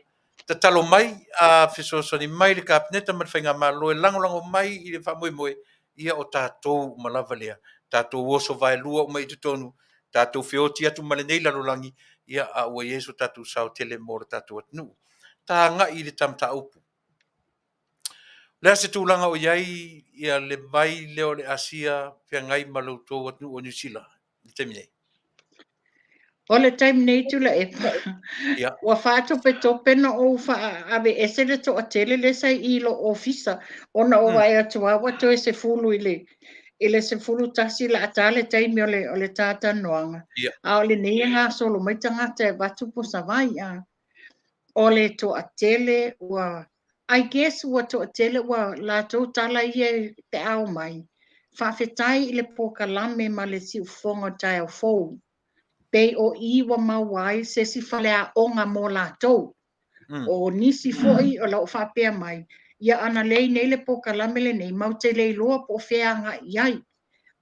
ta talo mai a fesosoni mai le kapneta ma whainga malo e lango mai i le whamoe ia o tātou malava lea. Tātou oso vai lua o mai tutonu, tātou whioti atu male nei lalolangi, ia a ua Yesu tātou sao tele mora tātou atnu. Tā nga i le tamta upu. Lea se tūlanga o iai ia le vai leo le ASEA pia ngai maloutou atnu o New Zealand. Le temine. O le time nei Tuilaepa. Ia. Wa whātope tope na o ave ese le to a tele le sai i lo ofisa. Ona o ai atua wa to se fulu ile se fulu tasi la atale taimi o le Talanoaga. Ia. A o le nei ngā solo mai tangata e watu po savai a. O le to a tele wa I guess wa to a tele wa la to tala ia te au mai. Faafetai ile pokalame ma le si ufonga tai o fou. Pei o iwa mawai se si whalea onga mō lātou. O nisi foi o lau whapea mai. Ia ana lei nei le poka lamele nei, mau te lei loa po whea nga iai.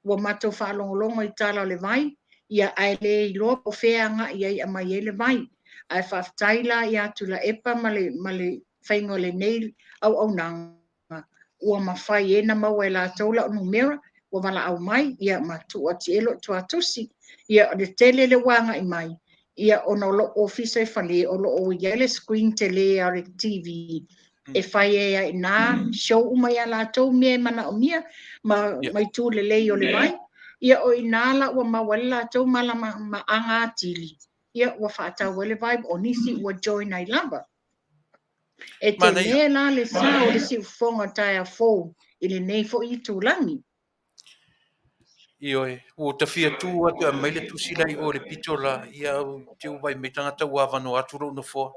Wa matou whaalongolongo i tala le vai. Ia ai lei loa po whea nga iai a mai le vai. Ai Faafetai la ia Tuilaepa ma le whaingo le nei Auaunaga. Ua mawhai e na mau e lātou la numera. Wa wala au mai, ia matu ati elo tuatusi. Ia o le tele le wanga i mai. Ia ono lo ofisa e whale, o lo o iele screen tele a le TV. E whai e nā show umai a lātou mea mana o mia, mai tū le lei o le vai. Ia o inala ua mawale lātou mala ma anga atili. Ia ua whaatau wale vai, o nisi ua join ai lava. E te mea la le sa o le si ufonga tai a fōu, i le nei fo i tūlangi. Ioe, o ta fia tu atu a maile tu sila i o le pitola ia te uwai me tangata ua wano atu rau na fōa.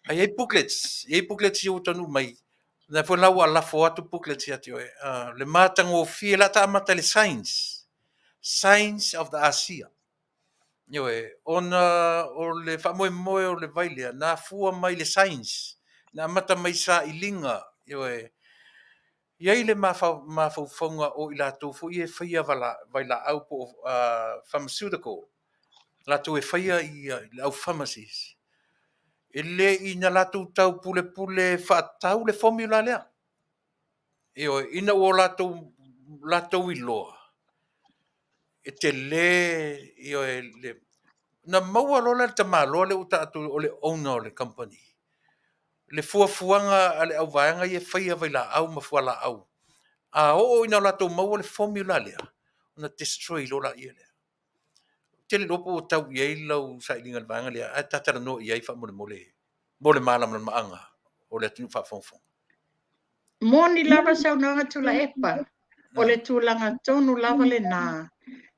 Ai ei booklets i o tanu mai. Na fo lau a lafo atu booklets i ati oe. Le mātango o fia la ta amata le Signs of the ASEA. Ioe, ona o le whamoe o le vailea, na fua mai le signs. Na amata mai sa i linga. Ioe, iai le mawhauwhaunga o i lātou fo i e whaia vai la au po pharmaceutical. Lātou e whaia i au pharmacies. E le i na lātou tau pule whaatau le formula lea. E o ina o lātou i loa. E te le, i o e le, na maua lola le tamaloa le uta atu o le owner o le company. Le fuafuanga ale au vaanga i e whaia vai la au mafua la au. A o ina la tō maua le formula lea, ona destroy lola ia lea. Tele lopo o tau iei lau sa ilinga le vanga lea, a tatara no iei wha mole malam na maanga, o le tunu wha fonfong. Moni lava Auaunaga Tuilaepa, o le tūlanga tonu lava le na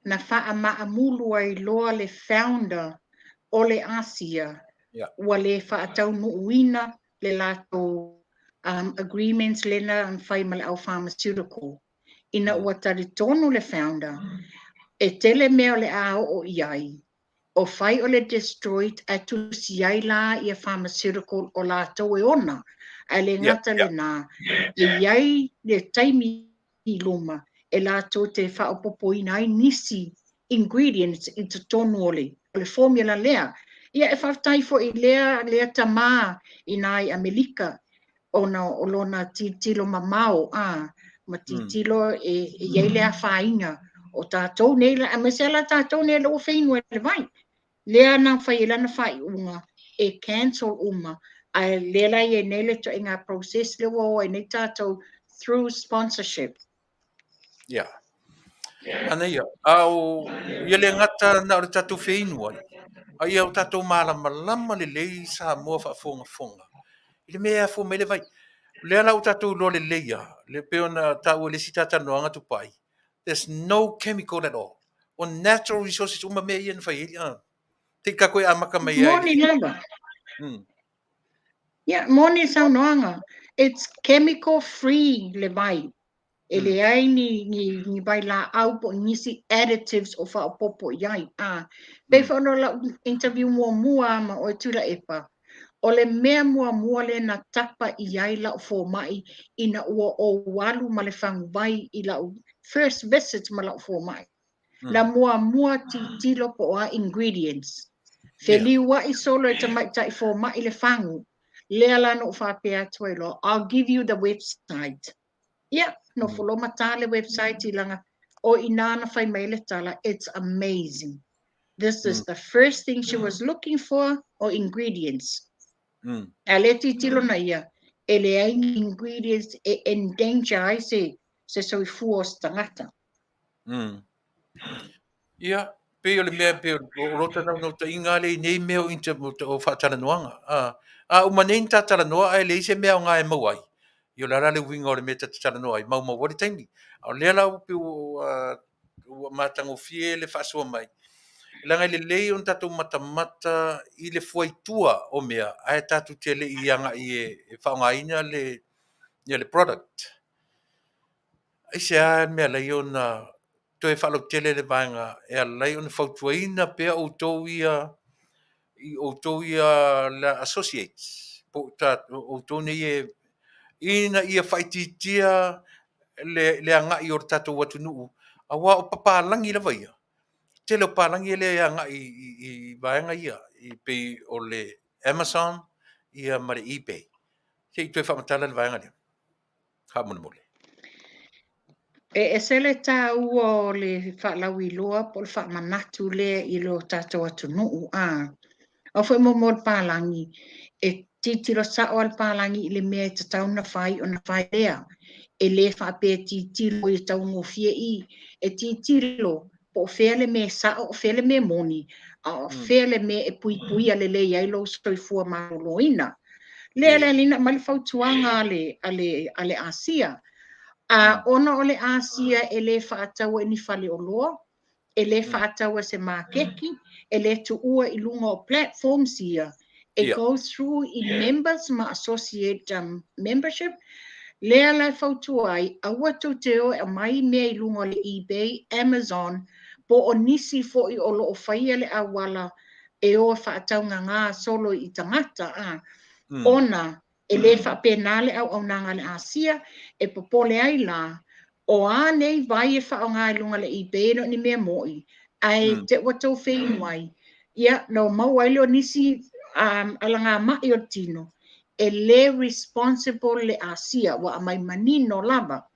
wha maamulu ai loa le founder o le ASEA, ua le wha Taunuu uina le lato agreements lena an whai male au pharmaceutical. Ina ua tari tonu le founder, e tele mea o le o iai, o whai o le destroyed atu si ai la i a pharmaceutical o lato e ona, a le ngata le nā, iai le taimi i luma, e lato te whaopopo ina ai nisi ingredients i te tonu o le formula lea. Ia e whaftai fo i lea tamā i nai Amerika, o lona tilo mamao, ma titilo e iai le whainga o tātou nei la, a mesela tātou nei lo whainua le vai. Lea na whai lana whai unga e cancel uma. A lela e nele to inga process le wo e nei tātou through sponsorship. Yeah. Ana ia, au ia le ngata na o tātou whainua. Ai au tātou malama le lei Samoa whaafonga. I le mea fo mele vai. Le ala o tātou lo le leia, le peona tāua le si Talanoaga Tupa'i. There's no chemical at all. O natural resources uma mea ia na whai ili. Te ka koe amaka mai ai. Moni lava. Yeah, moni Saunoanga. It's chemical free le vai. E le ai ni vai la au po nisi additives o whaapopo iai. Pei whanau la interview mua ma o Tuilaepa. O le mea mua le na tapa iai la o mai ina ua o walu ma le whangu vai i la first visit ma la o mai. La mua tilo po a ingredients. Feli wa i solo e tamai tai fo mai le whangu. Lea la no whapea tuelo. I'll give you the website. Yeah, no follow matale website ilanga o inana fai maile tala. It's amazing. This is the first thing she was looking for or ingredients. Aleti tilo na ia. Ele ai ingredients e endanger ai se soi fuos tangata. Ia, pe o le mea pe o rota na no ta inga le nei mea o inter o Talanoaga. A umanei ta Talanoa ai le se mea o nga e mauai. Yo la le winga o le mea ta Talanoa ai mau wali taimi. O le la pe o matango fie le fasua mai. Langa le lei on tatu mata i le fuaitua o mea ai tatu tele i anga i e whaongaina le product. Ai se a mea lei ona to e whalo tele le vanga e a lei ona whautuaina pea o tau ia la associates. Po ta o tau nei e ina ia whaititia le anga i o tatu watu nuu. A wā o papalangi la vaia. Tele o palangi le anga i vanga ia. I pe o le Amazon ia ma le eBay. Se i to e whamatala le vanga lea. Ha muna mole. E sele tā ua o le whaalau i loa po le whaamanatu le i lo tātou atu nuu O whai mo pālangi e titilo sa o al pālangi i le mea te tauna whai o na whai lea. E le whape titilo i tau ngofie i. E titilo po whele me sa o whele me moni. A whele me e pui ale le iai lo soifua maroloina. Le lina mali whautuanga ale ASEA. Ona o le ASEA e le whaataua ni whale o loa, e le whaataua se makeki, e le tuua i lunga o platforms ia, e go through in members ma associate membership, le ala whautua ai, aua tau teo e mai mea i lunga o le eBay, Amazon, po o nisi fo i o lo o whaia le awala e o whaataunga ngā solo i tangata, ona, e le whapenale au Auaunaga le ASEA, e popole ai la, o nei vai e whaonga i lunga le i bēno ni mea moi, ai te watau whainuai, ia, no mau ai leo nisi alanga mai o tino, e le responsible le ASEA, wa amai manino lava.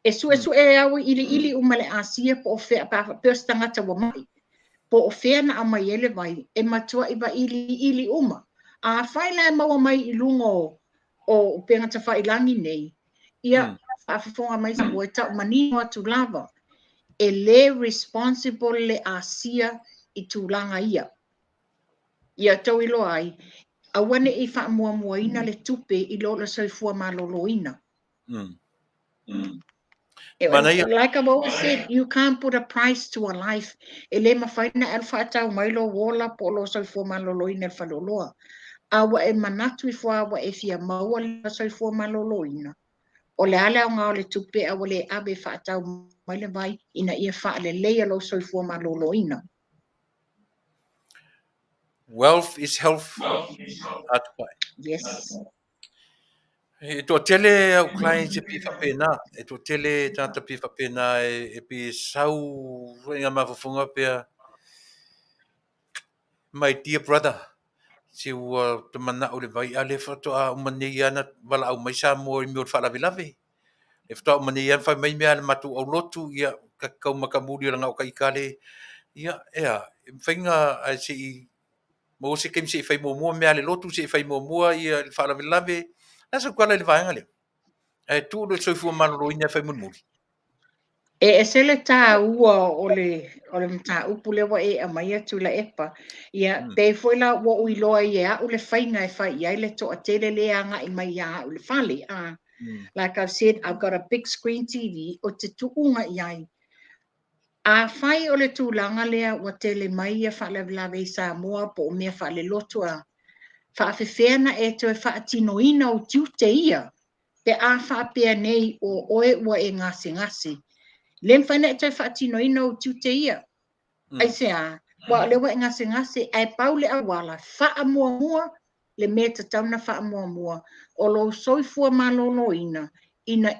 E su e au ili uma le ASEA po o whea pa peos tangata wa mai, po o whea na amai ele vai, e matua iwa ili uma. A whaila e maua mai i lungo o pengata whailangi nei. Ia, whaafafonga mai sa ua tau manino atu lava. E le responsible le ASEA i tūlanga ia. Ia tau ilo ai. Awane i wha ina le tupe i lola soifua maloloina. Like I've always said, you can't put a price to a life. E le mawhaina alfa atau mailo wola po lo soifua maloloina el whaloloa. Awa e manatu i fua awa e fia maua le soifua maloloina. O le ale o ngā o le tupe awa le abe whaatau mai le vai ina ia wha le leia lo soifua maloloina. Wealth is health. Yes. E to tele au clients e pifa pena. E to tele tanta pifa pena e pi sau inga mafufunga pia. My dear brother. Si ua te mana o le vai ale whatoa umanei ana wala au mai sa mo i mior whalawe lawe. E fta mani ia fa mai mea matu o lotu ia ka kau makamuri la ngau kai kale ia finga ai si mo se kem si fai mo mea le lotu si fai mo ia le fa la lave na se kwala le vaenga le e tu le soifu malo ina fai mun muri E sele tā ua o le mta upu lewa e a mai atu la epa. Ia, pe foi la ua ui loa i a ule whainga e whai i le to a tele le anga i mai a ule whale. Like I've said, I've got a big screen TV o te tuunga i ai. A whai o le tūlanga lea ua tele mai a whale lawe i Samoa po o mea whale lotu a whaafewhena e to e whaatinoina o tiute ia. Pe a whaapea nei o oe ua e ngase. Lem whaina e toi whaatino ina o tiute ia. Ai se a, wa lewa e ngase, ai pau le awala, wha mua, le mea tauna wha mua, o lo soifua malolo ina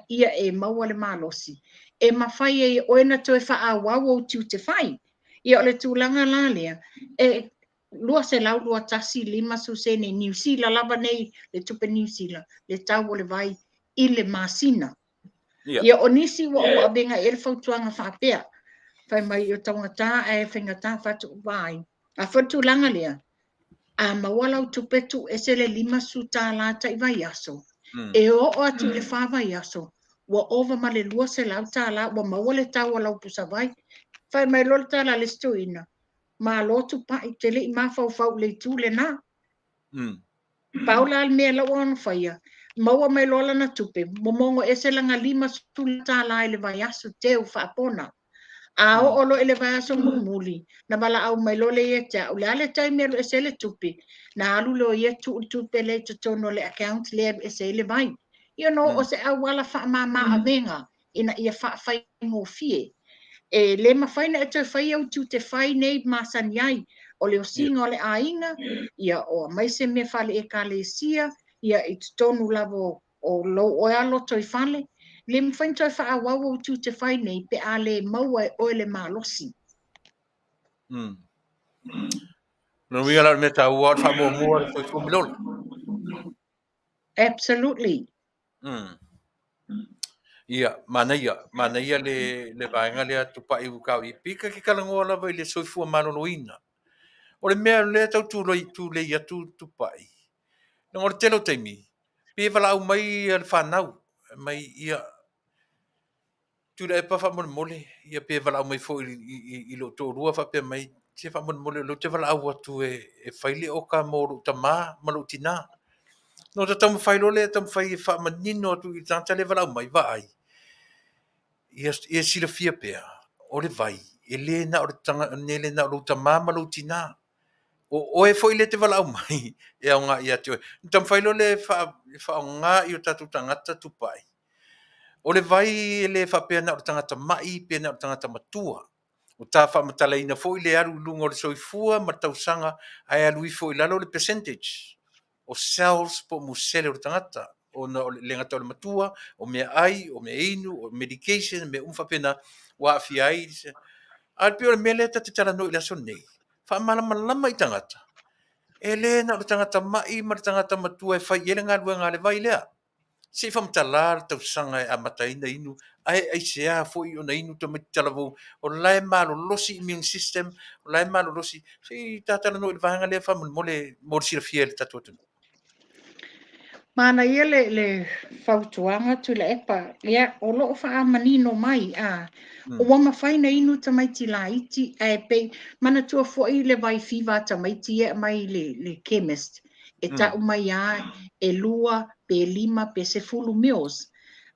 ia e maua le malosi. E mawhai e oena toi wha awawa o tiute whai. Ia o le tūlanga la lea, e lua se lau lua tasi lima susene New Zealand, lava nei le tupe New Zealand, le tau o le vai i le masina. Ia o nisi wa benga e fautuanga whapea. Whai mai o tangata e whengata whatu vai. A whatu langa lea. A mawala o tupetu e se le lima su tā lata i vai aso. E o atu le whawai aso. Wa ova ma le lua se lau tā la. Wa mawale tā wa lau pusa vai. Whai mai lol tā la le stuina. Ma lo Tupa'i Tele i mawhau le tū le nā. Paula al mea lau anu whaia. Maua mai lola na tupe, momongo e se langa lima sulata la ele vai asu teu whaapona. A o olo ele vai asu muli, na bala au mai lole e te au le ale tai melo e se le tupe, na alu leo e tupe le tono le account le e se le vai. Io no o se au wala wha mama avenga, ina ia whaafai ngō fie. E le mawhaina e toi whai au tu te whai nei masaniai, o leo singa o le ainga, ia o mai se me whale e ka le sia, ia i tonu lavo o lo o alo toi whale, le mwhain toi wha awawa o tu te whai nei pe a le maua e o le malosi. No we ala me ta wa fa mo so fu milol. Absolutely. Ia, Manuia le vaenga le Tupa'i ukau i pika ki kalangoa lava i le soifua maloloina. O le mea le tau tu le ia Tupa'i. Na ngore telo teimi, pe vala au mai al whanau, mai ia Tuilaepa wha mole, ia pe vala au mai fo i lo tō rua wha pe mai, te wha mole, lo te vala au atu e whaile o ka mōru ta mā, malo tina. No ta tamu whailo le, tamu whai wha manino atu i tanta le vala au mai, va ai. Ia sila fia pea, o le vai, e le na o tanga, ne le na o ta mā, malo tina. O e fo i le te vala au mai, e au ngā ia te oe. Tamu whailo le wha o ngā i o tatu tangata Tupa'i. O le vai e le whapea na o tangata mai, pea na o tangata matua. O tā whamatala ina fo i le aru lunga o le soifua, ma tausanga, ai alu i fo i lalo le percentage. O cells po musele o le tangata. O le ngata o le matua, o mea ai, o mea inu, o medication, mea umwhapena, wa awhi ai. Alpi o le mea leta te Talanoa i laso nei. Whamalama i tangata. E le na o le tangata mai, ma le tangata matua e whai ele ngā lua ngā le vai lea. Se fam talar tau sanga e amataina inu ai sea foi ona inu to metalavo o lai malo losi immune system o lai malo losi se tatala no vanga le fam mole morsi fiel tatu. Mana ia le fautuanga Tuilaepa, ia o loo wha manino mai a o wama whaina inu tamaiti la iti e pe mana tua fwoi le vai fiva tamaiti e mai le chemist e tau mai a e lua pe lima pe se fulu meals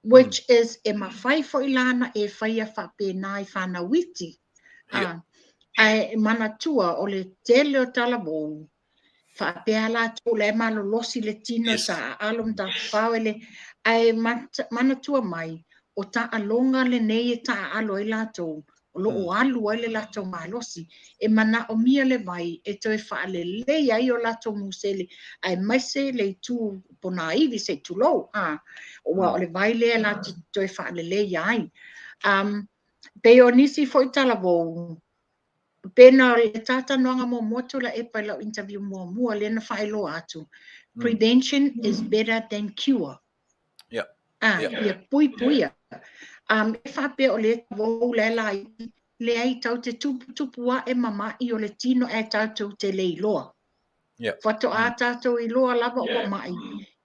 which is e mawhai fwoi lana e whaia wha pe nai whana witi e mana tua o le tele o talabou whapea la tō le malo losi le tino sa alum ta whawele ai mana tua mai o ta alonga le nei e ta alo i lato o lo o alu ai le lato malosi e mana o mia le vai e toi whaale le ai o lato musele ai maise le tu pona iwi se tu lo o wa o le vai le lato toi whaale le ai pe o nisi fo i talavo pena le tata noanga mo moto la epa la interview mo le na failo atu. Prevention is better than cure. Yeah. ia pui e whapea o le wau le lai le ai tau te tupua e mama i o le tino e tātou te leiloa. Whato a tātou i loa lava o mai,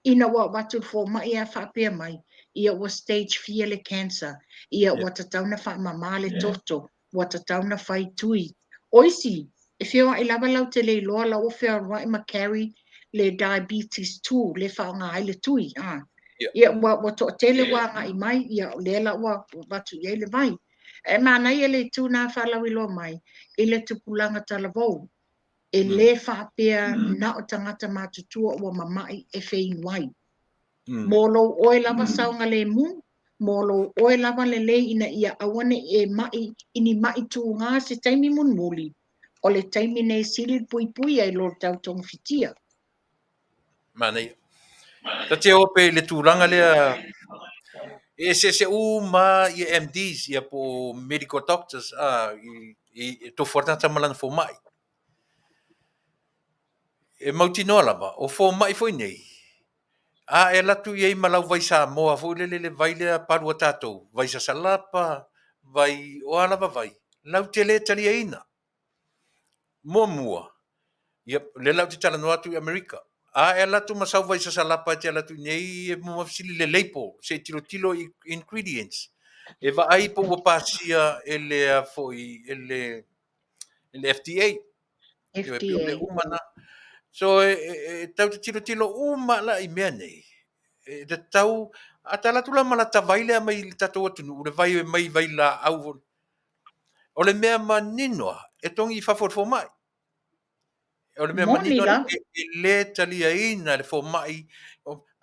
ina wa watu fo mai e whapea mai, ia wa stage 4 le cancer, ia wa tatauna wha mama le toto, wa tatauna whai tui. Oisi, e whia i lava lau te leiloa lau o whia rai ma carry le diabetes 2, le wha ngā ai le tui. Ia wa to tele wa ngai mai ia le la wa watu ia le mai e mana ia le tu na fa la wilo mai ile tu pulanga talavou e le fa pea na o tangata matutua o mamai e fein wai molo o lava saunga le mu molo o lava le le ina ia awane e mai ini mai tu nga se taimi mun muli o le taimi nei sili pui ai lo tau tong fitia mana ta te ope le tūranga lea e se uma i MDs ia po medical doctors i to fortata malana fo mai e mauti no lava o fo mai foi nei e latu i malau vai Samoa fo le vai le paru tatou vai sa salapa vai o alava vai lau te le tali aina mua ia le lau te talanoaga atu i Amerika e latu masau vai sa salapa te latu nei e mo mafisili le leipo se tilo ingredients e va ai po ua pasia ele foi ele FDA FDA le umana so tau te tilo uma la i mea nei te tau a tala tula mala tavai le mai le tatou atunu le vai mai vai la au o le mea maninoa e tongi fafo mai o le mea maninoa e le taliaina le fo mai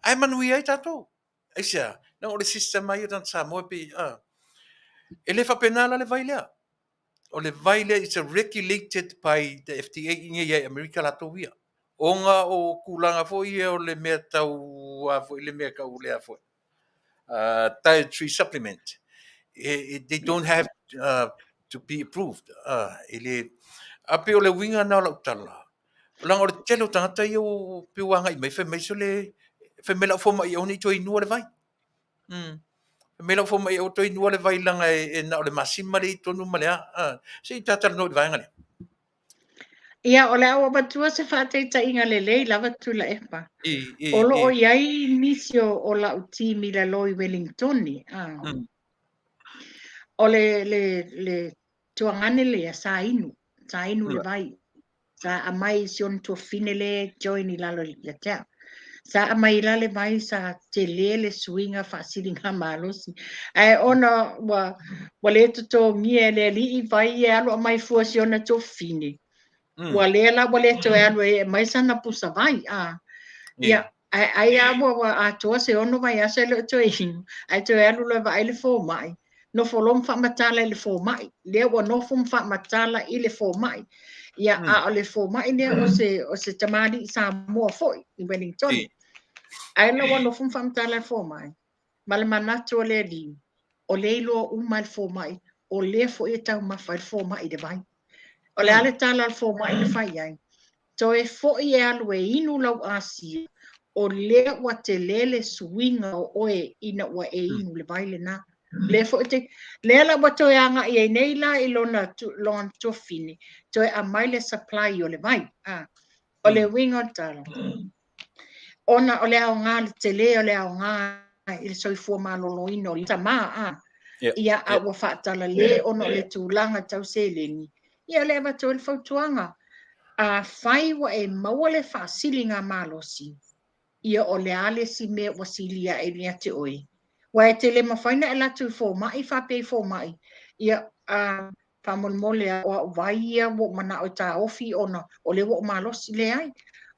ai Manuia ai tatou ai sia na o le system mai o tan Samoa pe e le fapenala le vai lea o le vai lea is regulated by the FDA inga ia Amerika la tovia onga o kulanga fo ia o le mea tau fo le mea ka ulea fo dietary supplement they don't have to be approved ele ape o le winga na la utala lang o le telo tangata i o piwanga i mai fe mai so le fe mela fo mai o ni to inu le vai mela fo mai o to inu le vai langa e na o le masima le tonu malea se tata no le vai ngale ia o le awa batua se whāteita inga le lei lava Tuilaepa. Olo o iai nisio o la uti mila loi Wellingtoni. O le tuangane le a sa inu le vai. Sa amai sion tua fine le join i lalo le tea. Sa amai la le vai sa te le swinga whaasiringa malosi. Ai ona wa le tuto mie le li i vai e alo amai fua siona tua fine. Wale to alo e mai sana pusa vai ia ai wa a to se ono vai a se le to in ai to alo le vai le fo mai no folom fa matala le fo mai le wa no fum fa matala i le fo mai ia a le fo mai ne o se tamali Samoa foi in Wellington ai no wa no fum fa matala le fo mai mal manato le di o le lo mal fo mai o le fo e tau ma fa fo mai de vai o le ale tala al fo mai le fai ai. To e fo i e alu e inu lau ASEA o le wa te lele swinga o oe ina wa e inu le vai le na. Le fo te le ala wa to e anga i e nei la i lona to fini. To e a mai le supply o le vai. O le winga o tala. Ona o le au ngā le tele o le au ngā i le soifua malolo ino le tama ia a wa whaatala le ona o le tūlanga tau se leni. Ia le wa tō le whautuanga. A whai wa e maua le whaasili ngā malosi. Ia o le ale si me wa silia e nia te oi. Wa e te le mawhaina e latu i fō mai, whapei fō mai. Ia whamolmole o vai ia wo mana o tā ofi ona o le wo malosi le ai.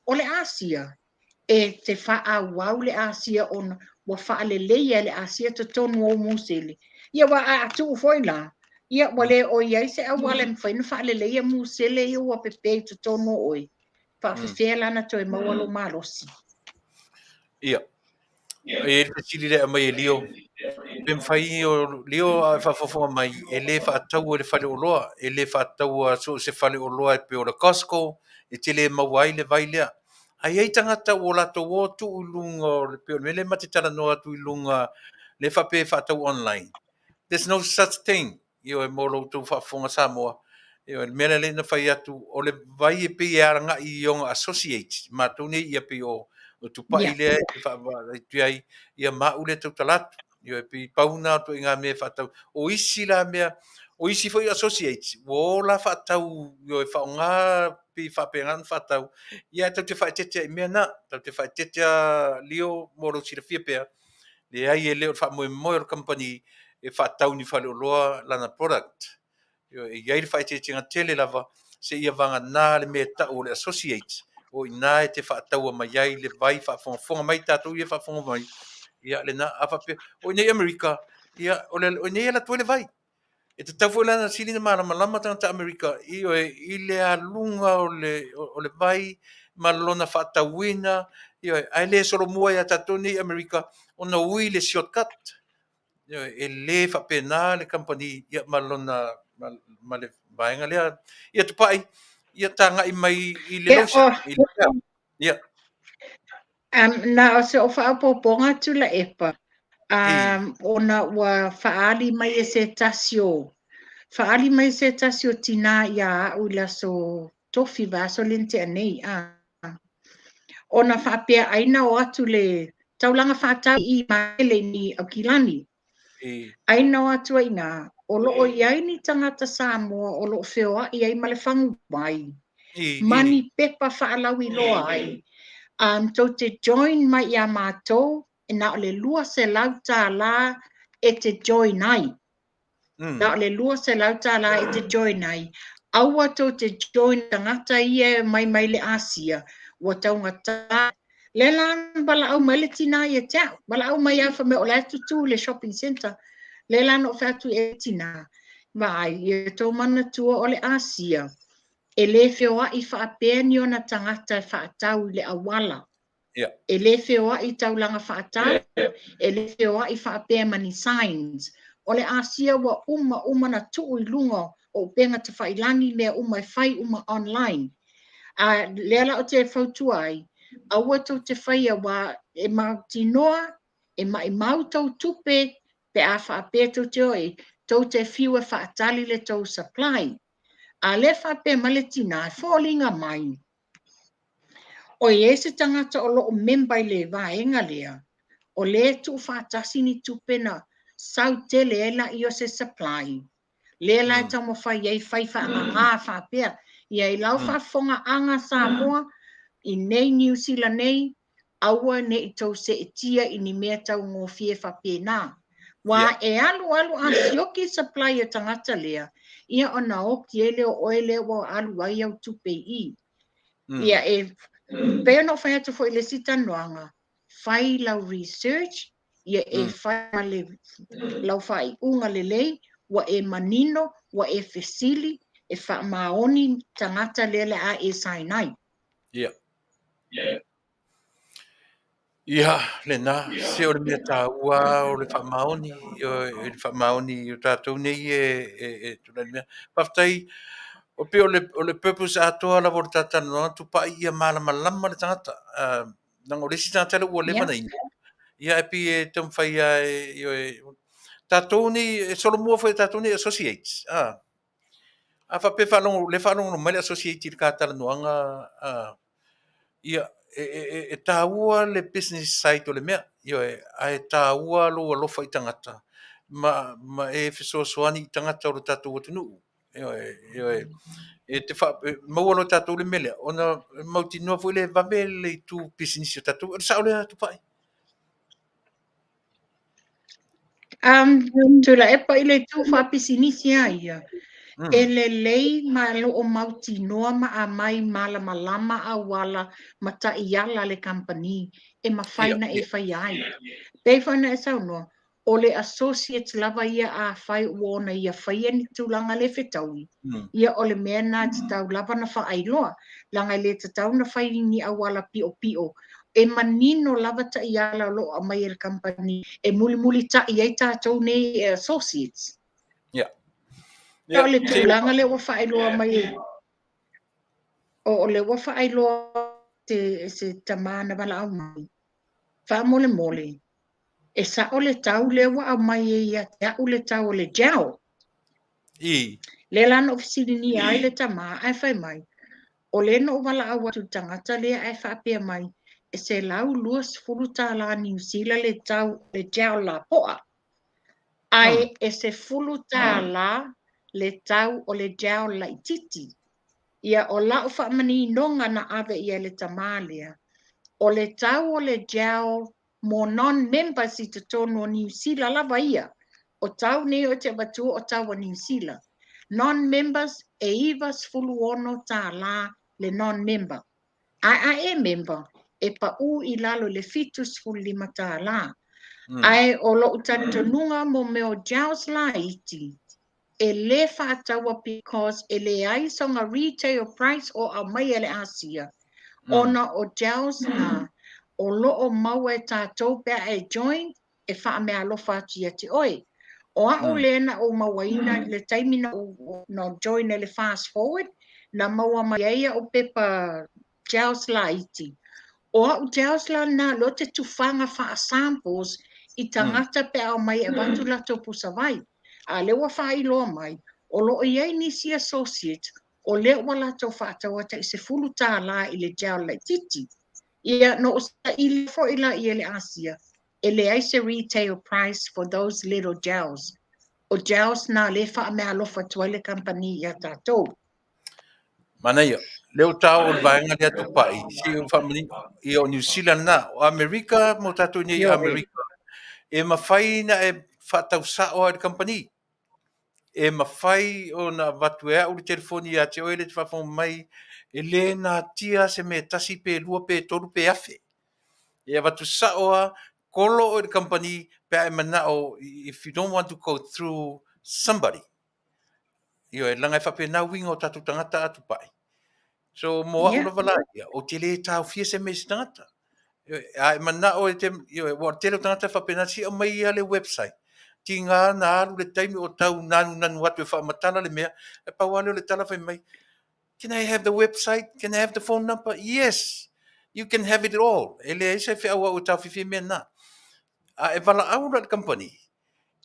O le ASEA e te wha wau le ASEA ona wa wha le leia le ASEA to tonu o musele. Ia wa a atu foi la. Ia wale o iai se a wale mwhaina wha le leia musele i ua pepe to tono oi. Wha whiwhea lana to e mawalo malosi. Ia. E te sili le mai e lio. Pem whai o lio a whafofonga mai e le whaatau e le whale o loa. E le whaatau a so se whale o loa e pe o le Costco. E te le mawai le vai lea. ai ai tangata o latou o tu'ulunga o le peo le mate talanoa tuilunga le whapewhatau online. There's no such thing. Io e molo tu whafonga Samoa. Io e mele le na whai atu o le vai e pe e aranga i onga associate. Ma tune ia pe o Tupa'i lea e wha tuai ia maule tau talatu. Io e pe pauna tu inga me whatau. O isi la mea, o isi foi associate. O la whatau, io e whaonga pe whapengan whatau. Ia tau te whaetete i mea na. Tau te whaetete lio moro sira fia pea. Le ai e leo wha moe o company e whatau ni whale o loa lana product. E iai le whaetete ngā tele lava se ia vanga nā le mea ta o le associate. O ina e te whaatau a mai ai le vai whafonga mai tātou ia whafonga mai. Ia le nā awha pe. O nei Amerika, ia o nei ala tue le vai. E te tau lana sili na marama lama tangata Amerika. I le alunga o le vai malona whaatauina. Ai le solo mua ia tātou nei Amerika. Ona ui le shortcut. E le whapena le company ia malona ma le vaenga lea. Ia Tupa'i. Ia tanga i mai i le losa. Ia. Na o se o whaapoponga Tuilaepa. Ona ua whaali mai e se tasio. Whaali mai se tasio tina ia au la so tofi vaso lente anei. Ona whapea aina o atu le taulanga whaatau i maele ni au kilani. Aina o atu aina. O loo iai ni tangata Samoa o loo whioa iai ma le whangu mai. Mani pepa whaalawi loa ai. Tau te join mai ia mātou, e nā o le lua se lauta la e te join ai. Nā o le lua se lauta la e te join ai. Aua tau te join tangata ia mai le ASEA. Ua tau ngata. Le lan bala au mai le tina ia tea. Bala au mai awha me o le atutu le shopping center. Le lan o whatu e tina. Vai, e tau mana tua o le ASEA. E le whioa i whaapea ni o na tangata e whaatau le awala. E le whioa i taulanga whaatau. E le whioa i whaapea mani signs. O le ASEA wa uma na tuu i lunga o penga te whailangi mea uma e whai uma online. Lela o te whautua ai. Aua tau te whaia wa e mautinoa, e mau tau tupe pe a whaapea tau te oi. Tau te whiua whaatali le tau supply. A le whape maletina, fallinga mai. O e se tangata o loo membai le vaenga lea. O le tu whaatasi ni tupena sau tele ela i o se supply. Le la tau mo whai ei whai whaanga ngā whapea. Ia i lau whafonga anga Samoa i nei New Zealand nei. Aua ne i tau se e tia i ni mea tau ngō fie whape nā. Wa e alu a sioki supply o tangata lea. Ia o na oki ele o oele o alu ai au Tupa'i. Ia e peo no whai atu fo ile sita noanga. Whai lau research. Ia e whai le lau whai unga le lei. Wa e manino, wa e fesili. E wha maoni tangata lele a e sainai. Ia, le nā, se o le mea tāua o le whamaoni, o tātou nei e tūna mea. Paftai, o pe o le purpose atoa la vore tātanoa, Tupa'i ia malama lama le tangata. Nang o lesi tātala ua le mana ina. Ia epi e tamwhai e tātou nei, e solo mua whai tātou nei associates. A whape whanongo, le whanongo mai le associate i le kātala ia e tāua le business side o le mea, e tāua lo alofa i tangata, ma e fesoasoani i tangata o le tātou atunuu. E te maua lo tātou le mele, ona mauti noa fwoi le vamele i tu business o tātou, e sao le Tupa'i? Tuilaepa i le tu whapisinisi ia. E le lei ma lo o mauti noa ma a mai malama lama a wala ma ta iala le company e ma whaina e whai ai. Pei whaina e sau noa, o le associates lava ia a whai uona ia whai ni tūlanga le whetaui. Ia o le mea nā te tau lava na whaai loa, langa le te tau na whai ni a wala pio pio. E manino lava ta iala lo a mai e company e muli ta iai tātou nei associates. O le tūlanga le wa whaeloa mai. O le wa whaeloa se tamana wala au mai. Wha mole mole. E sa o le tau lewa au mai e ia te au le tau o le jau. I. Le lana ofisiri ni ai le tama ai whai mai. O le no wala au atu tangata lea ai whapea mai. E se lau luas furu tā la New Zealand le tau le jau la poa. Ai e se fulu tā la le tau o le jau la ititi. Ia o la o whamani nonga na ave ia le tamalea. O le tau o le jau mo non-members i te tono o New Zealand lava ia. O tau ne o te watu o tau o New Zealand. Non-members e iwa sfulu ono tā la le non-member. Ai e member e pa u i lalo le fitu sfulu lima tā la. Ai o lo utatununga mo meo jaus la iti. E le whaatawa because e le ai songa retail price o a mai ele ASEA. Ona o jaus na o lo o mau e tātou pia e join e wha me alofa ati ati oi. O a o lena o mawaina le taimina o no join ele fast forward na maua mai eia o pepa jaus la iti. O a o jaus la na lo te tufanga wha samples i tangata pe au mai e watu la topu savai. A lewa wha i loa mai, o lo o iei nisi associate, o leo wala tau whaatawa ta i se fulu tā la i le jau lai titi. Ia no o sa i le fo ila i ele ASEA, e le aise retail price for those little jaus. O jaus na le wha me alofa tuale company ia tātou. Manuia, leo tau o le vaenga lea Tupa'i, si o whamani i o New Zealand na, o Amerika, mo tātou nei Amerika, e mawhai na e whatau sa o le company. E mawhai o na watu ea uri telefoni a te oele te whawhong mai, e le na tia se me tasi pe lua pe toru pe afe. E watu sa oa, kolo o le company, pe e mana o, if you don't want to go through somebody, io e langa e whape na winga o tatu tangata atu pai. So mo a ula wala ia, o te le tau fia se me si tangata. A e mana o e te, io e wa tele tangata whape na si o mai ia le website. Ti ngā na alu le taimi o tau nanu atu e whaamatala le mea, e pawale o le tala whai mai. Can I have the website? Can I have the phone number? Yes, you can have it all. E le eise whi awa o tau whiwhi mea na. A e wala aura le company.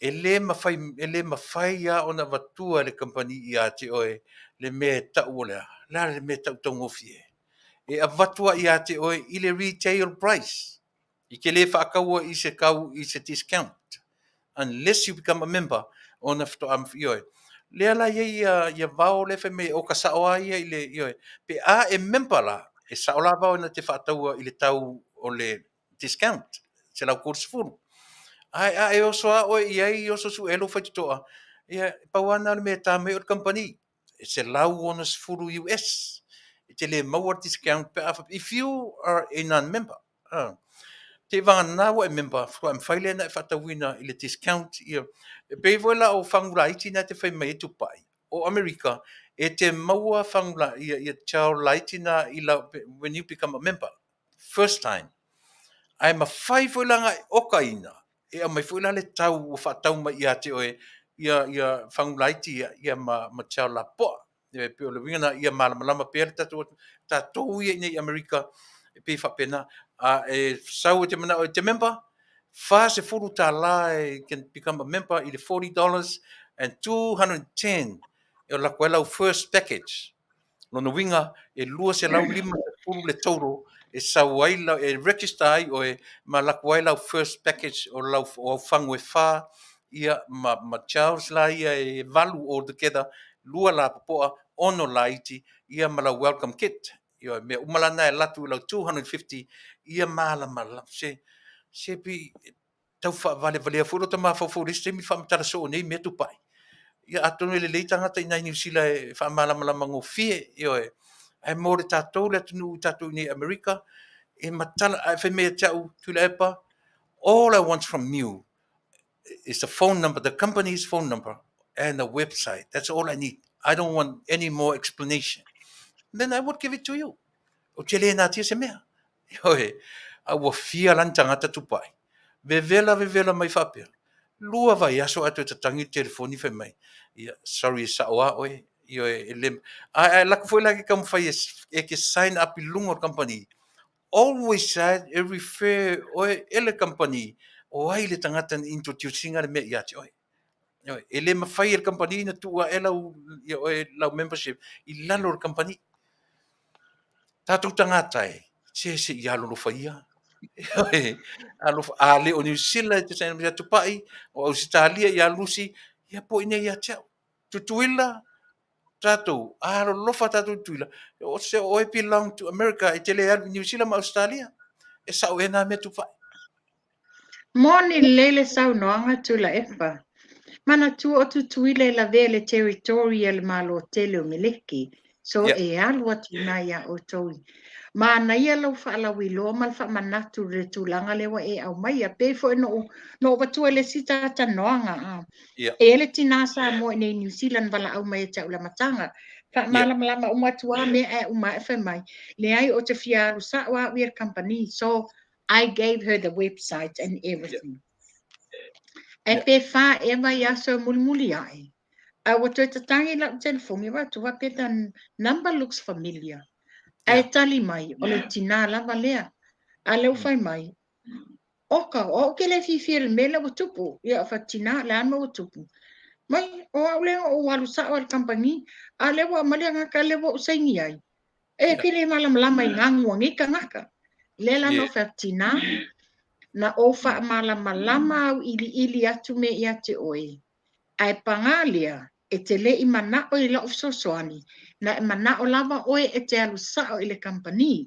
E le mawhai ia o na watua le company i a te oe le mea tau o lea. La le mea tau tongofi e. E a watua i a te oe i le retail price. I ke le whaakaua i se kau i se discount. Unless you become a member on a ioe. Lea la ia vao le fe me o ka saoa ia i le ioe. Pe a e member la, e saola vao na te whaataua i le tau o le discount. Se lau kurs furu. A e oso a oe ia i oso su elo whaititoa. Ia pauana le me tā me o company. E se lau ona furu US. E te le maua discount pe afa. If you are a non-member. Te vanga nawa e member, fua am whaile na e whatawina i le discount ia. E peivoela o whangula iti na te whai mai e Tupa'i. O Amerika, e te maua whangula ia chao laiti na i la, when you become a member. First time. Ai ma whai whailanga e oka ina. E a mai whaila le tau o whatau mai ia te oe, ia whangula iti ia ma chao la poa. E peo le wingana ia malama pēr tatou ia nei Amerika. E pei whapena. E sau te mana o te member, Fasa furu tā la e can become a member i le $40 and $210 e o la koe first package. Lono winga e lua se lau lima furu le tauro e sau ai lau e register ai o e ma la koe first package o lau o whangu e wha ia ma Charles la ia e valu all together lua la popoa ono la iti ia ma la welcome kit. Ia me umalana e latu lau 250 ia mala se pi tau vale furu ta ma fo liste mi fa tara so nei me Tupa'i ia atonu le leitanga ta ina New Zealand e fa mala mango fie io e mo le tatou le tunu tatou ni America e matala e fe me tau Tuilaepa. All I want from you is the phone number, the company's phone number and the website. That's all I need. I don't want any more explanation. Then I would give it to you. O te le nā tia se mea. Ioe, a ua fia lan tangata Tupa'i. Vevela mai whapea. Lua vai aso atu te tangi telefoni whai mai. Ia, sorry sa oa oe. Ioe, lem. Laka fwoi laki kam whai e ke sign up I lungo company. always said, refer o ele company, o ai le tangata ni introducing ale me ia te oi. Ele mawhai el company na tua e lau membership, I lalo el company. Tātou tangata se I alo lo whaia. Ale o New Zealand, te saina mea Tupa'i, o Australia, I alusi, ia po ina ia teo. Tutuila, tātou, alo lofa tātou tuila. O se o belong to America, e tele alu New Zealand ma Australia. E sao e nā mea Tupa'i. Moni lele sau noanga Tuilaepa. Mana tu o tutuile la vele territorial malo tele o miliki. So e alu atu na ia o toi. Ma na ia lau whaalawi loa mal wha manatu re tūlanga lewa e au mai a pefo e no watua le sita ta noanga. E ele tina sa mo nei New Zealand wala au mai e tau la matanga. Ka malama umatua me e uma e mai. Le ai o te fiaru sa wa weir company. So I gave her the website and everything. E pe wha e mai aso mulimuli ai. A wato e tatangi la telefoni wa tuwa pe tan number looks familiar. E tali mai o le tina lava lea. A leu fai mai. Oka, o ke le fifir me le watupu. Ia fa tina le anma watupu. Mai, o au lea o walu sa o al kampani. A lewa malia ngaka lewa usaingi ai. E pile malam lama I ngangu ngika ngaka. Lela no fa tina. Na ofa malama au ili atu me ia te oe. Ai pangalia e te le I mana o I la ofsosoani. Na e mana o lava oe e te alu sao I le kampani.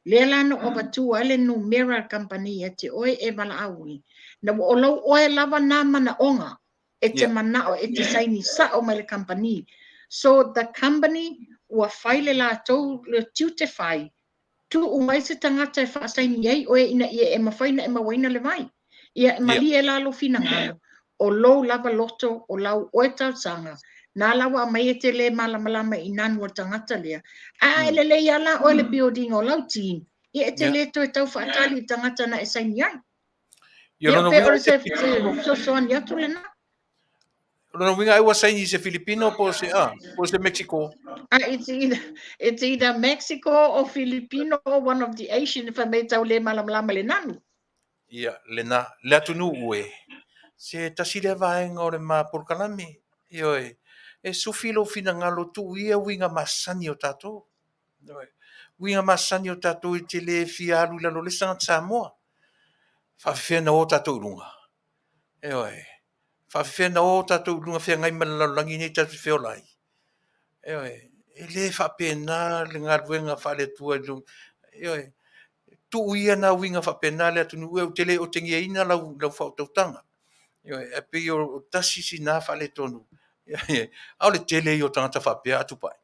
Le lano o batua le numera company e te oe e mala aui. Na o lau oe lava nā mana onga e te mana o e te saini sa o mai le company. So the company ua whaile la tau le tiute whai. Tu umai se tangata e whaasaini ei oe ina ia e mawhaina e mawaina le vai. Ia e mali e lalo fina ngalo. O lau lava loto o lau oe tau sanga. Nā lawa mai e te le malamalama I nanua tangata lea. A ele le ala o le building o lau team. Ia e te le to e tau whaatali tangata na e saini ai. Ia pe o se so soan yatu le na. Lona winga ai wa saini se Filipino po se Mexico. It's either Mexico or Filipino or one of the Asian if I may tau le malamalama le nanu. Ia, le atunu ue. Se tasile vaenga o le ma por kalame. Io e sufilo fina ngalo tu ia winga masani o tato. Winga masani o tato I te le fialu la lo le sanga Samoa. Whawhena o tato urunga. Whawhena o tato urunga whia ngai malalangi nei tato whiolai. E le whapena le ngaruenga whale tua. Tu ia na winga whapena le atunu ue o te le o tengia ina lau whautautanga. E pe o tasi si nā whale tonu. Au le tele I o tangata whapea atupai.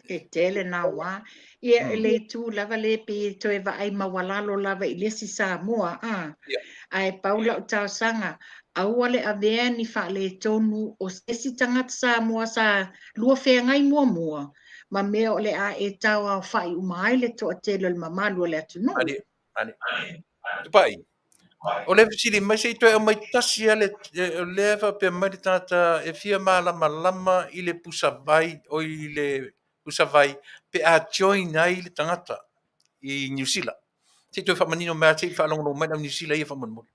E tele nā wā. Ia le tū lava le pe to e vai mawalalo lava I lesi Samoa. Ai paula o tau sanga. Aua le avea ni wha le tonu o sesi tangata Samoa sa lua whea ngai mua. Ma mea o le a e tau au whai umai le to a tele le mamalu o le atunu. Ane. Tupai. O le fisili mai se itoe o mai tasi a le lewa pe mai tata e fia malama I le pusavai o I le pusavai pe a join ai le tangata I New Zealand. Se itoe whamanino mea te whalongo mai na New Zealand ia whamanimo.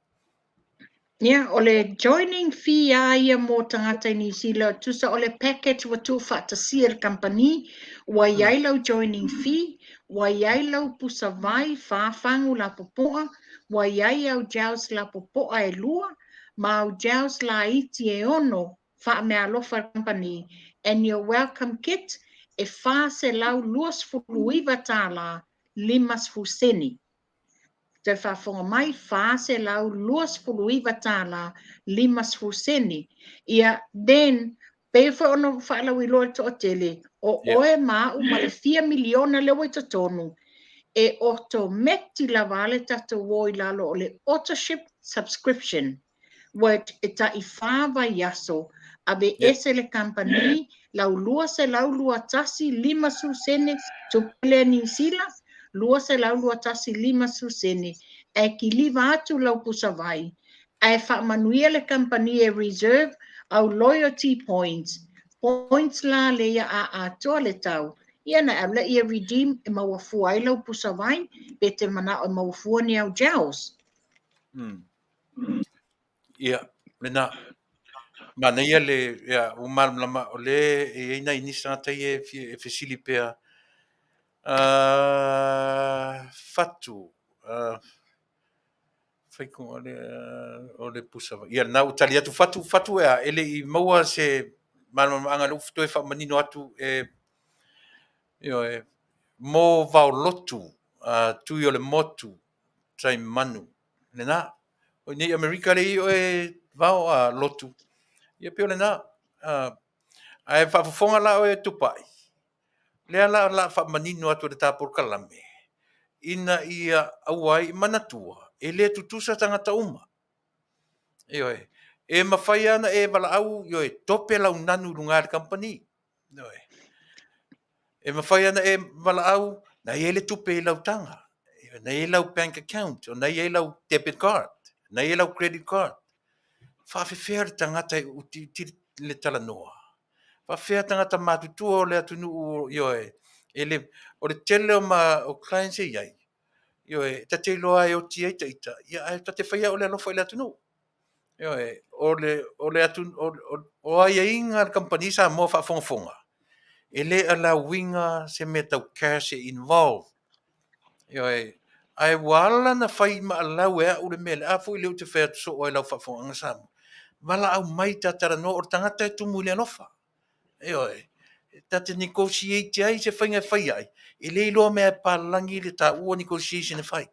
Ia, o le joining fee a ia mō tangata I New Zealand, tusa o le package wa tu whaatasi le company, wa iai lau joining fee, wa iai lau pusavai whaafangu la popoa, wa iai au jaus la popoa e lua, ma au jaus la iti e ono, wha mea lofa company, and your welcome kit, e wha se lau luas fuluiva tāla, limas fuseni. Te whaafonga mai whaase lau luas fuluiva tāla limas fuseni. Ia, then, pewha ono whaalau I loa to o tele, o oe maa umale 4 miliona lewa I tonu, e autometi la vale tato woi lalo o le autoship subscription, wet e ta I whaava yaso, abe ese le company, lau lua se lau lua tasi limas fuseni, tupele New Zealand, lua se lau lua tasi lima susene, e ki liva atu lau pusavai, e wha manuia le company e reserve au loyalty points la leia a atoa le tau, ia na ala ia redeem e mauafua ai lau pusavai pe te mana o mauafua ni au jaus. Ia, lena. Mana ia le, ia, umal lama o le, e ina inisa ngata e fesili pea, fatu, faikung o le pusava. Ia, nau tali atu fatu ea, ele I maua se, mana anga lufu toe wha manino atu, mo vau lotu, tui o le motu, tai manu. Lena, o nei Amerika le o vau lotu. Ia pio lena, ai whaafonga la o Tupa'i. Lea la whaamanino atu le tāpur kalame. Ina ia auai manatua. E le tutusa tangata uma. E mawhai ana e wala au, tope lau nanu runga le company. E mawhai ana e wala au, na e le tupe I lau tanga. Na e lau bank account, o na e lau debit card, na e lau credit card. Whaafewhea le tangata I uti le talanoa. Whaafewhea tangata mātutua o le atunu ele o le tele o clients e iai. Ta te loa e o tia ita. Ia ta te whaia o le alofa I le atunu. O le atunu, o ai inga le company sa mo whaafongafonga. Ele ala winga se me tau cash involved. Ai wala na whai ma alau ea ule mele. A fui leo te whea so o e lau whaafonga samu. Wala au mai ta tarano o tangata e tumu le alofa. Ta te negotiate ai se whainga whai ai. E le iloa mea palangi le ta ua negotiation e whai.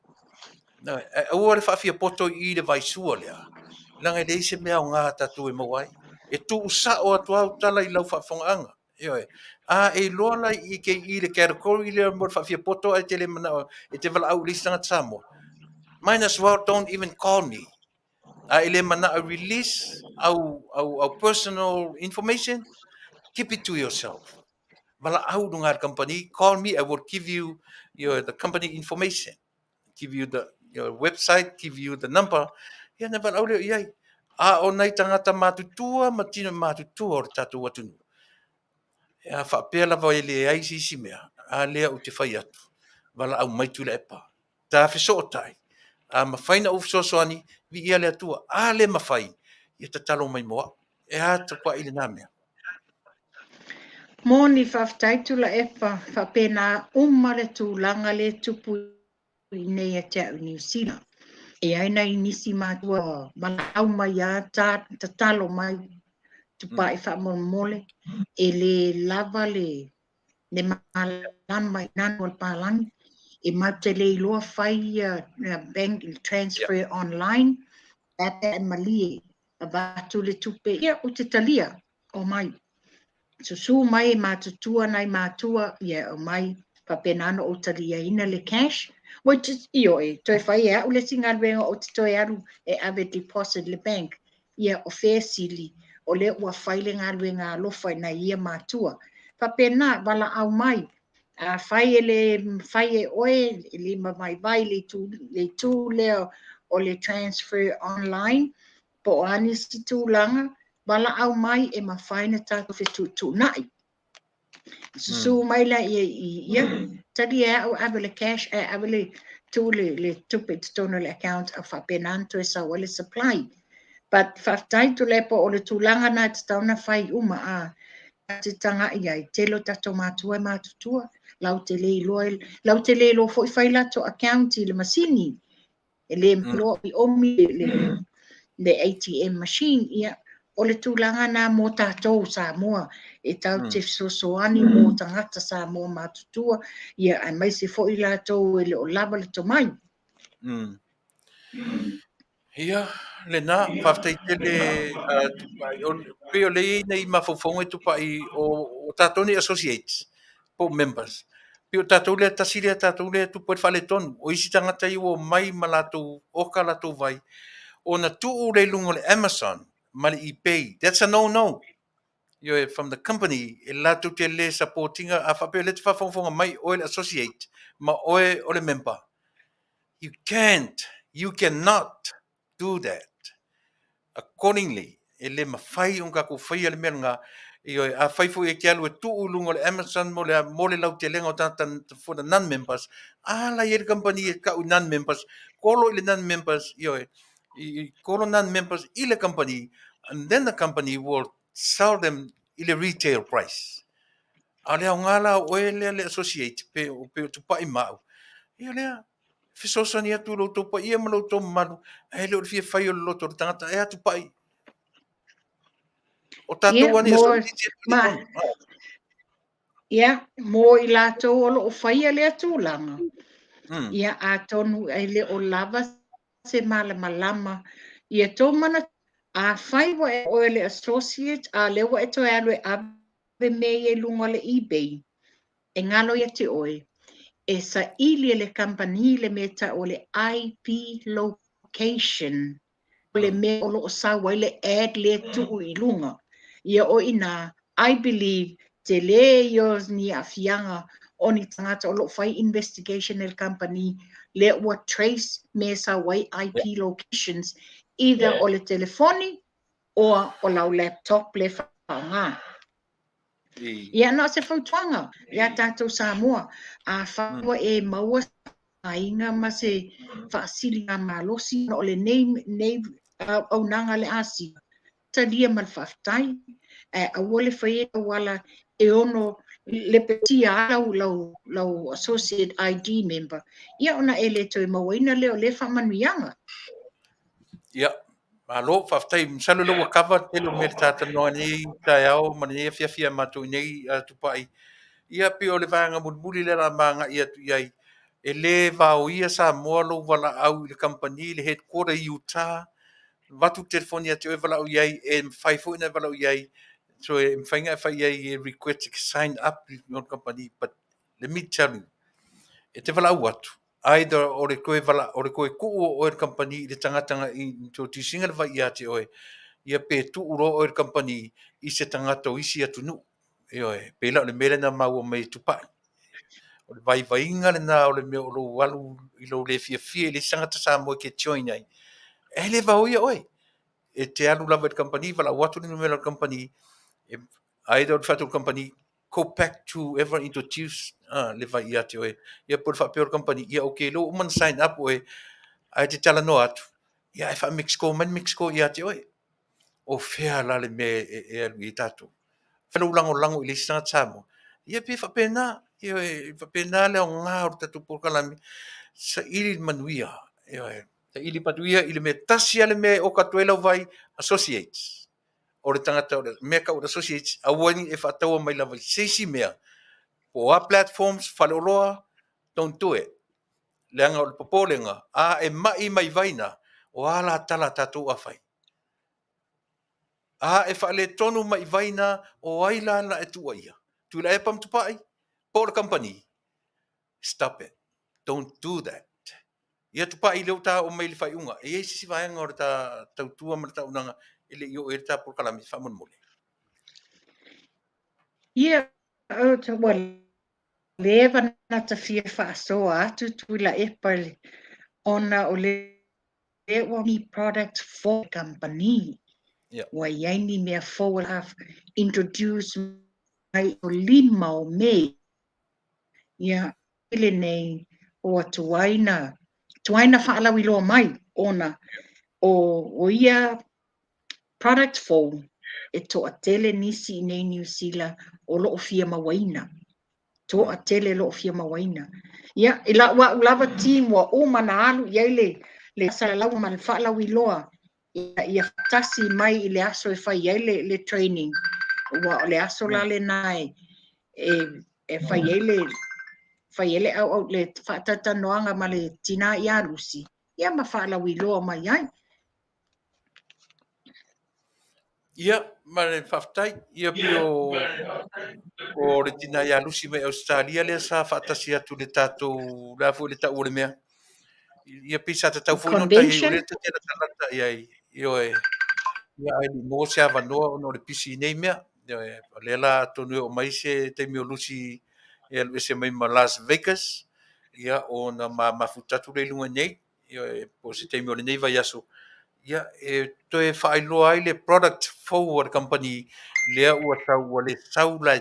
Ua le whaafia poto I le vai sua lea. Langa le se mea o ngā tatu e mawai. E tu usa o atu au tala I lau whaafonga anga. E loa lai I le category le mo whaafia poto ai te le mana e te wala au listanga Samoa. Might as well don't even call me. Ele mana a release our personal information. Keep it to yourself. Wala au dunga company, call me, I will give you the company information. Give you your website, give you the number. Ia na wala au leo iai. O nei tangata mātutua, matino mātutua o le tatu watunu. Ia whaapea lava ele ai sisi mea. A lea o te whai atu. Wala au mai Tuilaepa. Tā wheso o tai. Ma whaina o fisosoani, vi ia le atua. A le mawhai. Ia ta talo mai moa. E ha ta kwa ile nā mea. Moni Faafetai Tuilaepa whapena le tūlanga le tupu I nei a te au New Zealand. E aina I nisi mātua malau mai a ta talo mai Tupa'i whaamole. E le lava le malama I nanu al pālangi. E mate le iloa whai bank transfer online. Ata e malie a vatu le tupe ia o te talia o mai. Susu mai mātutua nai mātua ia o mai papenano o talia ina le cash. Which is toi whai ea ule singa renga o te toi aru e ave deposit le bank. Ia o fair sili o le ua whai le ngā renga alofa na ia mātua. Papena wala au mai. A whai e oe le mai vai le tū leo o le transfer online. Po ani si tūlanga. Wala au mai e mawhaina tātou whetu tūnai. Susu mai la ia tadi e au avele cash e avele tu le tupe tono le account a whapenanto e sa wale supply. But whaftai tu lepo o le tūlanga na te tauna whai uma te tanga ia telo tato mātua e mātutua. Lau te le lo fo I whai lato account I le masini. E le mplo I omi le ATM machine ia. O le tūlanga nā mō tātou Samoa, e tau te sosoani mō tangata Samoa mātutua, ia ai mai se fo I lātou e le o lava le tomai. Ia, le nā, whaftai tele Tupa'i. Peo le nei mafofonga Tupa'i o tātou ni associates, po members. Peo tātou le tasiri a tātou le tupu e whale tonu. O isi tangata I o mai ma lātou, oka lātou vai. O na tuu le lungo le Amazon, mali I pay. That's a no-no. From the company, e lātou te le supportinga, a whapeo le te whafonga mai oil associate, ma oe o le member. You cannot do that. Accordingly, e le mawhai unga ko whai ale mea nga, Io a fai fu e kialu e tu ulungo le Amazon mo le lau te lengo tatan for the non-members. La ye company e ka non-members. Kolo ile non-members, i kolo non-members ile company, and then the company will sell them ile retail price. Ale ngala o le associate pe Tupa'i mau. Io le fisosa ni atu lo Tupa'i mo lo to malu. E le fi fai o lo to tangata e Tupa'i. O tatou ani associate ma mo i lātou o loo whaia lea tūlanga. Ia a tonu ai le o lava se malama. Ia tō mana a whai wa e o le associate a le wa e to alu e ave me e lunga le eBay. E ngalo ia te oe. E sa ili le company le meta o le IP location. O le me o loo sa wa le ad le tuu i lunga. Ia o ina, I believe Tele yos ni afianga o ni tangata o lo fai investigation el company le ua trace me sa wai IP locations either o le telefoni o lau laptop le whaanga. Ia na se whautuanga, ia tātou Samoa, a whaua e maua ainga ma se whaasili ngā malosi o le nei Auaunaga le ASEA. Talia mal Faafetai, a wole whaia wala e ono le petia lau associate ID member. Ia ona e le toi mawaina leo le whamanianga. Ia, malo Faafetai msalo lo wakava telo me tata no ni taiao mani fia matu nei Tupa'i. Ia pe o le vanga mulmuli le la manga ia tu iai. E le vao ia Samoa lo wala au le company le headquarter Utah. Watu telefonia te oe wala au iai e mwhaifu ina wala au iai. So e mwhainga e whai iai request to sign up with your company. But let me tell you, e te wala au atu. Either o le koe ku'u o e company i le tangatanga i to tisinga le vai ia te oe. Ia pe tu uro o e company i se tangata o isi atu nu. E oe, pe la o le mele na mau o mei Tupa'i. O le vai inga le na o le mea o lo walu i lo le fia le sangata sa mo ke join ai. E le vau ia oe. E te alu lava company, wala watu ni numero company, either fatu company, co-pack to ever introduce le vai ia te oe. Ia por fa peor company, ia okay, lo man sign up oe, ai te talanoa atu. Ia e fa Mexico ia te oe. O fea la le me e alu i tatu. Whalau lango i le sanga tamo. Ia pe fa pena, ia e fa pena le o ngā o tatu por kalami, sa ili Manuia, ia e. Ili patuia ili me tasi ale me o katuela vai associates o le tangata o le me ka o associates a wani e whataua mai lava seisi mea po a platforms whaleoloa don't do it leanga o le popolenga a e mai vaina o ala tala tatu a whai a e whale tonu mai vaina o aila la e tua ia Tuilaepa Tupa'i po le company stop it, don't do that. Ia Tupa'i leo tā o mai le whaiunga. E sisi vaenga o re tā tautua ma le taunanga ele i o e tā por kalami whamon mole. Ia, o te lewa na ta fia whaasoa atu Tuilaepa ona o lewa ni product for company. Wa yaini mea forward have introduced mai o lima o mei. Ia, ele nei o tuaina whaalawi loa mai ona o ia product phone e toa tele nisi nei New Zealand o loo fia mawaina. Toa tele loo fia mawaina. Ia, ila lava team wa o mana alu ia le salalau ma le whaalawi loa ia tasi mai i le aso e whai ia le training wa le aso la le nai e whai ele au le whatatanoanga ma le tina i arusi. Ia ma whaalawi loa mai ai. Ia, ma le Faafetai, ia pio o le tina i alusi mai Australia le sa whaatasi atu le tātou la fu le tau le mea. Ia pisa te tau fuino tai o le te tera talata iai. Ia ai ni mo se avanoa o no le pisi nei mea. Le la tonu o mai se te mio lusi e alu se mai ma Las Vegas. Ia o na mafutatu le lunga nei. Ia po se te mio le nei vai aso. ia toe whaeloa ai le product forward company lea ua tau ua le sau la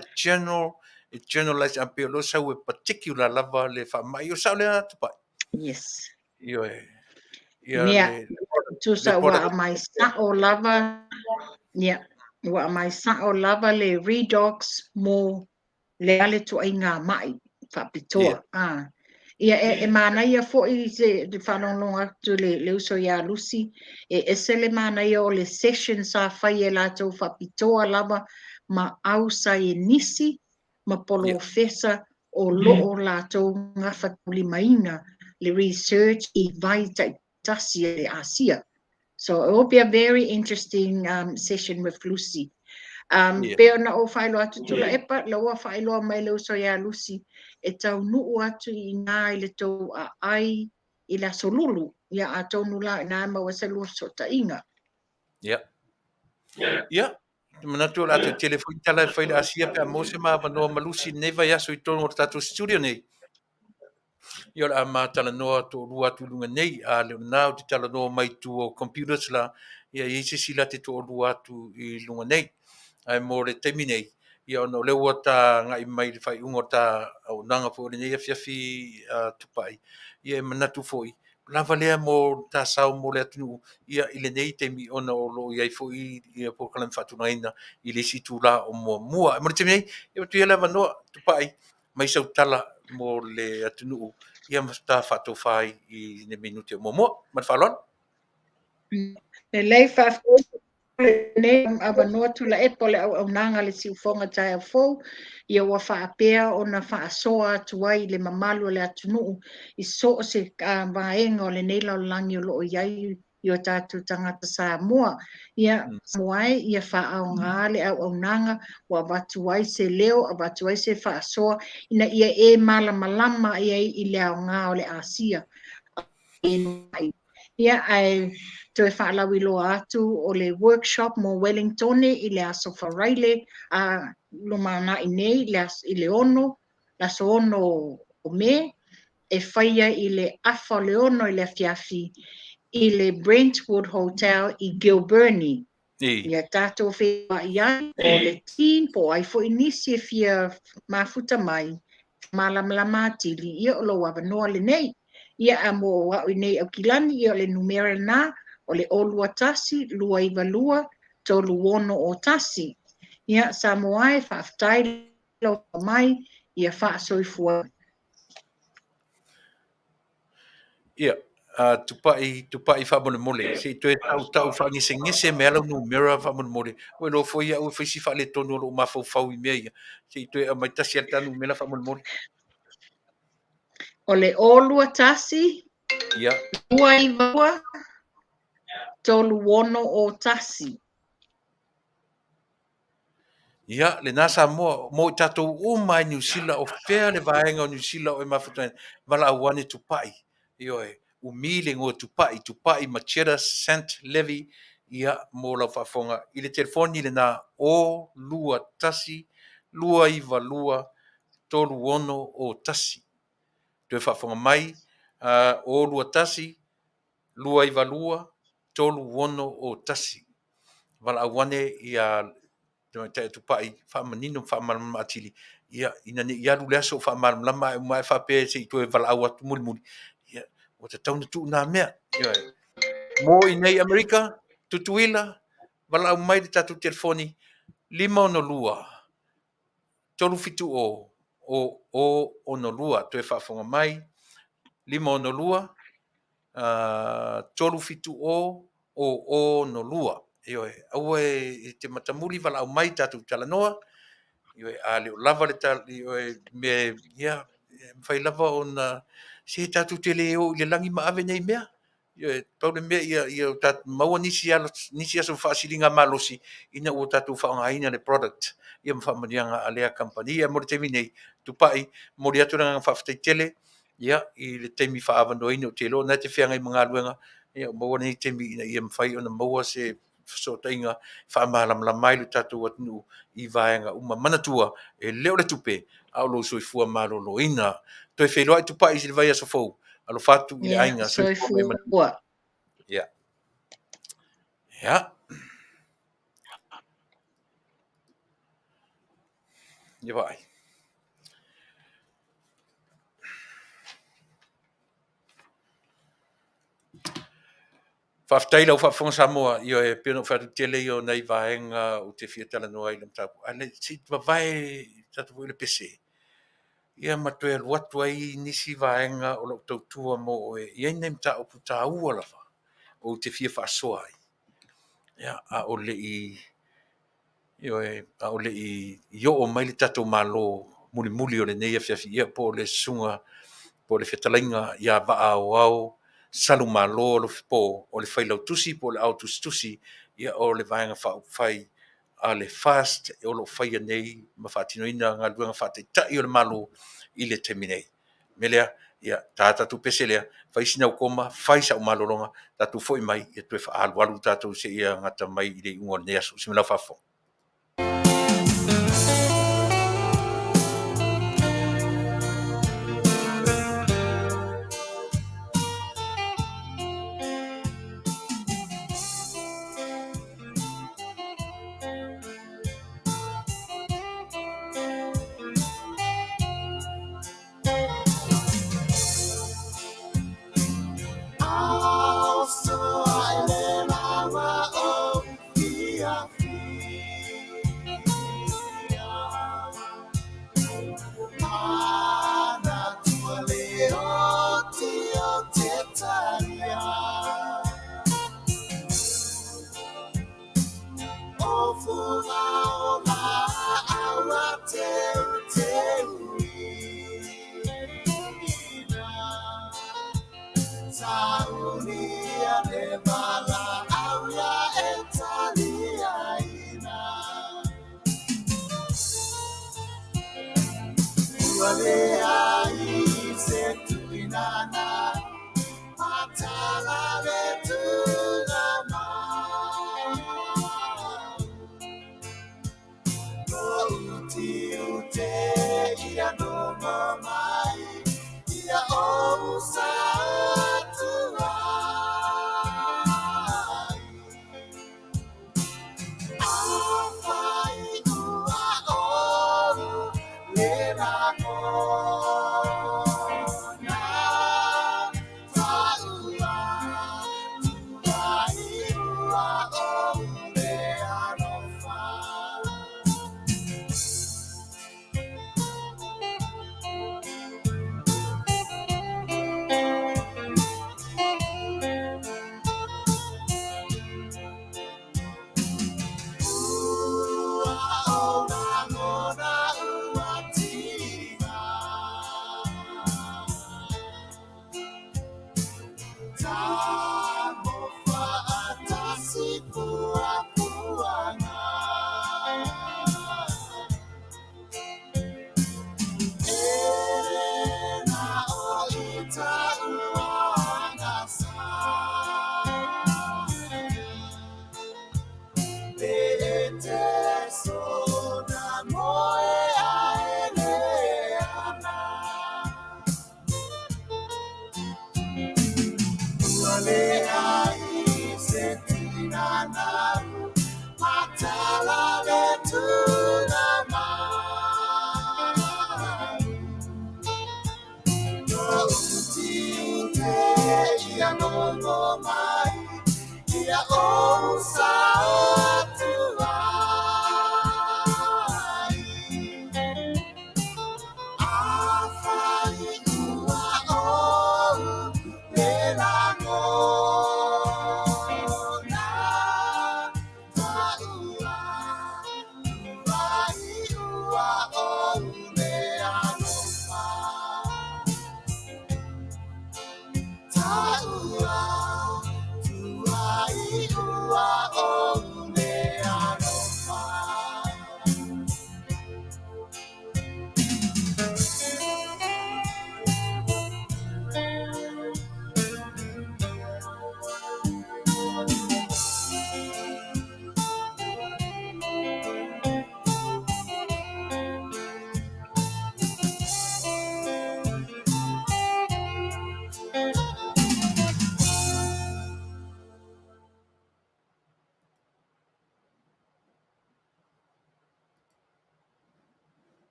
generalize ampe lo sau e particular lava le whamai o sau lea tupai. Yes. Ia Mea, le tusa wa product. a mai sa o lava, ia, wa a mai sa o lava le redox mo le ale tu ai ngā mai, whapitoa. Ia e mana ia fo i se whanonga atu le uso ia lusi, e se le mana ia o le session sa whai e lātou whapitoa lava ma au sa e nisi, ma polo fesa o loo lātou ngā whatuli mainga, le research I vai tasi e ASEA. So it will be a very interesting session with Lucy. Peo na o whaelo atu Tuilaepa, la ua whaeloa mai le uso ia Lucy, e Taunuu atu I ngā I le tau a ai I la solulu, ia a taunu la ngā maua se lua so ta inga. Ia, manatu la atu telefoni tala e whaile ASEA pe a mose ma manoa malusi neva yaso I tono o tato studio nei. Ia la ma talanoa to rua tu lunga nei, a leo nao te talanoa mai tu o computers la, ia I se sila te to rua tu I lunga nei. Ai mo le temi nei. Ia ono leo ta ngai mai le whai ungo ta Auaunaga po le nei a fiafi Tupa'i. Ia manatu foi. Lava lea mo ta sau mo le atunu. Ia I le nei temi ona o lo iai foi ia po kalam whatunaina I le situ la o mua. Mo le temi nei, ia tu ia lava noa Tupa'i. Mai sau tala mo le atunu. Ia masta whato whai I ne minuti o momo. Marwhalon? Le lei ne ava noa Tuilaepa le Auaunaga le siufonga tai au fou, ia ua whaapea o na whaasoa atu ai le mamalu le atunuu I so se vaenga o le neila o langi o loo iai I o tātou tangata Samoa. Ia Samoa ia whaaonga le Auaunaga wa watu ai se leo, a watu ai se whaasoa, ina ia e malama ia I le aonga o le ASEA. Ia ai toe whaalawi loa atu o le workshop mo Wellington I le aso wharaile a lumana I nei I le ono, la so ono o me, e whaia I le afa le ono I le afiafi I le Brentwood Hotel I Gilburney. Ia tātou whea iai o le teen po ai fo inisi e fia mafuta mai, malamlama tili ia o lo wawanoa le nei. Ia a mo wau nei au kilani ia o le numera na o le olua tasi, lua iwa lua, tolu wono o tasi. Ia Samoa e Faafetai lo mai, ia whaasoifua. Ia, tupa'i whamone mole. Se tu e tau whangise me ala numera whamone mole. Ue lo foi ia ue whaisi whale tonu lo mawhau I mea ia. Se tu e mai tasi al tanu mela whamone mole. O le olua tasi, Ia. lua iwa lua, tolu wono o tasi. Ia, le nasa mo tatou uma New Zealand o fea le vaenga o New Zealand o e mawhatuane. Wala awane tupa'i. Io e umile ngō tupa'i Marchetta Sanft-Levy. Ia, mo lau whafonga. I le telefoni le nā o lua tasi, lua iwa lua, tolu wono o tasi. Tue whafonga mai, o lua tasi, lua iwa lua, tolu wono o tasi. Wala awane ia te tupa'i whaamanino whaamalama atili. Ia, ina ne iaru lea so whaamalama e mai whape se I tue wala au atu muli. Ia, o te tauna tu nā mea. Ia, mo I nei Amerika, tutuila, wala au mai le tatu telefoni, 5 tolu fitu o no lua, tue whaafonga mai, 5 tolu fitu o no lua. Ioe, au e te matamuli wala au mai tatu talanoa, ioe, a leo lava le tal, ioe, me, ia, whai lava o na, se tatu tele o, le langi maave nei mea, ioe, pau le mea, ia, tatu maua nisi aso whaasilinga malosi, ina o tatu whaongaina le product, ia mwhamanianga a lea company, ia mo le temi nei, Tupa'i, mo le aturanga Faafetai Tele, ia, I le temi whaavanoina o te lo, na te whianga I mga luenga, ia, maua nei temi, ia mwhai o na maua se, so tainga whaamalamla mai le tatu atunu I vaenga uma manatua e leo le tupe au lo soifua malolo ina toi wheloa I Tupa'i si le vai aso fau alo fatu I le ainga soifua mai manatua. Yeah. Ja. Ia vai. Faafetai lau whaafonga Samoa i o e pino whatu tele i o nei vaenga o te fia Talanoaga i lam tapu. Ane si wawai tatu fo i le pese. Ia matoe aluatu ai nisi vaenga o lau tautua mo o e ia nei mta o puta ua lafa o te fia whaasoa ai. Ia a o le i a o le i o mai le tatu malo muli muli o le nei a fiafi ia po le sunga po le fetalainga ia Vaaaoao Salumalo o Alofipo o le Failautusi po le Aoauli ia o le vaenga whaupwhai a le fast o lo whaia nei ma whaatinoina ngā luenga whaateitai o le malo i le teminei. Melea, ia tātatu pese lea, whaisina o koma, whaisa o malolonga, tatu foi mai, ia tue whaalu alu tātou se ia ngata mai i le ungo nea su, similau whafo. Auaunaga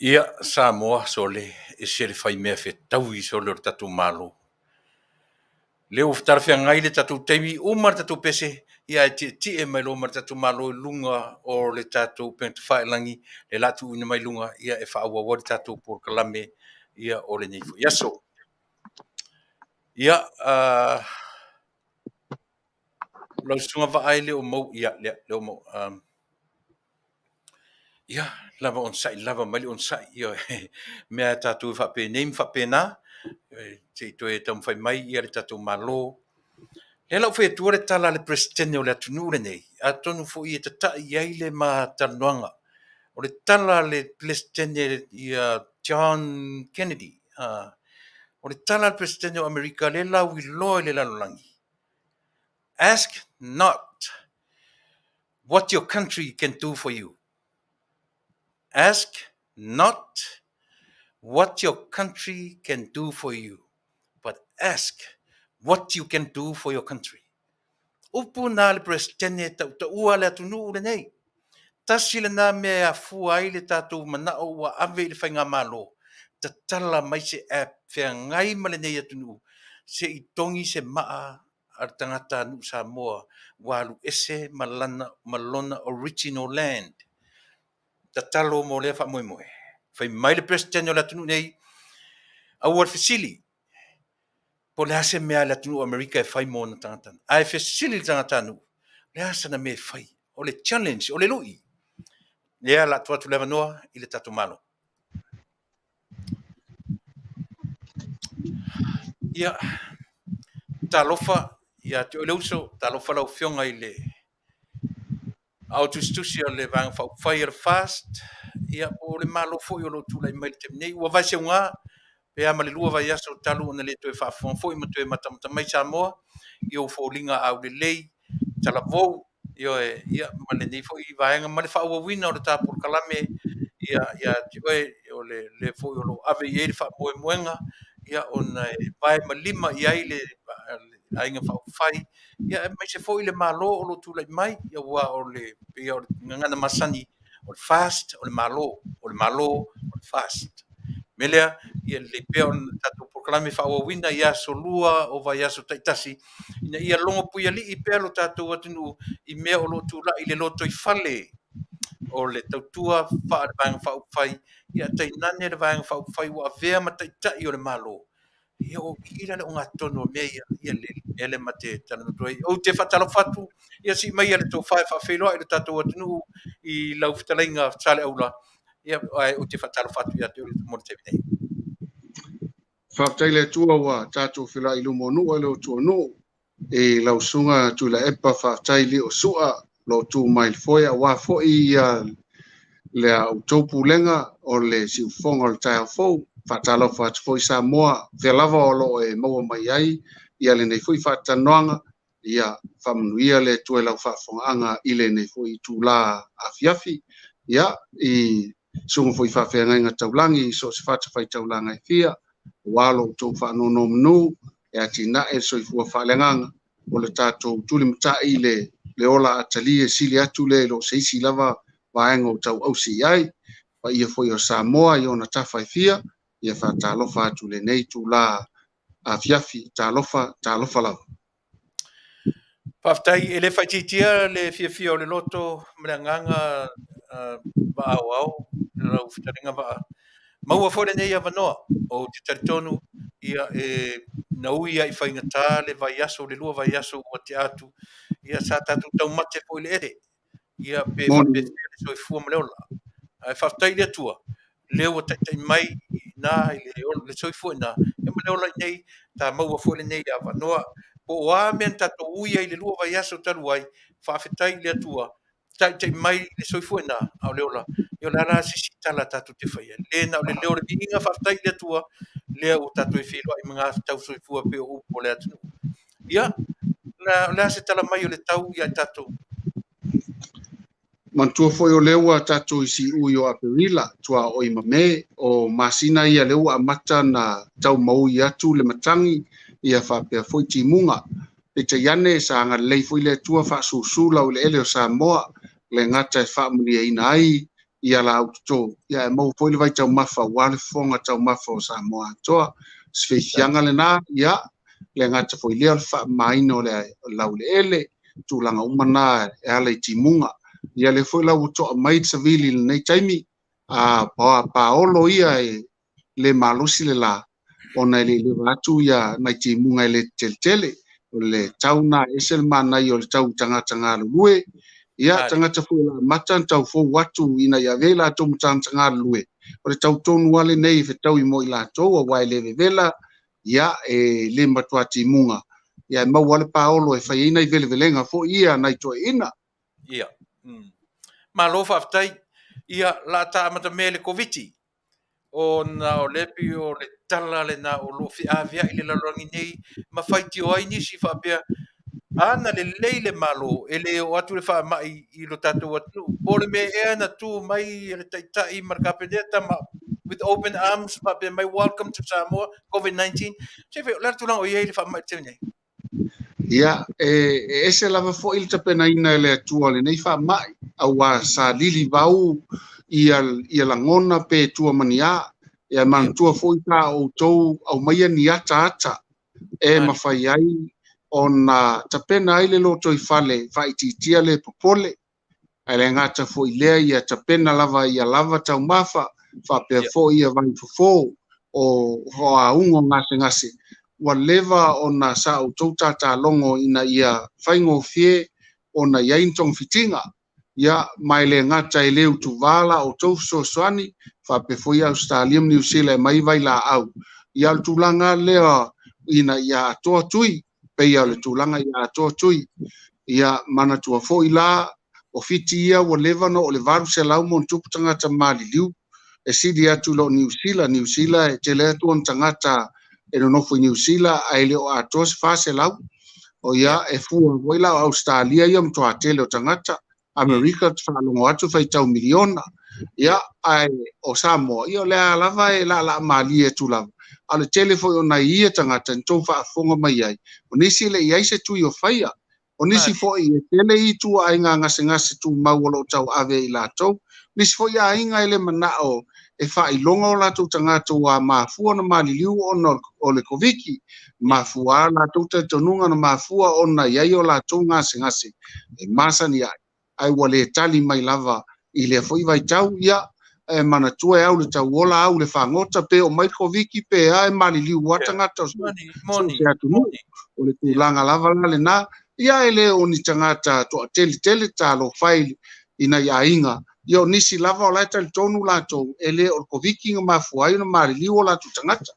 Ia Samoa sole e sele fai mea fe tau I sole o tatu malo. Leo ftara fia ngai le tatu teimi umar tatu pese ia ti e mai lo mar tatu malo lunga o le tatu pent fai langi le latu ina mai lunga ia e fa wa tatu por kalame ia o le nifu. Ia so. Ia lo sunga va ai le o mo ia le o mo ia lava on sai lava mai on sai ia mea tatu fa pe name fa pena te to e tam fai mai ia le tatu malo. E lau whea tuare tala le presidente o le atunure nei. A tonu fo I e ta tai iai le ma Talanoaga. O le tala le presidente I John Kennedy. O le tala le presidente o Amerika le lau I loe le lalolangi. Ask not what your country can do for you. Ask not what your country can do for you. But ask what you can do for your country. Upu na le presidente ta ua le atunu le nei. Tasi le na mea fua ai le tatu mana o wa ave le whainga malo. Ta tala mai se app whea ngai ma le nei atunu. Se I tongi se maa ar tangata nu Samoa walu ese malona original land. Ta talo mo le wha moe moe. Whai mai le presidente o le atunu nei au ar fisili. Po le ase mea le atunu Amerika e whai mo na tangata. Ai fisili le tangata nu. Le asa na me whai. O le challenge, o le lui. Lea la tuatu leva noa I le tatu malo. Ia, talofa, ia te oleuso, talofa lau fionga I le Auaunaga o le vanga whai ar fast, ia o le malo foi o lo tula I mai te nei, ua vai se unga, pe ama le lua vai aso talu na le toe whaafong foi ma toe matamata mai Samoa, I o fōlinga au le lei, talavou, ia ma le nei foi I vaenga ma le whaawawina o le tāpur kalame, ia o le foi o lo ave I le whaamoe moenga, ia ona e vai ma lima I ai le ainga whaafai, ia mai se foi le malo o lo tula I mai, ia ua o le ngana masani, o le fast, o le malo, o le fast. Melea, ia le pea o tatu proklame whaawawina, ia so lua o vai aso taitasi, ina ia longa puia li I pea lo tatu atunu I mea o lo tula I le loto I fale, o le tautua wha le vanga whaupwhai, ia tai nane le vanga whaupwhai wa vea ma taitai o le malo. Ia o ira le o ngā tono mea ia le ele ma te talanoaga. O te whatalo whatu, ia si mai ale tō whae whawheloa I le tātou atunu I lau whitalainga tale aula. Ia o te whatalo whatu ia te uri mora te vinei. Faafetai le tua wa tātou whila I lumo nua le o tua no e lau sunga Tuilaepa faafetai le o sua lo tu mai foia wa foi le au taupu lenga o le siufonga o le tai fou fatalo fat foi Samoa velava o lo e maua mai ai ia le nei foi fatanoanga ia famanuia le tue lau faafongaanga I le nei foi tula afiafi ia I sunga foi faafeanga taulangi so se fatafai taulanga I fia walo tau whanono mnu e atina e soifua whalenganga o le tātou tuli mtai le ola atali e sili atu le lo seisi lava vaenga o tau ausi ai pa ia foi o Samoa I ona tawhai fia ia whatalofa atu le nei tu la a fiafi talofa lava. Faafetai e le whaititia le fia o le loto mleanganga Vaaaoao, le lau whitaringa vaa. Maua fōre nei avanoa o te taritonu ia naui ia I whaingatā le vai aso, le lua vai aso ua te atu ia sa tatu tau mate po I le ere ia pe whapese le soifua maleola. Ai whaftai le atua, leo o taitai mai nā I le soifua nā, e maleola I nei ta maua fōre nei avanoa po oa mea tato uia I le lua vai aso talu ai, whafetai le atua, taitai mai le soifua nā, au leola. Yo la la sisi tala tatu te whaia. Le na o le leo le inga whaftai le tua, lea o tatu e whiloa I mga tau soifua pe o upo le atunu. Ia, la se tala mai o le tau ia tatu. Mantua foi o leua tātou isi ui o aperila, tua o imame o masina ia leua amata na tau mau I atu le matangi ia whapea foi timunga. E te iane sa anga lei foi le tua whasusula o le ele o Samoa, le ngata e whaamuni e ina ai, ia la auto ia mo foi le vai tau mafa wale fonga tau mafa o Samoa toa sfeisianga le na ia le ngata foi le fa mai no le laule ele tu langa umana e ala timunga ia le foi la auto mai savili nei taimi a paolo ia le malusi le la ona le watu ia mai timunga le tele le tauna esel mana i o le tau tanga lue ia tangata fu matan tau fo watu ina ia vela to tanga lue o le tau tonu wale nei fe tau i mo ila to o wai le vela ia le matua timunga ia ma wale paolo e fai ina i vele velenga fo ia nai to ina ia ma lo Faafetai ia la ta mata mele koviti o na o lepi o le tala le na o lo fi avia ile la rongi nei ma fai ti o ai ni si fa pia ana le leile malo ele o atu le fa mai i lo tatu atu po le me e na tu mai le tai marka pedeta ma with open arms fa pia mai welcome to Samoa COVID-19 se fe la tu lang o ye le fa mai tene ia ese lava fo il tapena ina le tua le nei fa mai awa sa lili vau ia la ngona pe tua mania ia man tua fo ita o tou au mai ni ata mafai ai ona tapena ai le loto i fale vai titia le popole ai le ngata fo ile ia tapena lava ia lava tau mafa fa pe fo ia vai fo o aungo ngase wa leva ona sa o touta ta longo ina ia faingo fie ona ia intong fitinga ia mai le ngata i leu tu vala o tou soani fa pe fo ia Australia New Zealand mai vai la au ia tulanga lea ina ia toa tui pe ia le tulanga ia toa tui ia mana tua fo ila o fiti ia wa leva no o le varu se lau mon tuputanga ta mali liu e sidi atu lo New Zealand e tele atu on tangata e no fo New Zealand ai le o atos fase lau o ia e fu o ila Australia ia mto atele o tangata America fa lo atu fai tau miliona ia ai o Samoa ia le lava e la mali e tu lava ale telefone ona ia tangata ntou fa fonga mai ai o nisi le ia se tu yo faia o nisi fo i tele i tu ai nga ngase tu mauolo tau ave i la tau nisi fo ia inga ele manao e fa i longa o la tu tangata wa mafua na maliliu o le koviki mafua la tu te tonunga na mafua ona ia o la tu ngase e masani ai wale tali mai lava i le fo i vai tau ia e mana tua au le tau ola au le whangota pe o mai koviki pe ai mali liu watangata so se atu o le tūlanga lava le na ia ele o ni tangata to tele talo faili ina ia inga ia o nisi lava o laita le tonu lato ele o koviki nga mafuai na mali liu o lato tangata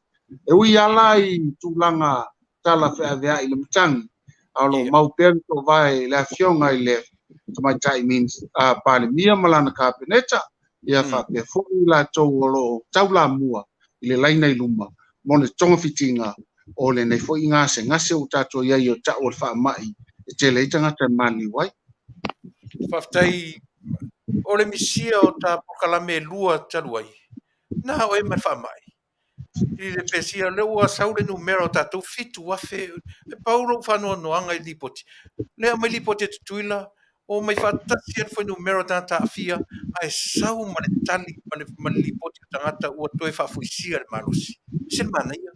e ui ala i tūlanga tala whea i le mtangi alo mauperi to vai le afionga i le tamaitai means pale mia malana kapeneta ia fa pe fo la tolo taula mua ile laina i luma mo le tonga fitinga o le nei fo inga se ngase o tato ia i o ta o fa mai e te le tanga te mani wai Faafetai o le misia o ta pokalame lua taluai na o e mai fa mai i le pesia le ua sau le numero tatou fitu afe e paulo fanoanoaga i lipoti lea mai lipoti e tutuila o mai faatasi ale foi numero tataafia ae sau ma le tali ma le lipoti o tagata ua toe faafuisia le malosi se le manaia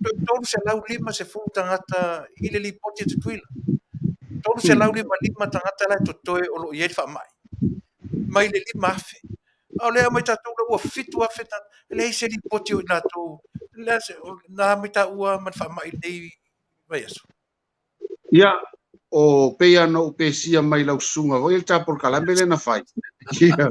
toe tolu se lau lima se fulu tagata i le lipoti e tutuila tolu se lau lima tagata lae totoe o loo iai le faamai mai le lima afe o lea mai tatou la ua fitu afe lea se lipoti o i latou lea se na mai taʻua ma le faamaʻi lenei vai aso ia o peia no pesia mai lausuga foi le tapol kalame lena fai ia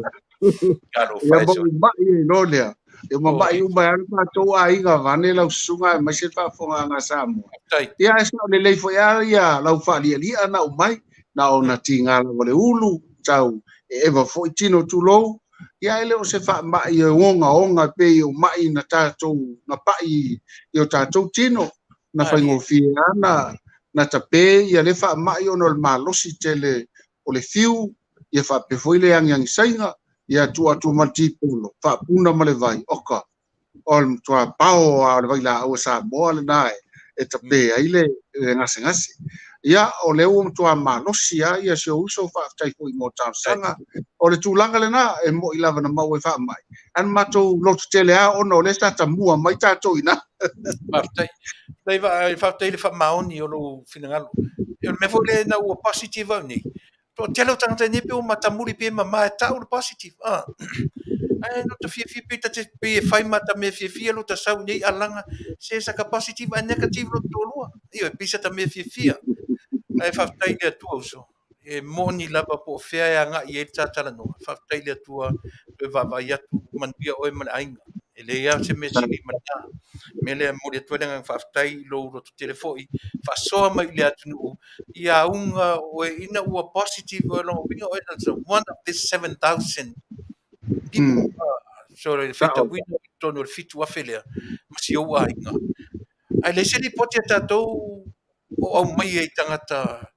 ia mo mai no lea e mai uma ana tatou aiga vane lausuga mai se faafogaga Samoa ia e sao lelei foi ia lau faalialia na umai na ona tigala o le ulu tau e eva foi tino tulou ia ele o se faamaʻi e ogaoga pei o mai na tatou na paʻi i o tatou tino na faigofie ana na tape ia le faamaʻi ona o le malosi tele o le fiu ia faapefoi le agiagisaiga ia tuatu ma le tipolo faapuna ma le vai oka o le tuapao a o le vai laʻua Samoa lenā e tape ai le gasegase ia o le o mtua malosia ia se uso faafetai fo'i mo tausaga o le tulaga lena e mo'i lava na mau e fa'amai ana matou lotu tele a ona o le tatamua mai tatou ina Faafetai. Dai faafetai le fa'amaoni o lou finagalo. E me fo le na ua positive au nei. To tele o tangata nei pe o matamuli pe mama e tau le positive. Ai no te fia pe te pe e fai mata me fia lo te sau nei alanga se saka positive and negative lo tolua. Io e pisa ta me fia. Ai faafetai le atua uso. E moni lava po fea e anga i e Talanoaga. Faafetai le atua pe vavai atu manuia oe mana ainga. E le ia se me sili mana. Me le mo le atua lenga faafetai lo roto telefoi. Fasoa mai le atu nuu. Ia unga oe ina ua positive oe longa winga oe na one of the 7,000 people. So le feta wino tono le fitu afelea. Masi o ainga. Ai le sili poti a tatou o au mai e tangata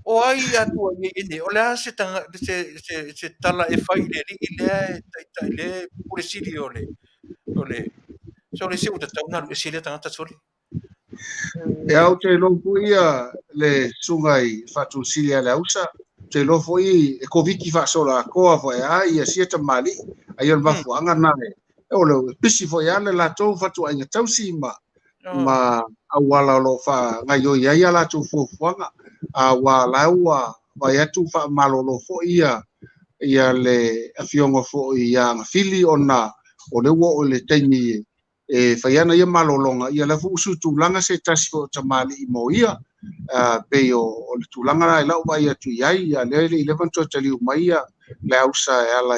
o ai atu ai ene o le se tanga se tala e fai le ri le tai le pure sili o le so le se uta tau na le sili tanga soli e au te lo ia le sungai fatu silia le usa te lo foi e koviki fa sola koa foi ai e sia mali ai on va fuanga na e o le pisi foi ale la tou fatu ai tau sima ma awala lo fa ngayo ia la tu fuanga a wala wa vai atu fa malolo fo ia le afiongo fo ia fili ona o le wo o le taimi e faiana ia malolonga ia la fu su tulanga se tasi fo tamali mo ia pe o le tulanga la lau vai atu ia le 11 to tali mai ia le ausa ala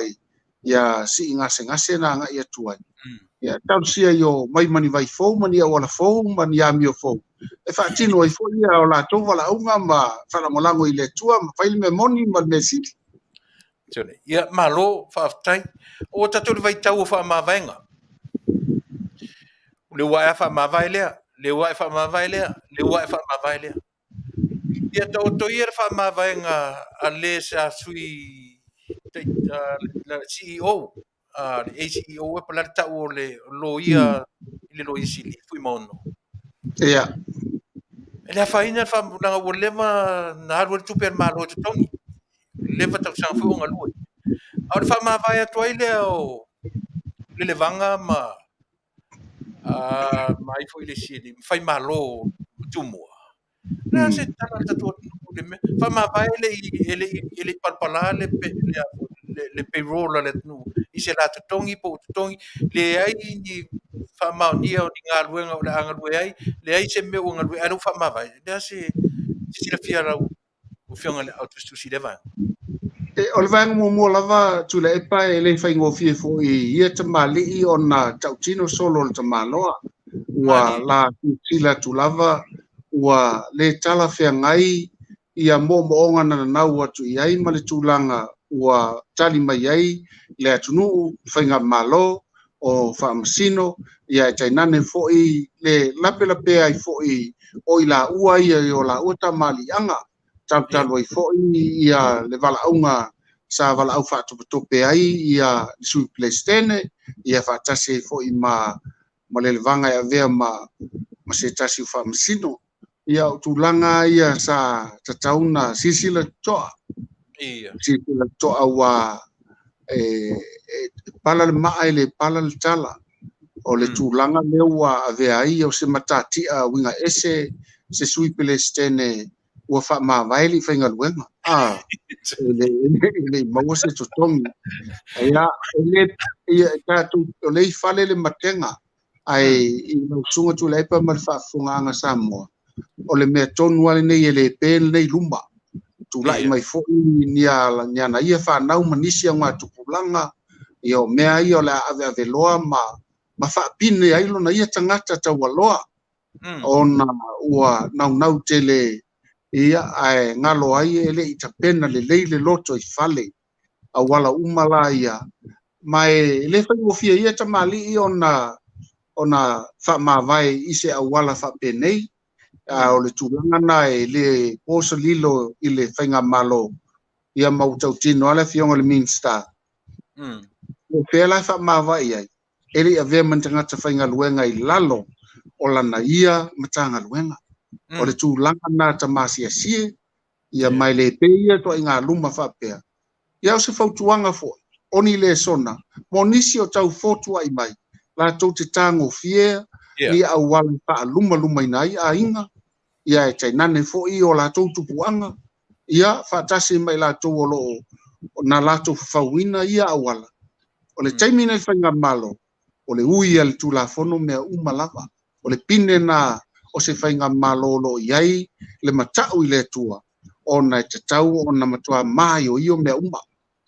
ia si ngase na nga ia tuai ia tau sia yo mai mani vai fo mani wala fo mani amio fo e fa tino i fo ia o la to wala unga ma fala molango i le tua ma faile me moni ma me si tole ia malo faafetai o tatou le vaitau o faamaavaega le ua e faamavae lea le ua e faamavae lea le ua e faamavae lea ia taʻotoia le faamavaega a lē sa sui la CEO le ACEO e pala le taʻu o le loia i le loia sili fui maono ia e le afaina le faamulaga ua leva na alu le tupe a le malo e totoni leva tausaga foi o galua a o le faamavae atu ai lea o le levaga ma mai foi le sili fai malo tumua la se tala tatu le me faamavae le palapala le payroll le nu i se la totongi po totongi le ai ni faamaonia o ni galuega o le agalue ai le ai se me o galue ai lau faamavae lea se silafia lau o fioga le autostusi leva o le vaega muamua lava Tuilaepa e le faigofie foʻi ia tamaliʻi ona taʻutino solo o le tamaloa ua la sila tulava ua le tala feagai ia moʻomoʻoga na nanau atu i ai ma le tulaga ua tali mai ai le atunuu faiga malo o faamasino ia e tainane foʻi le lapelapea ai foʻi o i laʻua ia i o laʻua tamaliʻaga talutalu ai foʻi ia le valaʻauga sa valaʻau faatopetope ai ia le sui pelestene ia faatasi ai foʻi ma le levaga e avea ma se tasi o faamasino ia o tulaga ia sa tatauna sisila toa ia sisila toa ua pala le maʻa i le pala le tala o le tulaga lea ua avea ai o se matatiʻa uiga ese se sui pelestene ua faamavae leʻi faigaluega ele maua se totogi ia ia tatou o lei fale le matega ai i lausuga Tuilaepa ma le faafofogaga Samoa o le mea tonu ale nei e lē pē lenei luma tulaʻi mai foʻi niana ia fanau ma nisi auga tupulaga ia o mea ia o le aveaveloa ma faapine ai lona ia tagata taualoa ona ua naunau tele ia ae galo ai e leʻi tapena lelei le loto i fale auala uma la ia ma e lē faigofia ia tamaliʻi ona faamavae i se auala faapenei o le tulaga na e lē posolilo i le faiga malo ia mautautino ale fioga le minista o pea la faamavae ai e leʻi avea ma tagata faigaluega i lalo o lana ia ma tagaluega o le tūlanga nā tamasia sie, ia mai le peia to inga luma whapea. Ia o se whautuanga fo, oni le sona, mo nisi o tau fotua i mai, la tau te tango fie, ni au wala pa luma inai a inga, ia e tainane fo i o la tau tupuanga, ia whatasi mai la tau o loo, na la tau whawina ia au wala. O le taimina i whainga malo, o le ui al tulafono mea umalava, o le pine na o se whainga malo lo iai, le matau i le tua, o na te tau o na matua mai o io mea uma.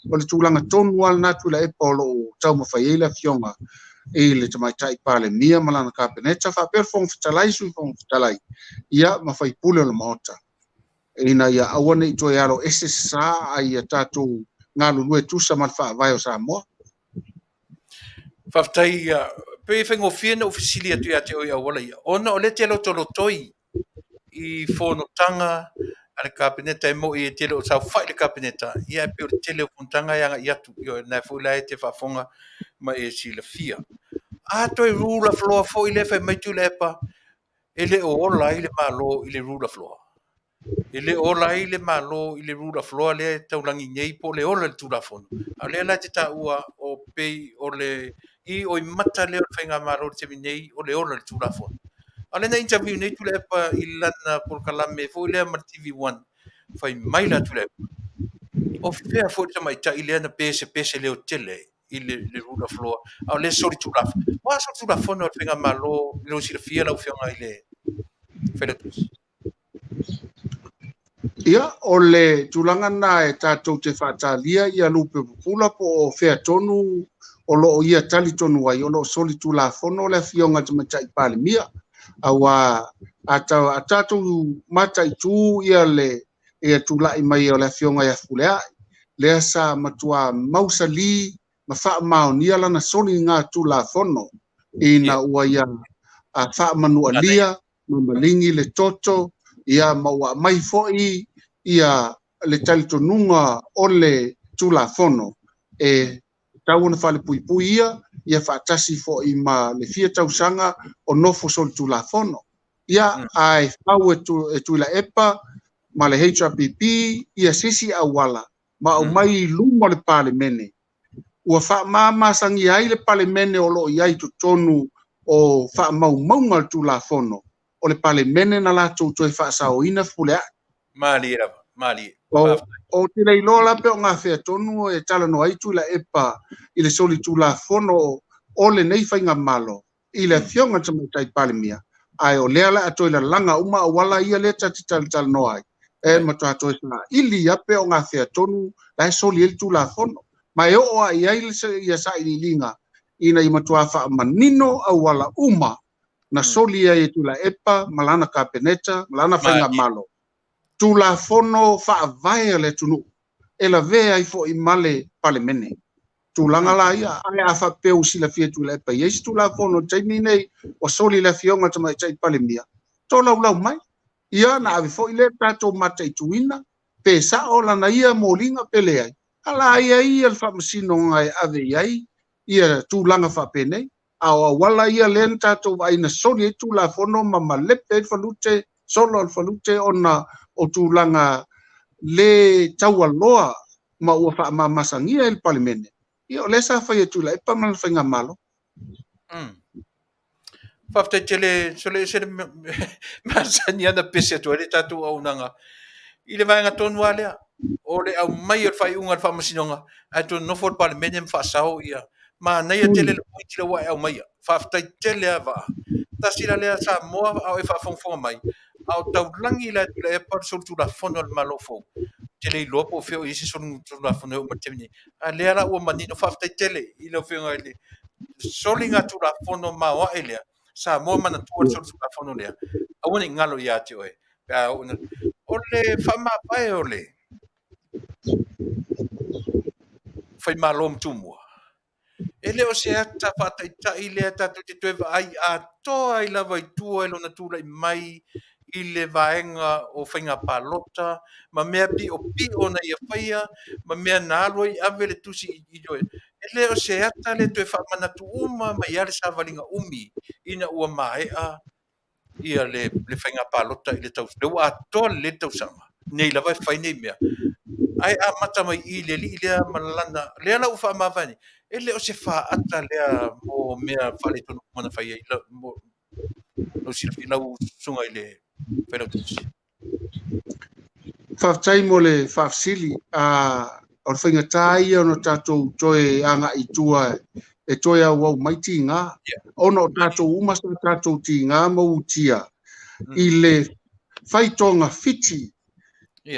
O le tūlanga tonu al na Tuilaepa o lo tau mawhaiela fionga, e le tamaitai pale mia malana kapeneta, whapea fong fitalai sui fong fitalai, ia mawhai pule o le maota. E na ia awane i toi alo ese sa ai a tātou ngā lulue tusa malwha vai o Samoa. Faafetai pe whaingofia na ofisili atu ia te oi awala ia. Ona o le te tolo toi i whonotanga a le kabineta e mo i e tele o sau whai le kabineta. Ia pe o le tele o whontanga ia nga i atu. Io nai fwila te whafonga ma e si la fia. A toi rula floa fo i le whai mai Tuilaepa e le o ola i le malo i le rula floa. E le ola i le malo i le rula floa le taulangi nei po le ola le tulafono. A le la te taua o pei o le i o i mata leo le whainga maro te minei o le ola le tulafono. A le na interview nei Tuilaepa i lana por kalame fo i lea ma TV1 whai mai la Tuilaepa. O fea fo i tamai ta i lea na pese leo tele i le rula floa. A le sori tulafono. Wa sori tulafono le whainga malo leo si le fia lau whionga i le Failautusi. Ia, o le tūlanga nā e tātou te whātālia ia lupe pupula po o whea tonu o lo o ia tali tonu ai, o lo soli tūlafono le fionga te matai pāle mia. Awa, a tātou matai tū ia le e tūlai mai o le fionga ia fulea. Lea sa matua mausali, ma wha maonia lana soli ngā tūlafono i na ua ia a wha manua lia, ma malingi le toto, ia maua mai foi ia le talitonunga o le tulafono e tau na fale pui ia whaatasi foi ma le fia tausanga o nofo sol tulafono ia ai fau e Tuilaepa ma le HRPP ia sisi awala ma o mai luma le pale mene ua wha masangi ai le pale mene o lo iai tonu o wha maunga le tulafono o le pale mene na la tau toi whaasao ina fulea. Mali era, mali. O te rei lola pe o ngā whea tonu e talanoa i Tuilaepa i le soli tulafono o le nei whainga malo i le fionga tamatai pale mia. Ai o lea la atoi la langa uma o wala ia le tati talanoa ai. E matua atoi sana ili ape o ngā whea tonu la e soli el tulafono. Mai o a ia ia sa ili linga ina i matua wha manino au wala uma na soli e Tuilaepa, malana kapeneta, malana whainga malo. Tulafono whaavaya le tunu. E la vea i fo i male pale mene. Tulanga la ia, ai a whapeu si la fia Tuilaepa. Iesi tulafono, taimi nei, o soli la fionga tamai tai pale mia. Tō lau mai. Ia na ave fo i le tato mata i tuina, pe sa o lana ia molinga pele ai. Ala ia le whamasino ngai ave iai, ia tūlanga whapenei. A wala ia len tato wa ina soli e tulafono ma malepe e whalute, solo al whalute o tūlanga le taualoa ma ua wha masangia el palimene. Ia o lesa whai e Tuilaepa ma whainga malo. Faafetai tele, sole se masangia na pese atu, ele tatu Auaunaga. I le vaenga tonu alea, o le au mai o whai unga wha masinonga, ai tonu nofo le palimene mwhaasao ia. Ma nei a tele le poiti le wai au mai. Faafetai tele a vaa. Tasira lea Samoa au e whaafonga mai. Au taulangi la Tuilaepa sol tulafono le malofo. Tele i lopo feo i se sol tulafono o matemini. A lea la ua manino faafetai tele i lo feo ngai le. Soli ngā tulafono mawa e lea. Samoa mana tua sol tulafono lea. Awane ngalo i ate oe. O le whamapae o le. Whai malo mtumua. Ele o se ata whātai lea tātou te tuewa ai a toa i lawa i tua e lona tūla i mai i le vaenga o whainga pālota, ma mea pi o na ia whaia, ma mea nālua i awe le tusi i joe. Ele o se ata le tue whamana tu uma ma iare sa walinga umi ina ua maea ia le whainga pālota i le tau. Le wa atoa le tau sanga. Nei la vai whainei mea. Ai a mata mai i le li lea malana. Lea la uwha mawani. E le o se wha ata lea mo mea whale tonu mana whai ei. Lau sila lau sunga i le Failautusi. Faafetai mo le faafesili o le faigatā ia ona tatou toe aga i tua e toe auau mai tigā ona o tatou uma sa tatou tigā ma utia i le faitoga fiti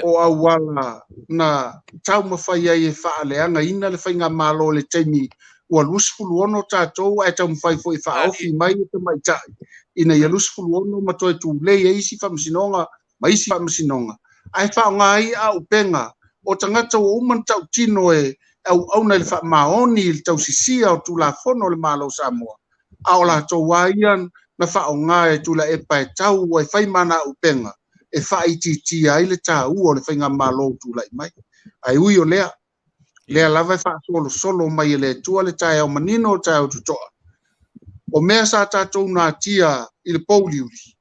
o auala na taumafai ai e faaleaga ina le faiga malo le taimi ua lusifuluono o tatou ae taumafai foʻi faaofi mai e tamaitaʻi ina ia lusifuluono ma toe tulei e isi faamasinoga ma isi faamasinoga ai whaonga ai a upenga o tangata o uman tau tino e auauna le whaamaoni i le tau sisia o tulafono le malo Samoa. A o la tau waian na whaonga e Tuilaepa e tau o e whaimana a upenga e whaititi ai le tau o le whainga malo tulai mai. Ai ui o lea. Lea lava e whaasolo solo mai e le tua le tae au manino o tae au tutoa. O mea sa tatou nā tia i le pouliuri.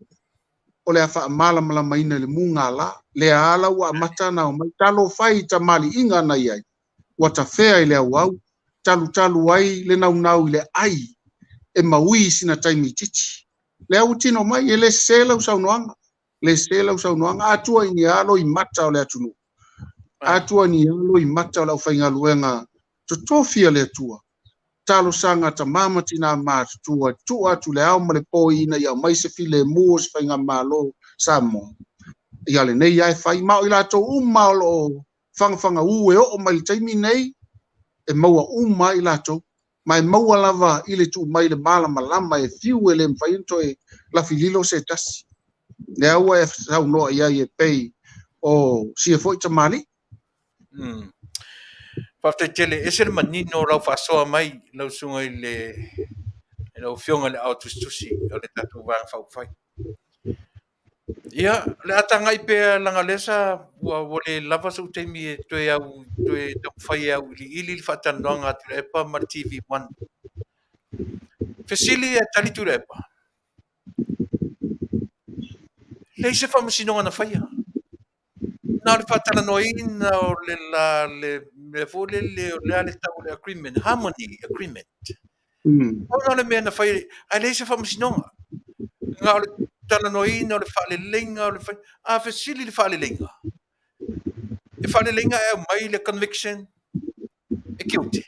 O le afa mala mala maina le munga la le ala wa matana o mai talo fai ta mali inga na ai wa ta fea ile au talu ai le nau ile ai e maui sina taimi titi le au tino mai ele sela usaunoanga le sela usaunoanga atua ini alo i mata o le atunu atua ni alo i mata o le fainga luenga to tofia le atua talo sanga ta mama tina matu tua tu le au male poi ina ia mai se file mo se fainga malo Samoa ia le nei ai fai mau ila to uma lo fanga u e o mai taimi nei e maua uma ila to mai maua lava ile tu mai le mala malama e fiu ele fai to e la fililo se tas le au e sau no ia e pei o si foi tamani Faafetai Tele, ese le manino lau whaasoa mai, lau sunga i le, lau fionga le au tusi, o le tatu wang whauwhai. Ia, le atanga i pēa langa lesa, wale lava sa utaimi e toe au, toe tau whai au ili whaatanoanga Tuilaepa ma TV1. Fesili e tali Tuilaepa. Le se whamasinonga na whaia. Nā le whatalanoina o le fōle le tau le agreement, harmony agreement. Nā le mea na whai, ai le se whamasinonga. Ngā o le talanoina o le whaalelenga o le whai, fesili le whaalelenga. E whaalelenga e mai le conviction, e guilty.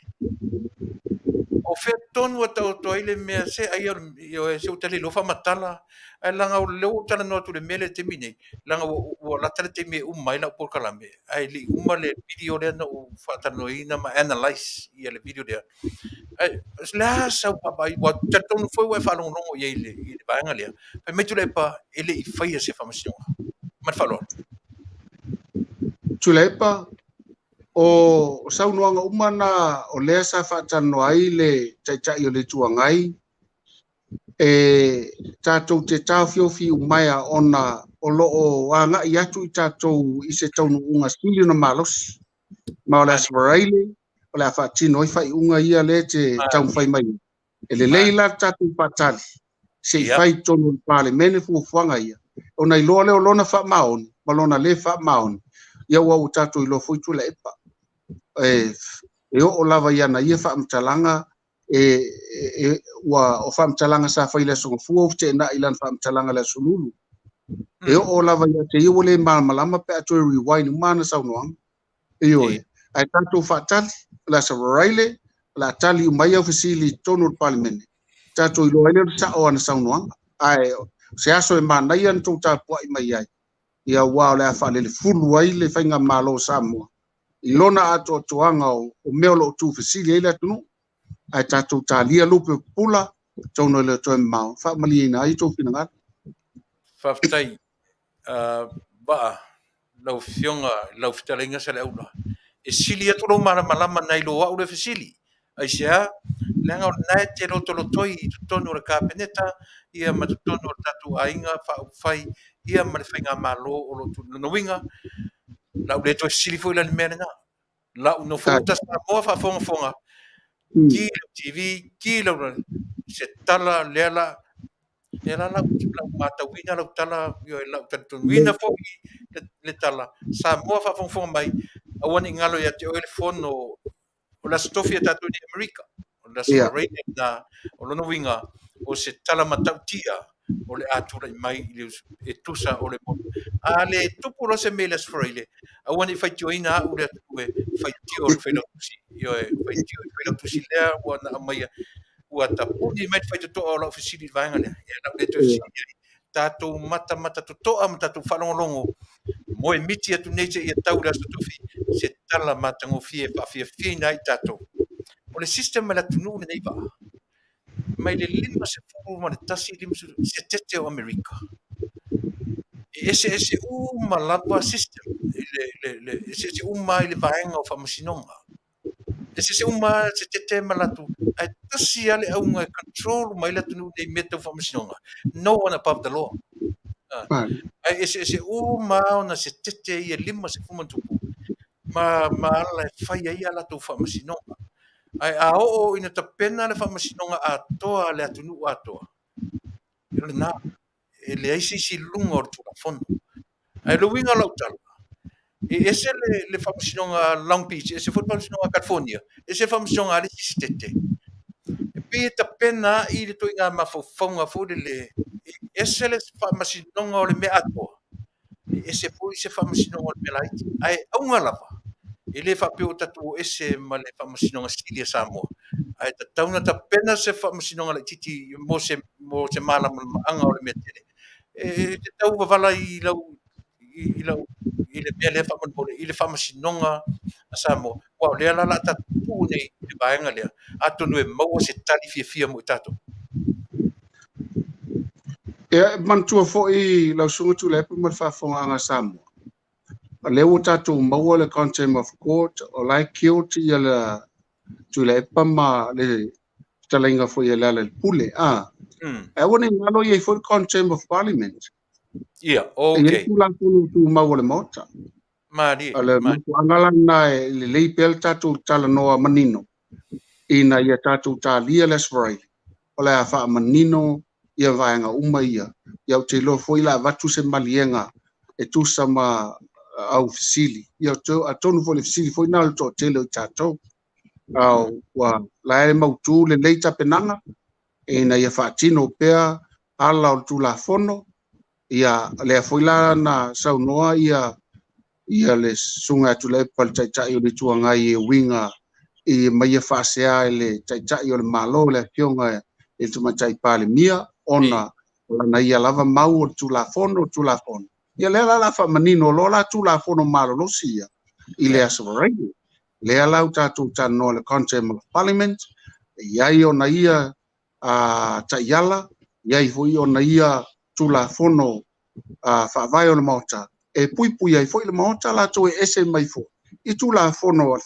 O whea tonu a tau toa ile mea se ai o se utale lo whamatala, ai langa o leo talanoa tu le mele te mine, langa o latale te me umai la por kalame, ai li le video le na o whatanoina ma analyze ia le video le. Ai la sa papai wa tatonu foi wa whalongongo ia ile vaenga lea. Pai me Tuilaepa ele I whaia se whamasinonga. Man whalon. Tuilaepa o saunoanga umana o lea sa whaatano ai le taitai o le tuangai e tātou te tāwhiowhi umaya ona o loo wanga I atu I tātou I se taunu unga stili na malosi ma o le aswaraile o le awhaatino I whai unga ia le te taun whai mai e le leila tātou patali se I whai tono pale mene fuwanga ia o nei loa leo lona wha maoni ma lona le wha maoni ia ua u tātou I lo fui Tuilaepa e o lava iana ia whaamtalanga o whaamtalanga sa whaile songa fua te na ilan whaamtalanga le sululu e o lava ia te iwa le malama pe atu e rewind umana saunoanga e oe ai tātou whaatali la sa waraile la tali umai au fasili tono parliament tātou ilo aile sa o ana saunoanga ai se aso e manai an tō tāpua I mai ai ia wao le a whaale le fulu ai le whainga malo Samoa Ilona ato toanga o meolo tu fasili ele tunu ai tatou talia lupe pula tono le toe mau fa malina ai to finanga Faafetai ba lau fionga lau fitalenga sa le aula e sili atu lo malama nai lo au le fasili ai sea lenga o nai te lo toi tono le kapeneta ia ma tono tatu ainga fa fai ia ma le whainga malo o lo tu no winga lau le to sili foi la mena la no futa sa mo fa fonga ki TV ki lo se tala lela e la mata wina la tala yo la wina fo le tala Samoa fa fo mai awani ngalo ya te telefono o la stofia tatu di America o la ia sovereign na o lona winga o se tala matautia o le atura mai e tusa o le mono a le tupu lo se meles freile awani fai tioina u le fai tio le Failautusi yo e fai tio le Failautusi lea wana mai ua tapuni mai fai to o la ofisili vanga le e na le to tatu mata totoa ma tatu whalongolongo mo e miti atu nei te ia tau rastu tufi se tala matangofie whawhiawhi nai tatu o le sistema la tunu nei va mai le lima se furu ma le tasi lima se tete o Amerika e ese malapa system ese uma i le vaenga o whamasinonga ese uma se tete malatu ai tasi ale au ngai control mai la tunu nei meta o whamasinonga no one above the law ai ese uma ona se tete ia lima se fuma tupu ma ala fai ai ala tu whamasinonga ai a o ina tapena le whamasinonga atoa le atunu atoa ele na ele aisi si lunga o tula fono ai lo winga lau tala e ese le whamasinonga Long Beach ese whamasinonga California ese whamasinonga ale si tete e pi tapena i le toinga mawhauwhaunga fōre le ese le whamasinonga o le mea atoa ese foi se whamasinonga o le mea laiti ai aunga lava e le whapeo tatu ese ma le whamasinonga Silia Samoa ai ta tauna ta pena se whamasinonga le titi mo se malama anga o le mea tele e te tau wavala i le mea le whamanpole i le whamasinonga a Samoa wao lea la tatu nei le vaenga lea ato nue maua se tali fia mo i tatu e mantua fo'i lau sunga Tuilaepa ma le whaafonga Samoa le o tatu maua le contempt of court o lai kioti ia le Tuilaepa ma le talainga fo'i e le pule e wane ngalo ia for contempt of parliament ia okay tu lang tu maua le mota mari ale mo angala na le leipel tatu talanoa manino ina ia tatu talia le spray ole a fa manino ia vaenga uma ia te lo foi la vatu se malienga e tu sama au fisili ia to atonu fo le fisili foi na to tele tato au wa la e mautu le leita penanga ina ia fa tino pea ala o tu la fono ia le foi la na saunoa ia le sunga tu le pal chai o le tuanga i winga i mai fa ASEA le chai o le malo le fionga e tu mai pale mia ona na ia lava mau o tu la fono ia le la fa manino lo la tu la fono malo lo sia i le asorai le ala tu tano le contempt of parliament ia ona ia a tayala ia foi ona ia tu la fono fa vai o le mota e pui ai foi le mota la to ese mai fo i tu la fono al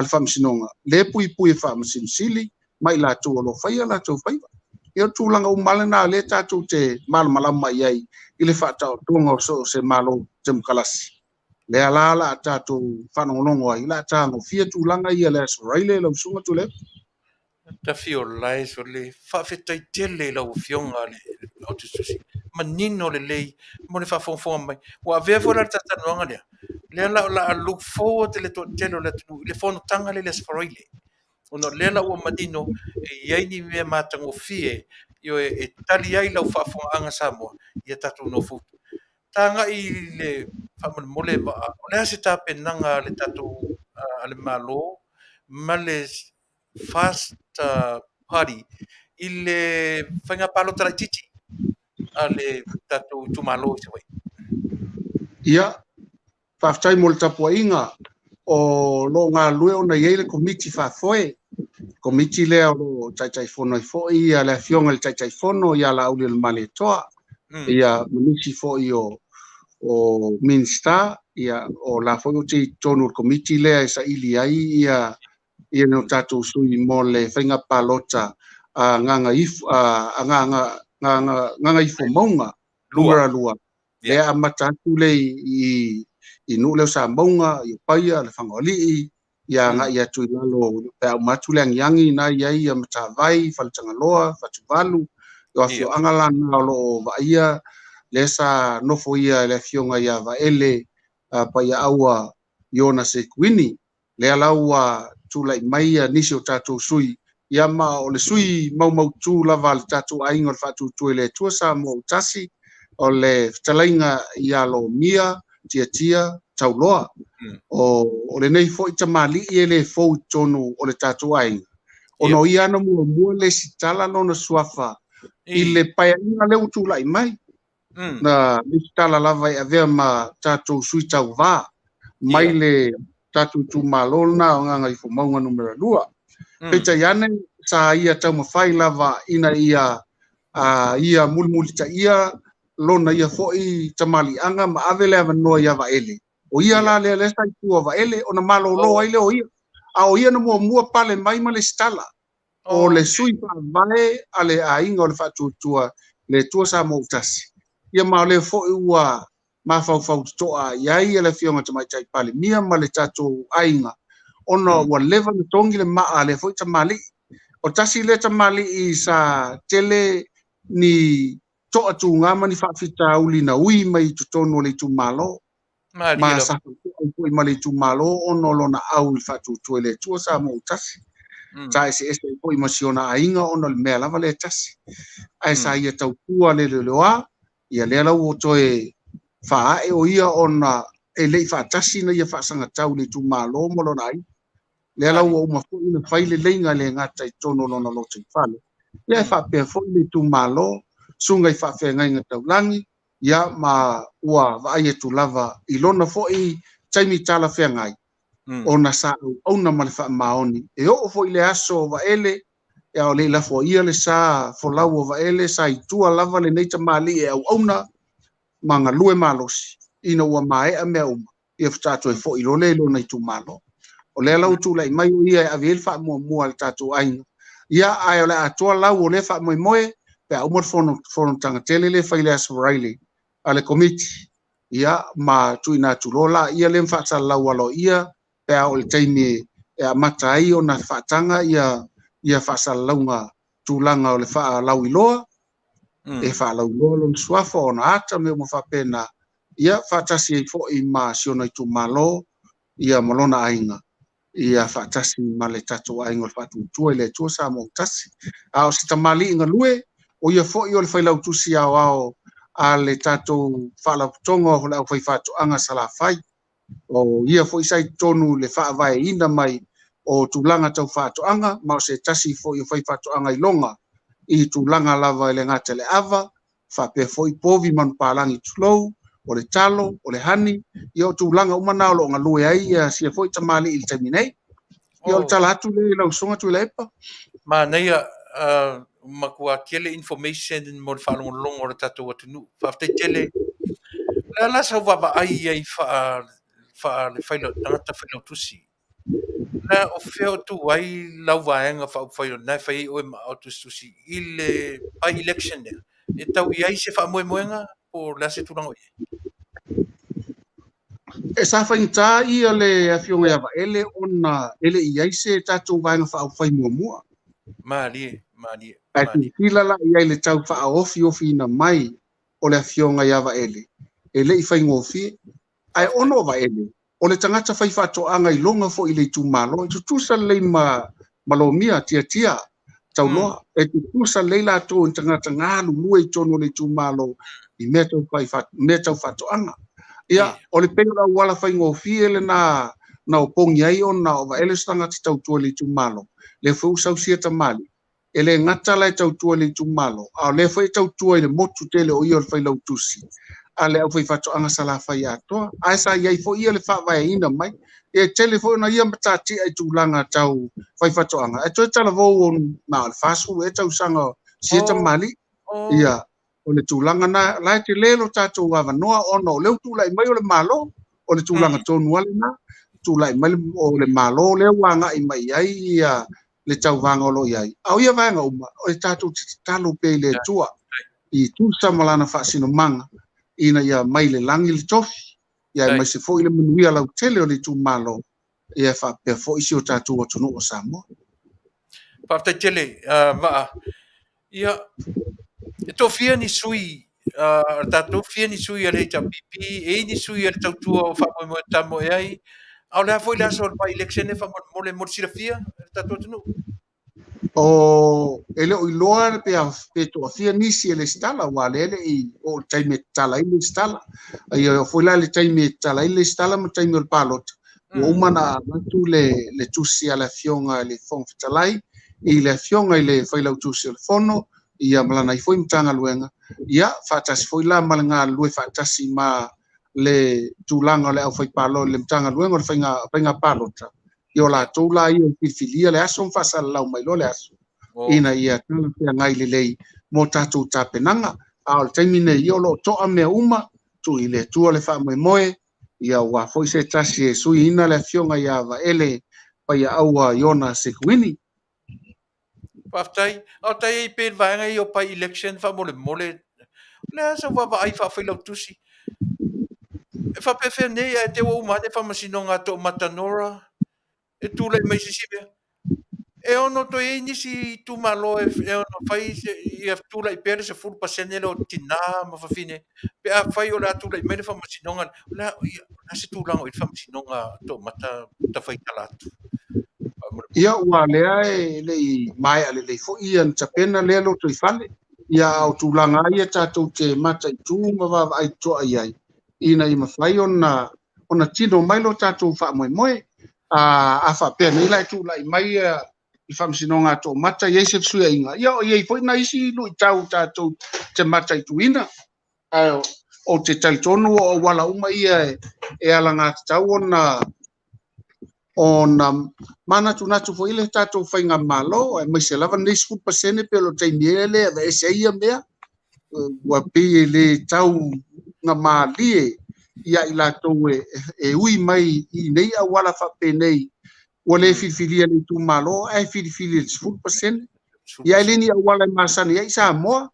famsino le pui fa msinsili mai la to lo fai la to fai ia tu langa o malana le tatu te malmala mai ai i le fata o tonga so se malo tem kalasi le ala tatu fanongongo ai la tango fia tu langa ia le Australia lo sunga tu le ta fio lai so le Faafetai tele la fionga le autosusi manino le lei mo le fa mai wa ve vola tata noanga le la look forward le to tele le fono tanga le Australia ono le la o manino e ia ni me matango fie yo e tali ai la anga Samoa ia tatu no fu tanga i le famol mole va le se ta penanga le tatu ale malo male fast party ile fanga palo tra titi ale tatu tu malo se vai ia faafetai mo le tapuaʻiga o lo ngā lue ona iai le komiti faafoe komiti lea o lo taʻitaʻifono ai foʻi ia le afioga le taʻitaʻifono ia laʻauli o le maletoa ia manisi foʻi o minista ia o la foʻi o tonu o le komiti lea e saʻili ai ia no tatou sui mo le faiga palota ngaga ifo mauga lua lea amata atu le i nuu leo sa maunga i paia le whangaolii ia ngai atu i lalo pe au matu le angiangi na iai ia matawai, whaletangaloa, whatuvalu o fio angala na lo va ia le sa no fo ia le fionga ia va ele pa ia aua iona se kwini le alaua tula mai nisi o tatu sui ia ma o le sui mau tu lava le tatu ainga le fatu tu le tua sa mo tasi o le talainga ia lo mia tia tauloa o le nei fo ita mali e le fo tonu o le tatu ainga ono ia na mo le sitala no na suafa i le paia le utula mai na listala lava e avea ma tatu sui tau va mai le tatu tu malona o nganga i fo maunga numero 2 peta yane sa ia tau mawhai lava ina ia mulmuli ta ia lona ia foi tamali anga ma avele ava noa ia va ele o ia la le sai tua va ele ona malo lo ai le o ia a o ia no mua pale mai ma le stala o le sui pa vai ale a inga o le fatu tua le tua sa mo tasi ia ma le foi ua ma fau toa ia ia le fionga tamai tai pale mia ma le tatu ainga ona wa level tongi le maa le foi tamali o tasi le tamali i sa tele ni to atu ngama ni fafita uli na ui mai tutono le tu malo ma sa ko mai tu malo ono lona au fatu tu le tu sa mo tasi sai se ko emociona ainga ono le mela vale tasi ai sa ia tau tua le loa ia le la o toe fa e o ia ona e le fa tasi na ia fa sanga tau le tu malo mo lona ai le la o ma fo ina faile lenga le ngata tono lona lo te fale ia fa pe fo le tu malo sunga i fa fe ngai ngata langi ia ma ua va ai tu lava i lona fo i taimi tala fe ngai ona sa ona ma le fa maoni e o fo ile aso va ele e o le la fo ia le sa fo lau va ele sa i tua lava le nei mali e ona manga lue malos ina ua mai a me uma e fa to fo i lo le lo nei tu malo o le lau tu lai mai ia a vel fa mo al tatu ai ia ai o le atua lau o le fa mo pe a umor fono tanga tele le fa ile as Riley ale committee ia ma tuina tu lola ia le fa sa lau alo ia pe a o le taimi e a mata ai ona fa tanga ia fa sa launga tulanga o le fa lau iloa e fa lau lo suafa ona ata me mo fa pena ia fa tasi fo i ma siona tu malo ia malona ainga ia fa tasi male tatu ai ngol fatu tu le tu sa mo tasi a o sita mali nga lue o ia fo i o le Failautusi Aoaao a le tatu fala tongo ho la fai fatu anga sala fai o ia fo i sai tonu le fa vai ina mai o tulanga tau fatu anga ma se tasi fo i fai fatu anga i longa i tulanga lava le ngata le ava fa pe fo i povi man palangi tulou o le talo o le hani ia o tulanga umana o lo nga lue ai ia si fo i tamali il terminate ia o tala atu le lau songa Tuilaepa ma neia makua kele information mo le whaalongolongo o le tatou atunu whaftai tele la sa wapa ai ai le tangata Failautusi na o feo tu ai lau vaenga whaafailo nai whai oe ma autustusi i le by election nea e tau i ai se whaamoemoenga o la se turanga i e sa fa inta ia le afionga ia ele ona ele ia se tatu vaenga fa mua Malie. ai fila la ia le tau fa ofi na mai o le afionga ia ele i fa ngofi ai ono va ele o le tangata fai fa to anga i longa fo i le tu malo tu sa le malomia tia tau loa e tu sa le la to tangata ngalu lue tono le tu malo i meto fa to anga ia o le pena wala fai ngofi ele na o pongi ai ona o va ele stanga tau tu le tu malo le fu sa sia tamali ele ngata la tau tu le tu malo a le foi tau tu le motu tele o io fai lautusi ale au fai fatu anga sala fai ato ai sa ia fo ia le fa vai ina mai e telefone ia matati ai tu langa tau fai fatu anga e to tala vo na fasu e tau sanga sia tamali ia o le tūlanga na lai te lelo tātou wa noa ono leu tūlai mai o le malo o le tūlanga tonu ale na tūlai mai o le malo le wanga i mai ai ia le tau wanga lo iai au ia vanga uma o le tātou talo pe le tua i tu samalana fasino manga ina ia mai le langi le tofi ia mai se fo ile manuia lau tele o le tu malo ia fa pe fo isi o tātou o tunu o Samoa Faafetai tele va ia E to fia ni sui tatou fia ni sui ale ta pipi e ni sui ale tautua o fa mo tamo e ai au la foi la sol pa election e fa mo le mo sila fia tatou tunu o ele o iloa pe to fia nisi ele stala wa le I o taime tala ile stala ai foi la le taime tala ile stala mo taime o palot o mana tu le tusi ala fionga le fong fitalai I le fionga ile Failautusi le fono ia malana I foi mtanga luenga ia fatasi foi la malanga lue fatasi ma le tulanga le au foi palo le mtanga luenga le fainga palota Io la tula io fifilia le aso fasa lau mai lo le aso ina ia tala pe ngai le lei mo tatu tapenanga al taimine io lo to a me uma tu ile tu le fa mo moe ia wa foi se tasi e sui ina le fionga ia va ele pa ia aua iona sekuini Faafetai au tai pe va ngai o pa election fa mo le le sa va ai fa Failautusi e fa pe fe nei e te o mane fa masinonga to matanora e tu le mai sisibe e ono to e nisi tu malo e ono fai e tu la pere se full pasene lo tina ma fa fine pe a fai o la tu la me fa masinonga la se tu lango e fa masinonga to mata ta fai talatu ia ua lea le mai ale le fo ia tapena le lo to fale ia o tulanga ia tatou te mata I tu ma va ai to ai ina I mafai ona tino mai lo tatou fa mo a fa pe nei la tu la mai I fa msinonga to mata ye se su inga ia foi na isi lu tau tatou te mata I tu ina o te taitonu o wala uma ia e alanga tau ona mana tunatu fo ile tatou fainga malo e mai se lava nei 10% pe lo taimiele e se ia mea wa pe le tau na malie ia ila to e ui mai I nei a wala fa pe nei wale filfilia le tu malo e filfilia 10% ia ile ni a wala masani ia Samoa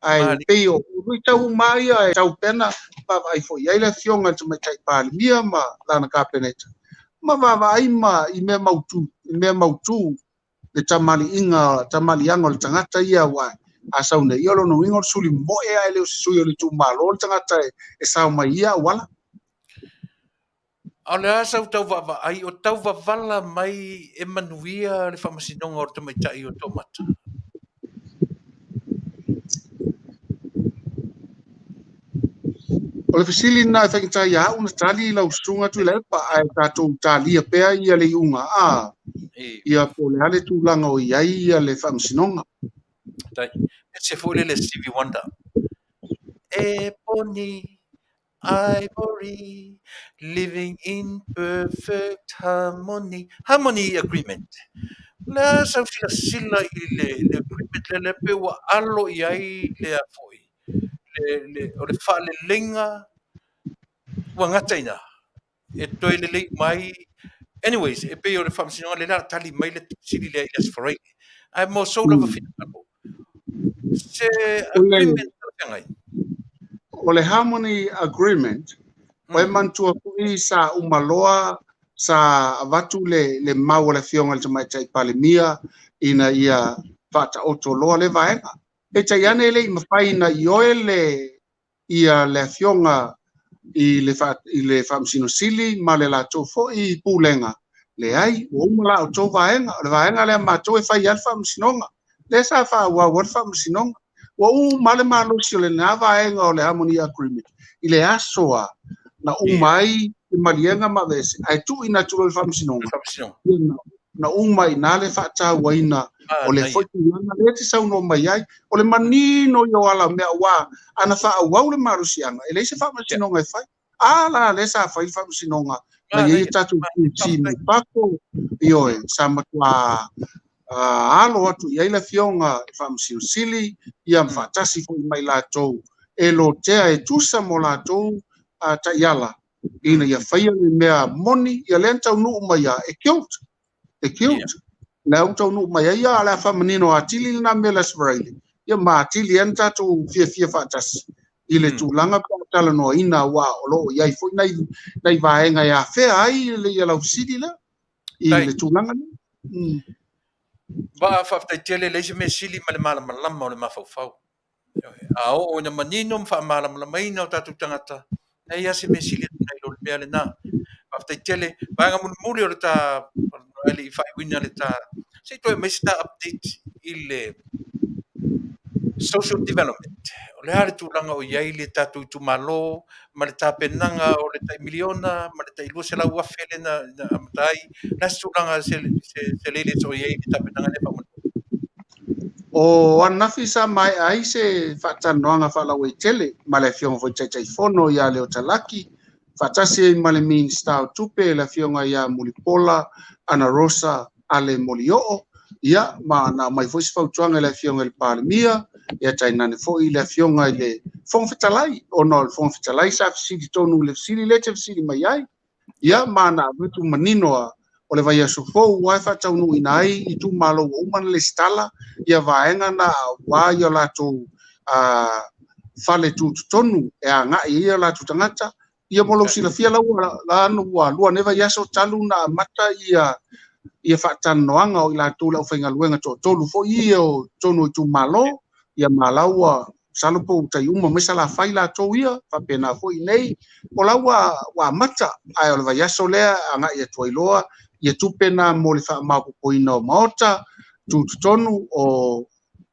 ai pe o ui tau mai e tau pena pa ai fo ia ile fionga tu mai tai pa mia ma lana ka peneta ma va ai ma I me mautu le tamali anga le tangata ia wa a sauna ia lo no ingor suli mo e ai le sui le tu malo le tangata e sa mai ia wala au le asa tau va ai o tau va vala mai e manuia le fa masinonga o te mai tai o to mata o le fisili na fa kita ia una tali la usunga Tuilaepa ai tatou talia pea ia le unga ia po le ale tulaga o iai ia le faamasinoga tai se foi le Stevie Wonder Ebony Ivory living in perfect harmony agreement la sa sila le agreement le pe wa alo iai le foi le o le fa le lenga wa ngataina e toi le mai anyways e pe o le fa msino le la tali mai le sili le as for I mo so of a fit se agreement ngai o le harmony agreement o e mantua pui sa umaloa sa avatu le mau le fionga le tamaitai palemia ina ia faataotoloa le vaega e taiane leʻi mafai na I oe le ia le fionga I le faamasinosili ma le latou foʻi pulenga leai ua uma laʻoutou vaega o le vaega lea matou e fai ai le faamasinoga le sa faauau ai le faamasinoga ua uma le malosi o lenā vaega o le harmony agreement I le aso a na uma ai I maliega ma vese ae tuuina atu lo le faamasinoga na uma ina le faatauaina o le foitulaga le te saunoa mai ai o le manino I o ala mea ua ana faauau le malosiaga e leisa faamasinoga e fai la le sa fai faamasinoga na iai tatou si mai pako ioe sa matua alo atu iai le fionga faamasinosili ia mafaatasi foʻi mai latou e lotea e tusa mo latou taiala ina ia faia le mea moni ia le taunuu mai a e cute na au taunuu mai ai a le faamanino atili lena mea lasvaraili ia matili ana tatou fiafia faatasi I le tulaga talanoaina ua o loo iai foʻi nai vaega e afea ai le ia lausili lea I le tulaga lea va faafetaitia le leise me sili ma le malamalama o le mafaufau o na manino fa mala mai no tatu tangata na ia se mesili na lo mele na after tele banga mun muri o ta ali fa wina le ta se to me sta update ile social development o le hare tūlanga o iai le tatu tu malo ma le tāpenanga o le tai miliona ma le tai lua se lau wafele na amatai la se tūlanga se leile so iai le tāpenanga le whamanu o anafi sa mai ai se whaatanoanga whalawe tele ma le fionga foi tai fono ia leo talaki whaatasi ma le Minister tupe le fionga ia mulipola ana rosa ale molioo ia ma na mai foi se fautuanga le fionga le palemia ia tainane foi le fionga le fonfetalai o no fonfetalai sa fsidi tonu le fsidi le fsidi mai ai ia ma na vitu manino o le vai aso fou wai whataunu ina ai i tu malo o umana le stala ia vaenga na wai o lato fale tu tonu e a ngai ia lato tangata ia molo sila fia lau la anu wa lua neva yaso talu na mata ia whatanoanga o i lato lau whainga luenga to tolu fo ia o tonu i tu malo ia malaua salopo tai uma mesa la fai lato ia whapena fo i nei o lau wa mata ai o le vai aso lea a ngai ia tuailoa ia tupena mo le whaamapopoina o maota tonu o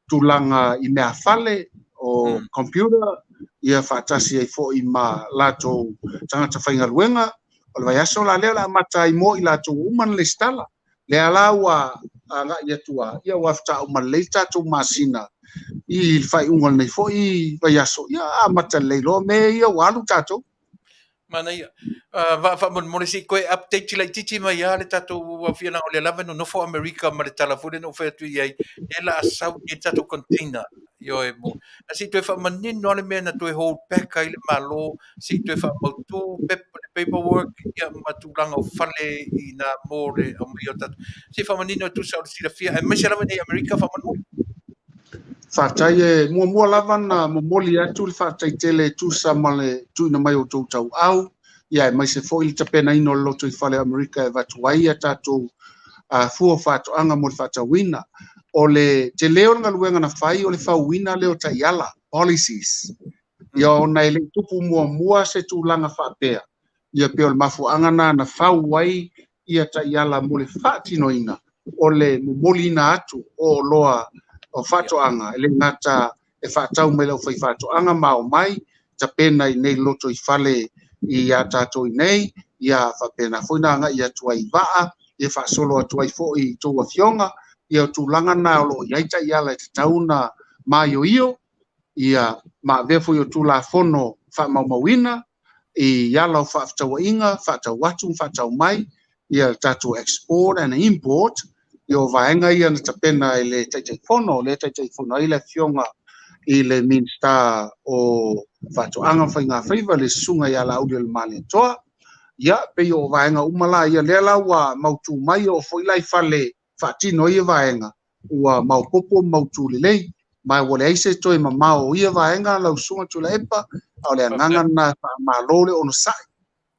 tulanga i mea fale o computer ia whaatasi ai fo i ma lato tangata whainga luenga o le vai aso la lea la mata i mo i lato uman le stala lea la wa nga ia tua ia wafta uman le tato masina i whai ungal nei fo i vai aso ia mata leilo me ia walu tato mana ia va mo si ko update la titi mai ya le tatu wa fiana o le lava no fo America ma le telefone no fe tu ia ela asau i tatu container yo e mo asi tu fa manin no le mena tu hold back ai le malo si tu fa mo tu paperwork ia matulanga o fale i na more o mi tatu si fa manin no tu sa si la fia e mesela ni America fa mo whātai e mua lava na momoli atu le whātai tele tusa ma le tuina mai o tau tau au. Ia e mai se fo ili tapena ino loto i whale Amerika e watuai a tātou fua whātoanga mo le whātawina. O le te leo nga luenga na whai o le whauina leo ta iala, policies. Ia o nei le tupu mua se tūlanga whāpea. Ia peo le mafu angana na whauai ia ta iala mo le whātinoina. O le momoli ina atu o loa o whātoanga, ele ngata e whātau me lau whai whātoanga mao mai, ta pena i nei loto i whale i a tātou i nei, i a whapena whuinanga i a tuai waa, i a whaasolo a tuai fo i tōua fionga, i a tūlanga nā o lo i aita i ala i te tauna mai o io, i a maa vefo i o tūla whono whaamaumawina, i ala o whaaftaua inga, whaatau watu, whaatau mai, i a tātou export and import, i o vaenga i ana tapena i le taitai whono i le fionga i le Minister o whātoanga whainga whaiva le sunga i ala auli le male toa. Ia, pe o vaenga umala ia lela wa mautu mai o whailai whale whaatino i vaenga ua maupopo mautu le lei. Mai wale aise toi ma mao ia vaenga lau sunga Tuilaepa au le anganga na malole ono sai.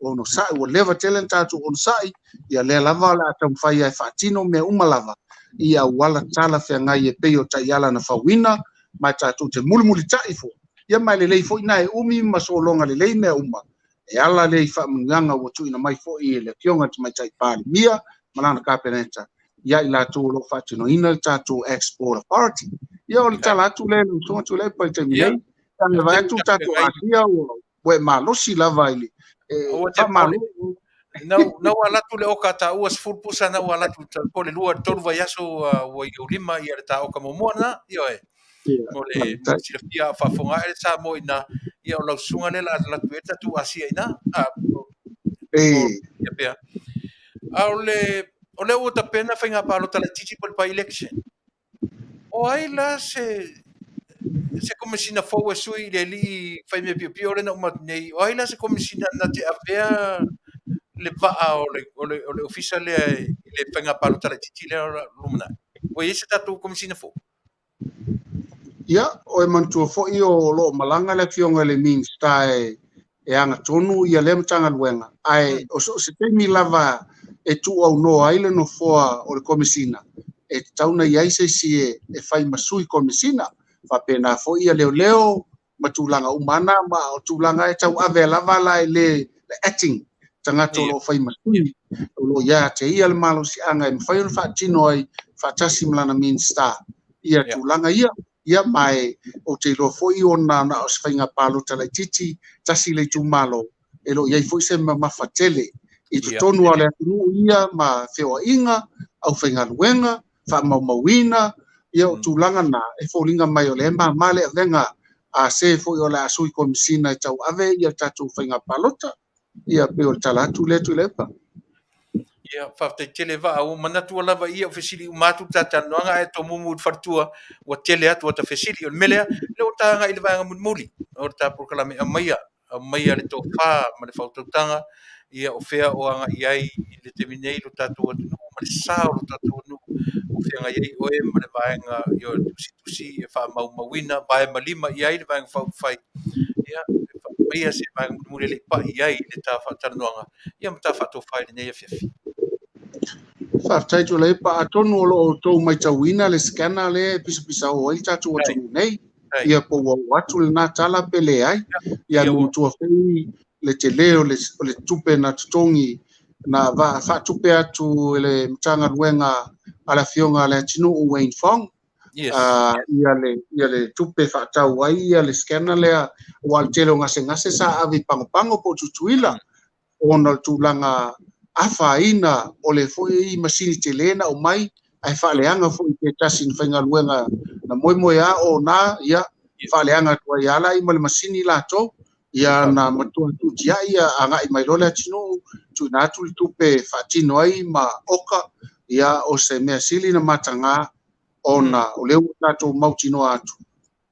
Ono sai, ua lewa telen tātu ono sai, ia le lava la atam whai ai whaatino me umalava. Ia wala tala whea ngai e peo ta iala na whawina, mai tātu te mulimuli taifo. Ia mai le lei fo ina e umi maso longa le lei mea uma. E ala lei whaamunganga wa tuina mai fo i le kionga te mai tai pāli mia, malana kāpeneta. Ia i la tū lo whaatino ina tātu Export Authority. Ia o le tala atu le sunga tu le pai te milei. Ia le vai atu tātu asia o we malosi lava ili. No ala tu le oka ta uas fulpusa na ala tu ko le lua tolu vai aso wa i lima i ta oka momona io e mo le si fia fa fonga e sa mo ina ia o la sunga le la tueta tu asia ina ia pea o le o ta pena fa nga palo ta la titi pa election o ai la se come sina fo e sui le li fa me pio le no ma nei o ai la se come sina na te avea le va o le official le penga palo tala titi le lumana o ese tatu como sina fo ia o e mantua fo i o lo malanga le fionga le Minister e anga tonu ia le mtanga luenga ai o so se temi lava e tu au no ai le no foa o le komisina e tauna ia se si e fai masui komisina whapena fo ia leo ma tūlanga umana ma o tūlanga e tau ave lava lai le acting tangata lo fai masui lo ia te ia le malo si anga e mwhai whaatino ai whaatasi mlana min star ia tūlanga ia mai o te lo fo i ona na o swhainga palo talai titi tasi le tu malo e lo iai fo i se mawhatele i tu tonu ale atunu ia ma whioa inga au whainga luenga wha maumawina ia o tūlanga na e fōlinga mai o le ema male a venga a se fo i o le asui komisina e tau ave ia tatu whainga palota ia pe o talatu le Tuilaepa. Ia Faafetai tele va o manatu lava ia o fesili umatu Talanoaga e to mumu fartua o tele atu o ta fesili o melea le o tanga i le vanga muli o ta por kala me maia le to fa ma le fautanga ia o fea o anga iai i le teminei lo tatu o no ma le sa o tatu no o fea nga iai o e ma le vanga yo tusi e fa mauina vai malima iai le vanga fai ia maia se vanga muli le pa iai le ta fa Talanoaga ia mta fa to fai le nei fiafi Faafetai Tuilaepa atonu o lo tou mai tauina le scanner le pisa o ai tatu o tunu nei ia po wa atu le na tala pele ai ia no tua fei le tele o le tupe na tutongi na va fa tupe atu le mtanga luenga ala fionga le tinu o Wayne Fong ia le tupe fa tau ai ia le scanner le wal tele ngase sa avi pango po tutuila ona tulanga afaina o le foi masini telena o mai ai faaleanga foi te tasi ni whainga luenga na moe a o na ia faaleanga tua ia la i le masini la to ia na matua tutia ia anga i mai lole atino tu na tu tupe fatino ai ma oka ia o se mea sili na matanga ona o leu na to mautino atu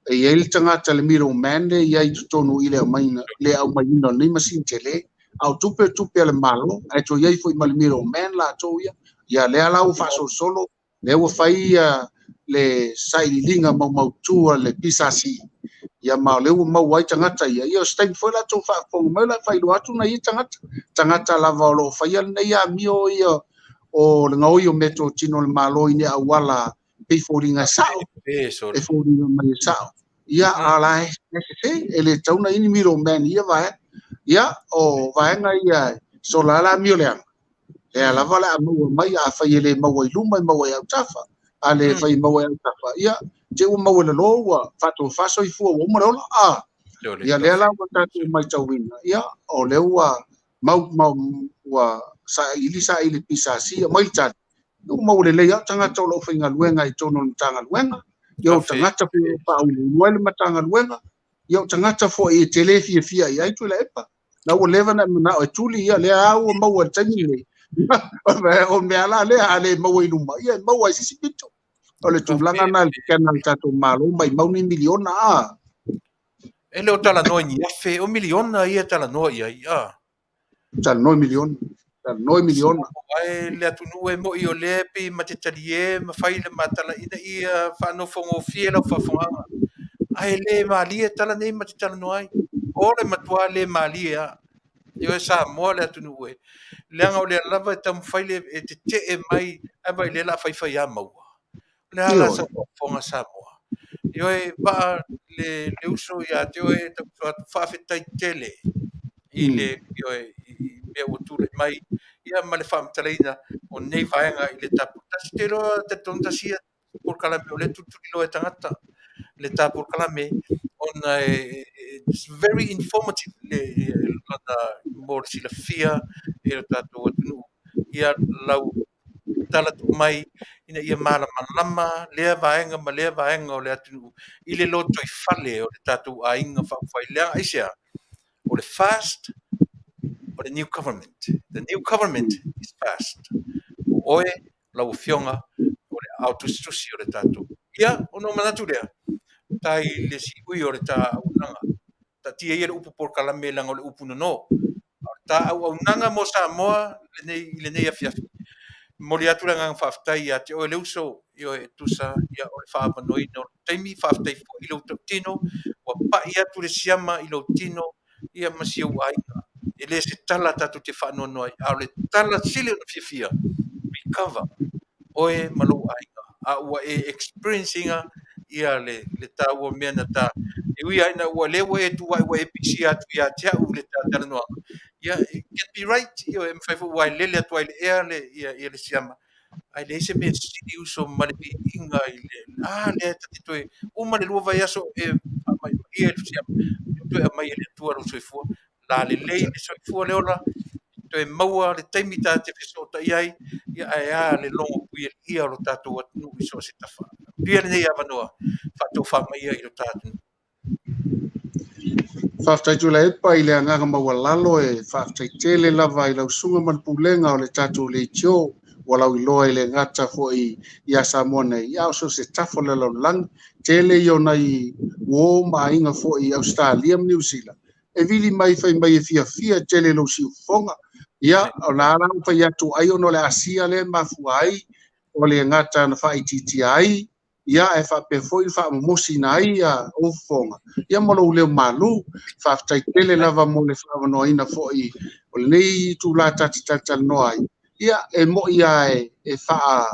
e ele tangata le miro mande ia i tutonu ile o maina le au maina ni masini tele au tupe ale malo ai to iai foi malimiro men la to ia le ala u faso solo le u fai le sailinga mau tua le pisasi ia ma le u mau ai tangata ia stain foi la to fa fo mai la fai lo atu na ia tangata la va lo fai le ia mio ia o le ngoi o metro tino le malo ine awala pe foringa sao e foringa mai sao ia ala ele tauna ini miro men ia va ia o vaenga ia solala miolea e ala vala mo mai a fa ele mo i luma mo i tafa ale fa mo i tafa ia te o mo le loa fato faso i fu o mo a ia le ala o tatu mai tawina ia o le mau wa sa ili pisa si mai chat o mo le ia tanga tolo finga luenga i tono tanga luenga yo tanga tapu pa o le matanga luenga yo tanga fo e telefi fia ia Tuilaepa na o leva na o tuli ia le au mau tani le o me ala le ale mau iluma ia mau ai sipito o le tulanga na le canal tato malo mai mau ni miliona a ele o Talanoa ni afe o miliona ia Talanoa ia Talanoa miliona ai le atunu e mo i o le pe matetalie ma faile matala ina ia fa no fongo fiela fa fonga ai le malia tala nei matetanoa ai o le matua le malia io sa mo le atunu e le anga o le lava tam faile e te e mai a vai le la fai fai a mau le ala sa fonga sa mo io e va le uso ia te o e ta Faafetai tele i le io e me o tu mai ia ma le fam talaina o nei vaenga i le tapu tastero te tonta sia por kala me o le tutu lo e tangata le tapu kala me on it's very informative le lana more sila fia e o tatu atunu ia lau tala tu mai ina ia mala malama le vaenga ma le vaenga o le atunu i le loto i fale o le tatu a inga fa fai le aisea o le fast or the new government. The new government is fast. O oe, lau fionga, o le autostusi o le tatu. Ia, ono manatu lea. Tai le si ui o le ta Auaunaga. Ta tia ia le upu por kalame langa o le upu nono. Ta Auaunaga mo Samoa, le nei afiafi. Mo le atu langa Faafetai ia te o le uso, io e tusa, ia o le whaapanoi no taimi Faafetai fo ilo tino, wa pa ia tu le siama ilo tino, ia masiu ainga. E le se tala tatu te whaanono ai, au le tala sile o fiafia, recover, oe malo ainga, a ua e experiencinga, ia le tāua mea na tā. E ui aina ua lewa e tu wai e pisi atu ia te au le tā Talanoaga. Ia, it can be right, ia e mwhai fu wai lele atu ai le ea le, ia le siama. Ai le se me sidi uso male pi inga i le tati toi, uma le lua vai aso e mai ia le siama. Toi mai le tua ro soifua, la le lei le soifua le ola, toi maua le taimi tā te fesota iai, ia ai le longo pui ia ro tātou atu i so se tafa. Pia nei avanoa, whatou whamaia i ro tātou. Faafetai Tuilaepa i le agaga maua lalo e faafetai tele lava i lausuga ma le pulega o le tatou le itio ua lau iloa i le gata foʻi ia Samoa nei ia o so se tafo le lalolagi tele i ona i uō ma aiga foʻi i Australia ma New Zealand e vili mai fai mai e fiafia tele lou siufofoga ia o la alau fai atu ai ona o le ASEA le mafua ai o le gata na faaitiitia ai ia e faapea foʻi le faamomosi na ai ia oufofoga ia ma lou leo malu faafetai tele lava mo le faamanoaina foʻi o lenei tulatatitali talanoa ai ia e moʻi ia e faa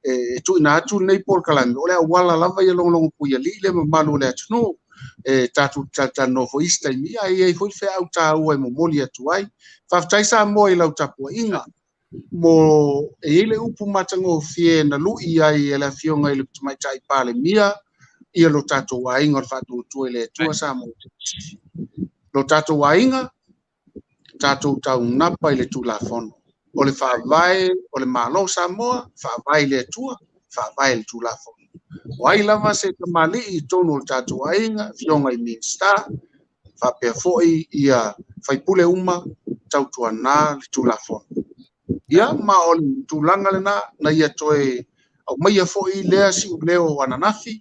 e tuuina atu lenei polokalami o le auala lava ia logologo pui alii le mamalu o le atunuu e tatou talanoa foʻi isi taimia ai foʻi feaʻau tāua e momoli atu ai faafetai sa moa i lau tapuaʻiga mo e ai le upu matagofie na luʻi ai e le afioga i le tamaitaʻi palemia ia lo tatou aiga o le faatuatua i le atua sa mo lo tatou aiga tatou taunapa i le tulafono o le faavae o le malo Samoa faavae i le atua faavae i le tulafono o ai lava se tamali'i tonu o le tatou aiga fioga i minsta faapea fo'i ia faipule uma tautuanā le tulafono ia ma o le tulaga lenā na ia toe aumaia fo'i lea si'uleo o ananafi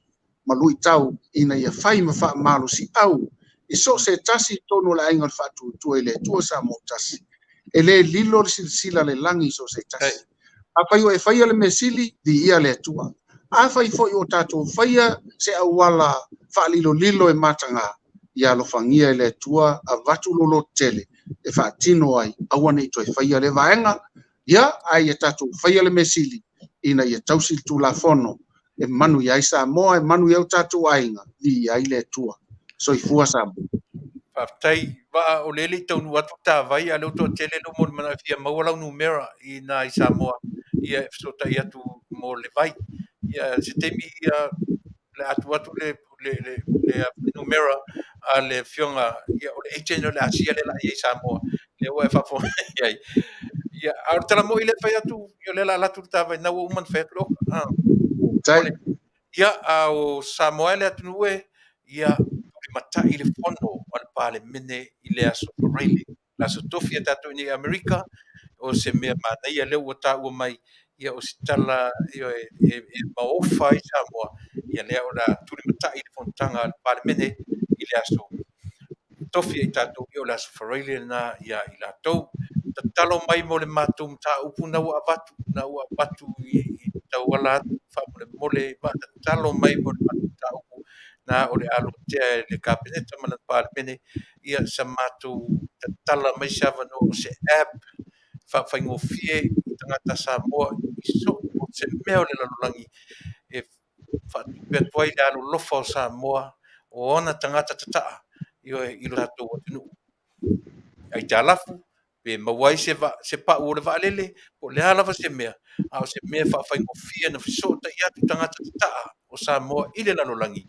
ma lu'i tau ina ia fai ma fa'amalosi'au i so se tasi tonu o le aiga o le fa'atuatua i le atua sa mo tasi e lē lilo le silasila le lagi so se tasi afai o e faia le mesili li'ia le atua afai fo'i o tatou faia se auala fa'alilolilo e matagā ia alofagia i le atua avatu lolo tele e fa'atino ai aua ne'i toe faia le vaega ia ai e tatou faia le mesili ina ia tausi le tulafono e manu iai Samoa e manu iau tatou aiga li ai le atua soifua Samoa Faafetai va'a o lele i taunu atu tāwai a leu toʻatele lo mo le manafia maua lau numera ina i Samoa ia e fesotaʻi atu mo le vai ia se taimi ia le atu le numera a le fioga ia o le agent o le ASEA le laʻi ai Samoa le ua e fa'afogai ai ia a o le talamo'i le fai atu i o le la'alatu le tāwainau ua uma na fai atu le oka tai ia a o Samoa le atunuu ia tuli mata'i le fono o le palemene i le aso faraile le aso tofi e tatou i Amerika o se mea manaia leu ua tāua mai ia o se tala ia e maofa i Samoa ia lea o la tuli mata'i le fonotaga a le palemene i le aso tofi ai tatou ia o le aso faraile na ia i latou tatalo mai mo le matou mataupu na ua avatu i tauala atu fa'amolemole ma'atatalo mai mo le matou mataupu na o le alotea le kapeneta ma le palemene ia sa matou tatala mai se avanoa o se app fa'afaigofie i tagata Samoa i so o se mea o le lalolagi e fa'atupe atu ai le alolofa o Samoa o ona tagata tata'a i lo tatou atunuu ai talafu pe mauai se pa'u o le va'alele po le lava se mea a o se mea fa'afaigofia na fesoota'i atu tagata tata'a o Samoa i le lalolagi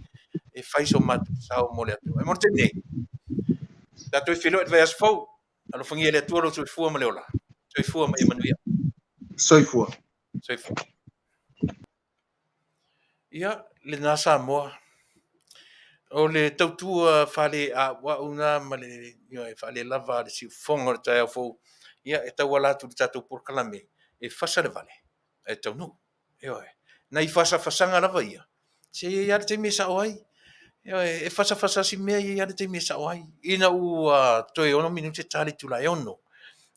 e fai so matusao mo le atua e mo le tenei tatou i felo'e le vai aso fou alofagia le atua lo soifua ma le ola soifua ma ia manuia soifua soifua ia lenā Samoa o le tautua fale Auaunaga ma le fale lava le siufoga o le taeao fou ia e tauala atu le tatou polokalame e fasa le vale e taunuu ioe nai fasafasaga lava ia se ia le taimi e sa'o ai ioe e fasafasasi mea ia le taimi e sa'o ai ina ua toe ono minute tali tulae ono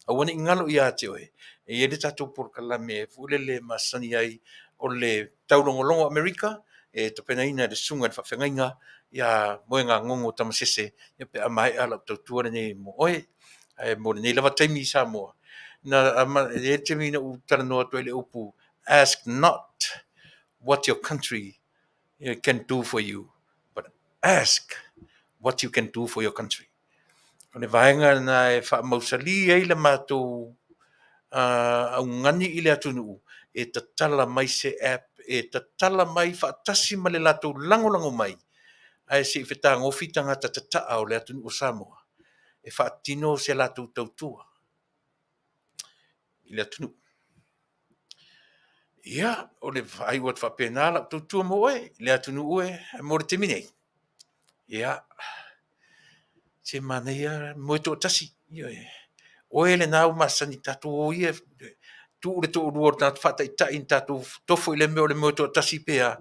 aua ne'i galo iā te oe e ia le tatou polokalame e fu'ulele masani ai o le taulogologo Amerika e topenaina le suga le fa'afegaiga ia moe gagogo tamasese ia pe amae a lau tautua lenei mo oe e mo lenei lava taimi i Samoa na e taimi na u talanoa atu ai le upu ask not what your country can do for you, but ask what you can do for your country. Kone vaenga na e whaamausali e le mātou au ngani i le atunu e tatala mai se app, e tatala mai whaatasi ma le latou langolango mai, ai se whetā ngofi tangata tataa o le atunu o Samoa, e whaatino se latou tautua i le atunu. Ia, o le vai wat whapena la tautua mo e, le atunu ue, mo le teminei. Ia, se manea mo to tasi, ia e. O ele nau masani tatu o ia, tu le to ruor na fata ita in tatu tofo ile me o le mo to tasi pea,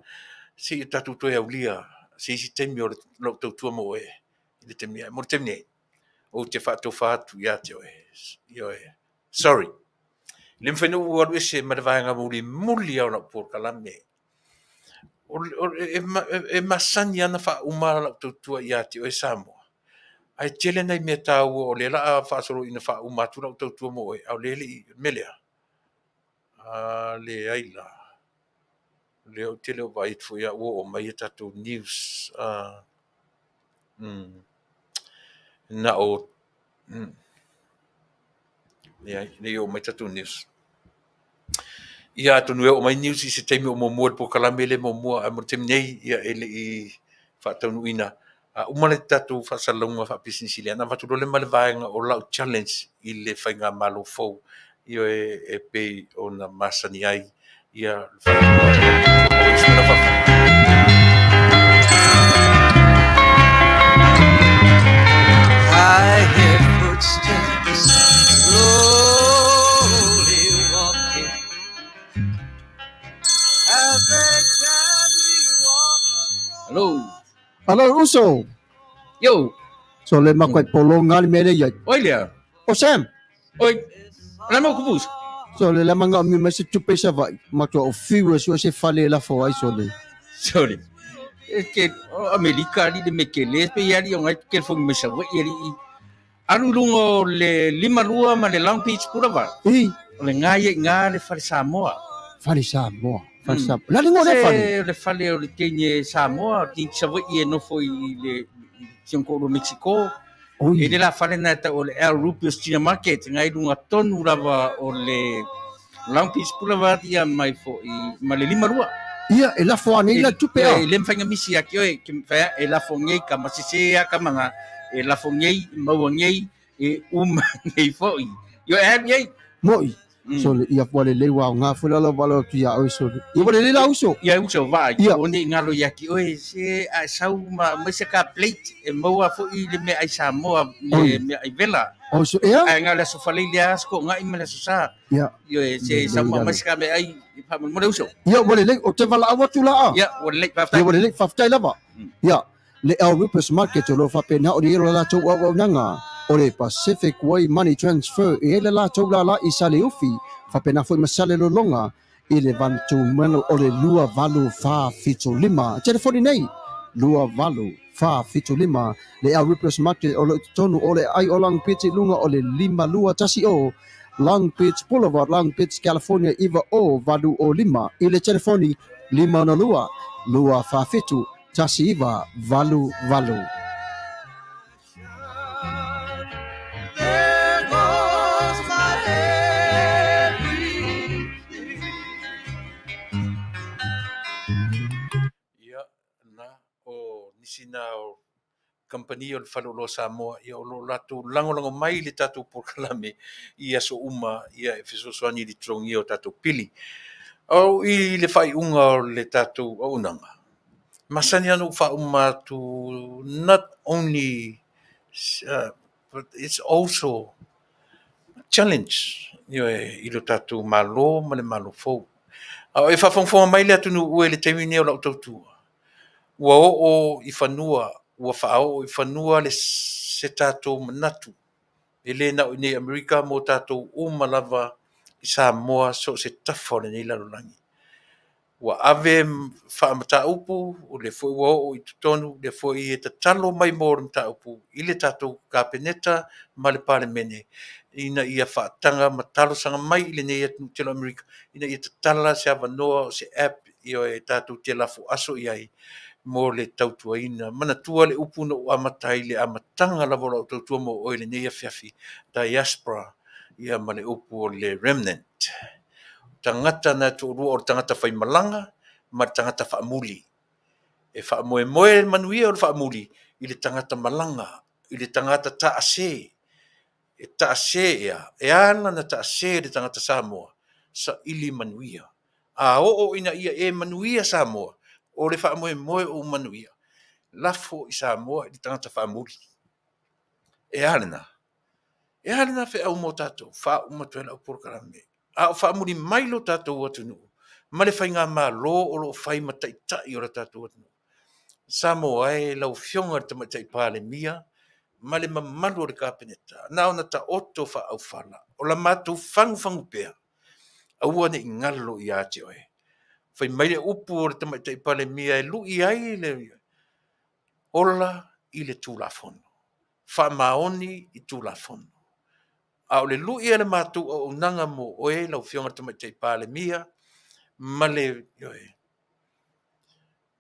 se tatu to ia ulia, se si temi o le tautua mo e, le temia, mo le teminei. O te whato whatu ia te oe, ia e. Sorry. Le mwhenu ua se madavaenga muli au na por kalame. E masani ana wha umara la tautua ia te oe Samoa. Ai tele nei mea tau o le la a whaasoro ina wha umatu la tautua mo e, au lele i melea. Le aila. Le au tele o vai fu ia o mai e tatu news. Na o... Le o mai tatu news. Ia tonu e o mai news i se teimi o momua po kalame le momua a mo teimi nei ia ele i whaatonu ina. Umale tatu whasalunga whapisnisi le ana whaturo le male vaenga o lau challenge i le whainga malo fau. Ia e pei o na masani ai ia I hear footsteps slowly walking as they gently walk across. Hello, Uso. Yo. So le makwai polonga le mele ya. Oi lea. O Sam. Oi. Lama kubus. So le lama nga mi mese tupe sa vai. Makwa o fiwa so se fale la fo ai so le. Sorry. Ke Amerika li de mekele pe yari o ngai ke fo me sa yari. Aru lungo le lima lua ma le Long Beach pura va. Le ngai le fale Samoa. Fale Samoa. Fale Samoa. La lingo le fale. Le fale o le tenye Samoa ki sa ye no foi le Sionco Mexico. E le la fale na ta o le El Rupios China Market ngai lunga tonu lava o le Long Beach pura va ia mai fo i ma le lima lua. Ia e la fo ani la tupe a. Le mfanga misi ya kio e fa e la fo ngai ka masise ya ka manga e la fo ngai mau ngai e ngai fo i. Yo e ngai moi. So ia fo le lewa nga fo la valo ki a o so. Ia fo le la uso. Ia uso va. O ni ngalo ya ki o se a sau ma se ka plate e mau fo i le me ai Samoa le me ai vela. O so ia. Ai ngala so fale le asko ngai me la so sa. Ia. Yo se sa ma se ka me ai pa mo le uso. Ia mo le o te vala awa tu la a. Ia o le Faafetai. Ia mo le Faafetai lava. Ia le Aoauli market lo fa pena o le la to Auaunaga o le Pacific Way Money Transfer e le la to la i sale ufi fa pena foi masale lo longa i le vantu mano o le lua valu fa fito lima telefoni nei lua valu fa fito lima le Aoauli market o le tonu o le ai o lang piti lunga o le lima lua tasi o Long Beach Boulevard, Long Beach, California, iwa o valu o lima i le telefoni lima na lua fa fitu tasi iwa valu valu. There goes my everything. Ia na o nisina o company o le whalolo Samoa ia o lo latu lango mai le tatu por kalame ia so uma ia e fesosoani li trongi o tatu pili. Au i le whai unga o le tatu Auaunaga. Masani anu wha uma to not only but it's also a challenge i lo tatu malo ma le malo fou. Au e whawhongwhonga mai le atunu ue le teimi neo lau tautua. Ua o I whanua, ua whaao I whanua le se tātou manatu. E le na nei Amerika mo tātou umalava I Samoa so se tafo le nei lalolangi. Ua ave whaamata upu, o le fwoi ua o I tutonu, le fwoi e ta talo mai mōra mta upu, I le tātou kāpeneta ma le pāle mene. Ina ia whaatanga ma talo sanga mai I le nei atu telo Amerika. Ina ia ta tala se avanoa o se app Io e tātou te lafu aso i ai mo le tautuaina. Mana tua le upu no amatai le amatanga lavo lau tautua mo oile neia fiafi diaspora ia ma le upu o le remnant. Tangata na tu rua o tangata whaimalanga ma tangata whaamuli. E whaamoe moe manuia o le whaamuli i le tangata malanga, i le tangata taase. E taase ea, e ana na taase le tangata Samoa, sa ili manuia. A o ina ia e manuia Samoa, o le whaamoe moe o manuia. Lafo i Samoa i le tangata whaamuli. E ana fe au mo tātou, wha umatuela o porokarame. A o whaamuli mailo tātou atunu. Ma le whainga mā lo o lo whai matai tai o la tātou atunu. Samoa e lau fionga te matai pāle mia, ma le mamalu o le kāpeneta. Nā ona ta oto wha au whala. O la mātou whangu pēr. Aua ne i ngalo i ate oe. Whai maile upu o le tamaita i pale mia e lu i ai le ola i le tūlafono. Wha maoni i tūlafono. A o le lu i ale mātou o nanga mo oe lau fionga tamaita i pale mia, ma le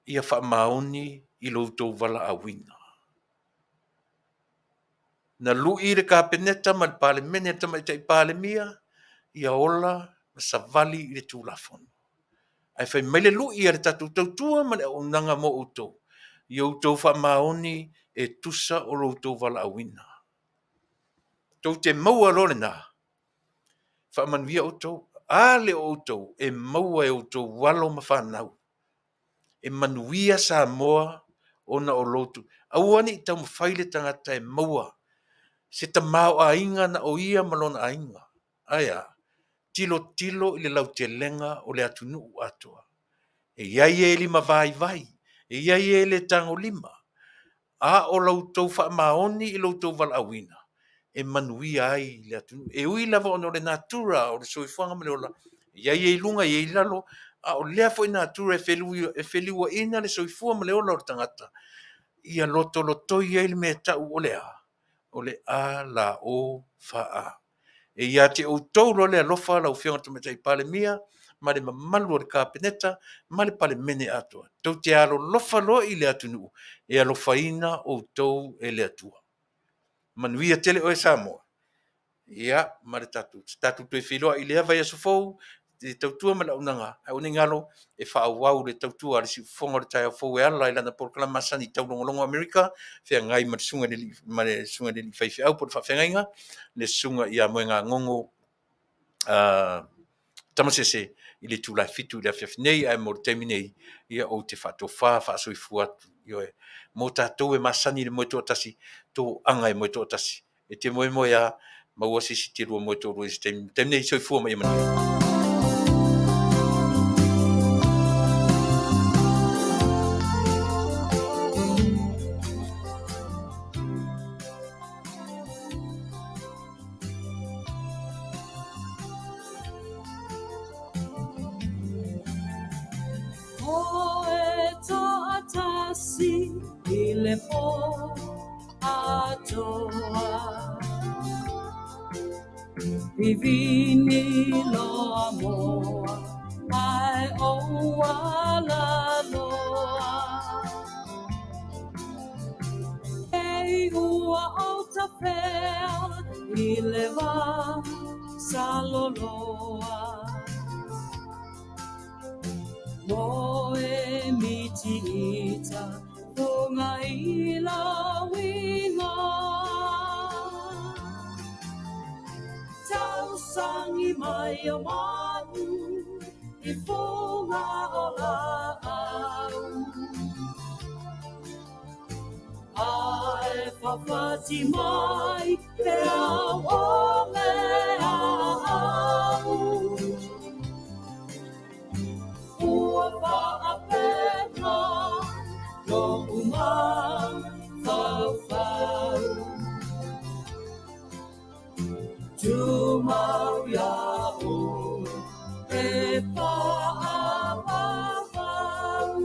ia wha maoni i loutou wala a wina. Na lu i le kāpeneta ma le pale mene tamaita i pale mia, ia ola ma sa vali i le tūlafono. Ai fai mele lu i ale tatu tautua ma le o nanga mo utou. I outou wha maoni e tusa o loutou wala awina. Tau te maua lore nā. Wha manuia outou. A le outou e maua e outou walo ma whanau. E manuia Samoa o na o loutou. Auani i tau mawhaile tangata e maua. Se ta mau a inga na o ia malona a inga. Aia. Tilo i le lau te lenga o le atunu atua. E iai e lima vai. E iai e le tango lima. A o loutou wha maoni i loutou wala awina. E manuia ai le atunu. E ui lava ono le natura o le soifuanga mele ola. E iai e lunga e lalo. A o lea fo i natura e wheliua ina le soifua mele ola o le tangata. Ia loto i le mea tau o lea. O le a la o faa. E ia te o taulo le alofa la ufionga tamatai pale mia, ma le mamalu o le kāpeneta, ma le pale mene atua. Tau te alo lofa loa i le atunu, e alofa ina o tau e le atua. Manuia tele o e Samoa. Ia, ma le tatu. Tatu tue whiloa i le avai asofou, te tautua ma la unanga. Ai une ngalo, e whaawau le tautua, le si fonga le tai au fou e ala, i lana porkala masani tau longolongo Amerika, whea ngai ma le sunga le li whaifi au, po le whawhengainga, le sunga i a moenga ngongo tamasese i le tūlai fitu i le awhiawhinei, ai mo le teiminei, ia o te whatofa, whaasoi atu, ioe. Mo tātou e masani le moeto atasi, tō anga e moeto atasi. E te moe a, maua sisi te rua moeto rua i se teiminei soifua mai Manuia. Vivini loa moa, ai Auaunaga loa. Ei ua o ta pea, i le wā saloloa. Mo e miti ita, tonga i la winga. Sangi mai o manu I fonga o la au Ai whawhati mai te au o me au Ua whaapena no umang whawhau Tu mau ya o e pa Vaaaoao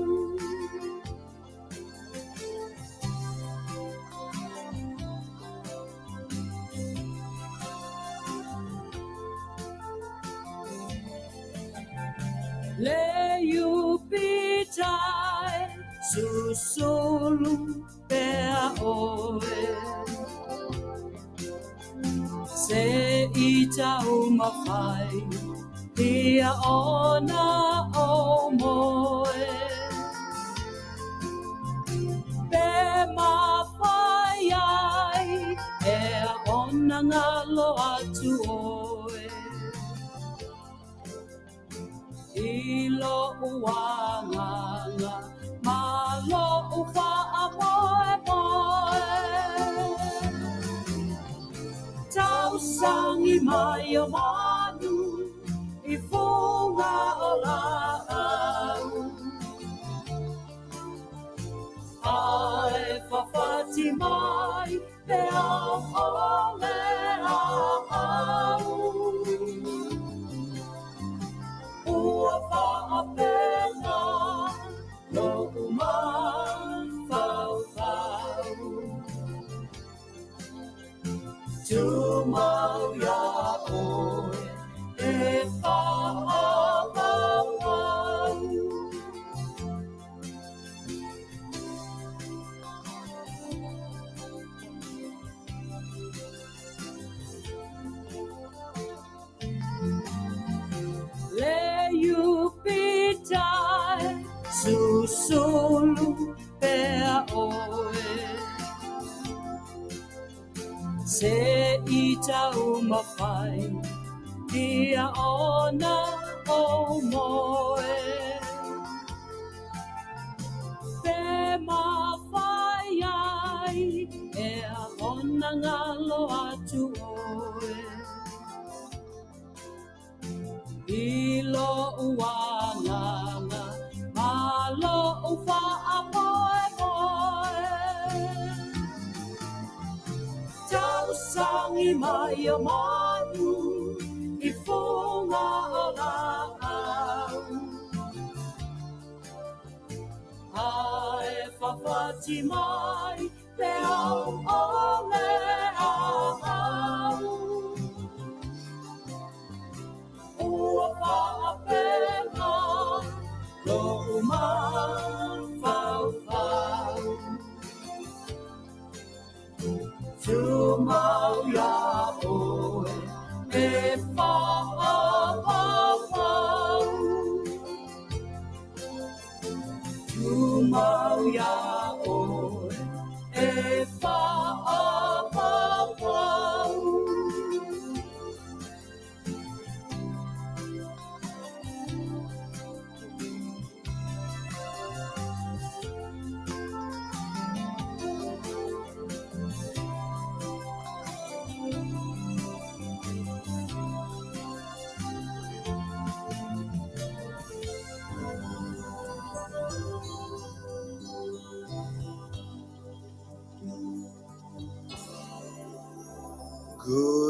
Le pitai susulu pea oe se ita umawhai ia ona o moe pe mawhai ai e ona ngalo atu oe ilo uanganga malo ufa amoe moe tau sangi mai o manu I funga o la au ai whawhati mai te au o le au ua whaapena no umai whau tu mau ya oe e Faafetai le pitai susulu pea oe se ita umawhai ia ona o moe pe mawhai ai e ona ngalo atu oe ilo uanganga malo ufa amoe moe tau sangi mai o manu I funga o la au ai whawhati mai te au o le au ua whaapena lo umai whau tu mau ya oe e Faafetai tu mau ya oe e Faafetai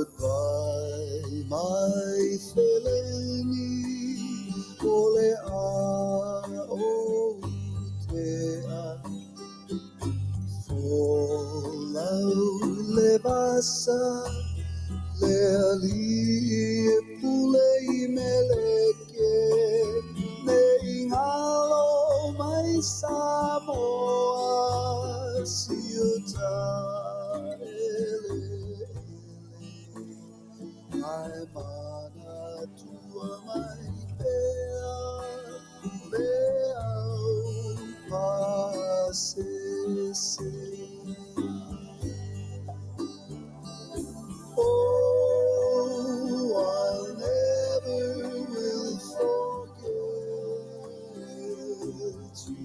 Goodbye, my Feleni, ole Aoaunga, folau le Fasa, le ali pulei meleke, ne ingalo mai Samoa, siuta ele. Ai mana tua mai pea leau pasese oh I never will forget you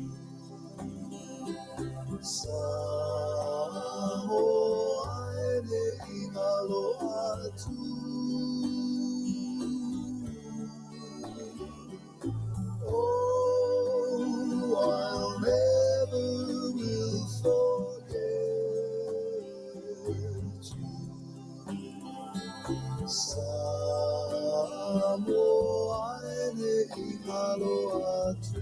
Samoa ne ingalo atu Oh, I'll never will forget you. Samoa ne ingalo atu.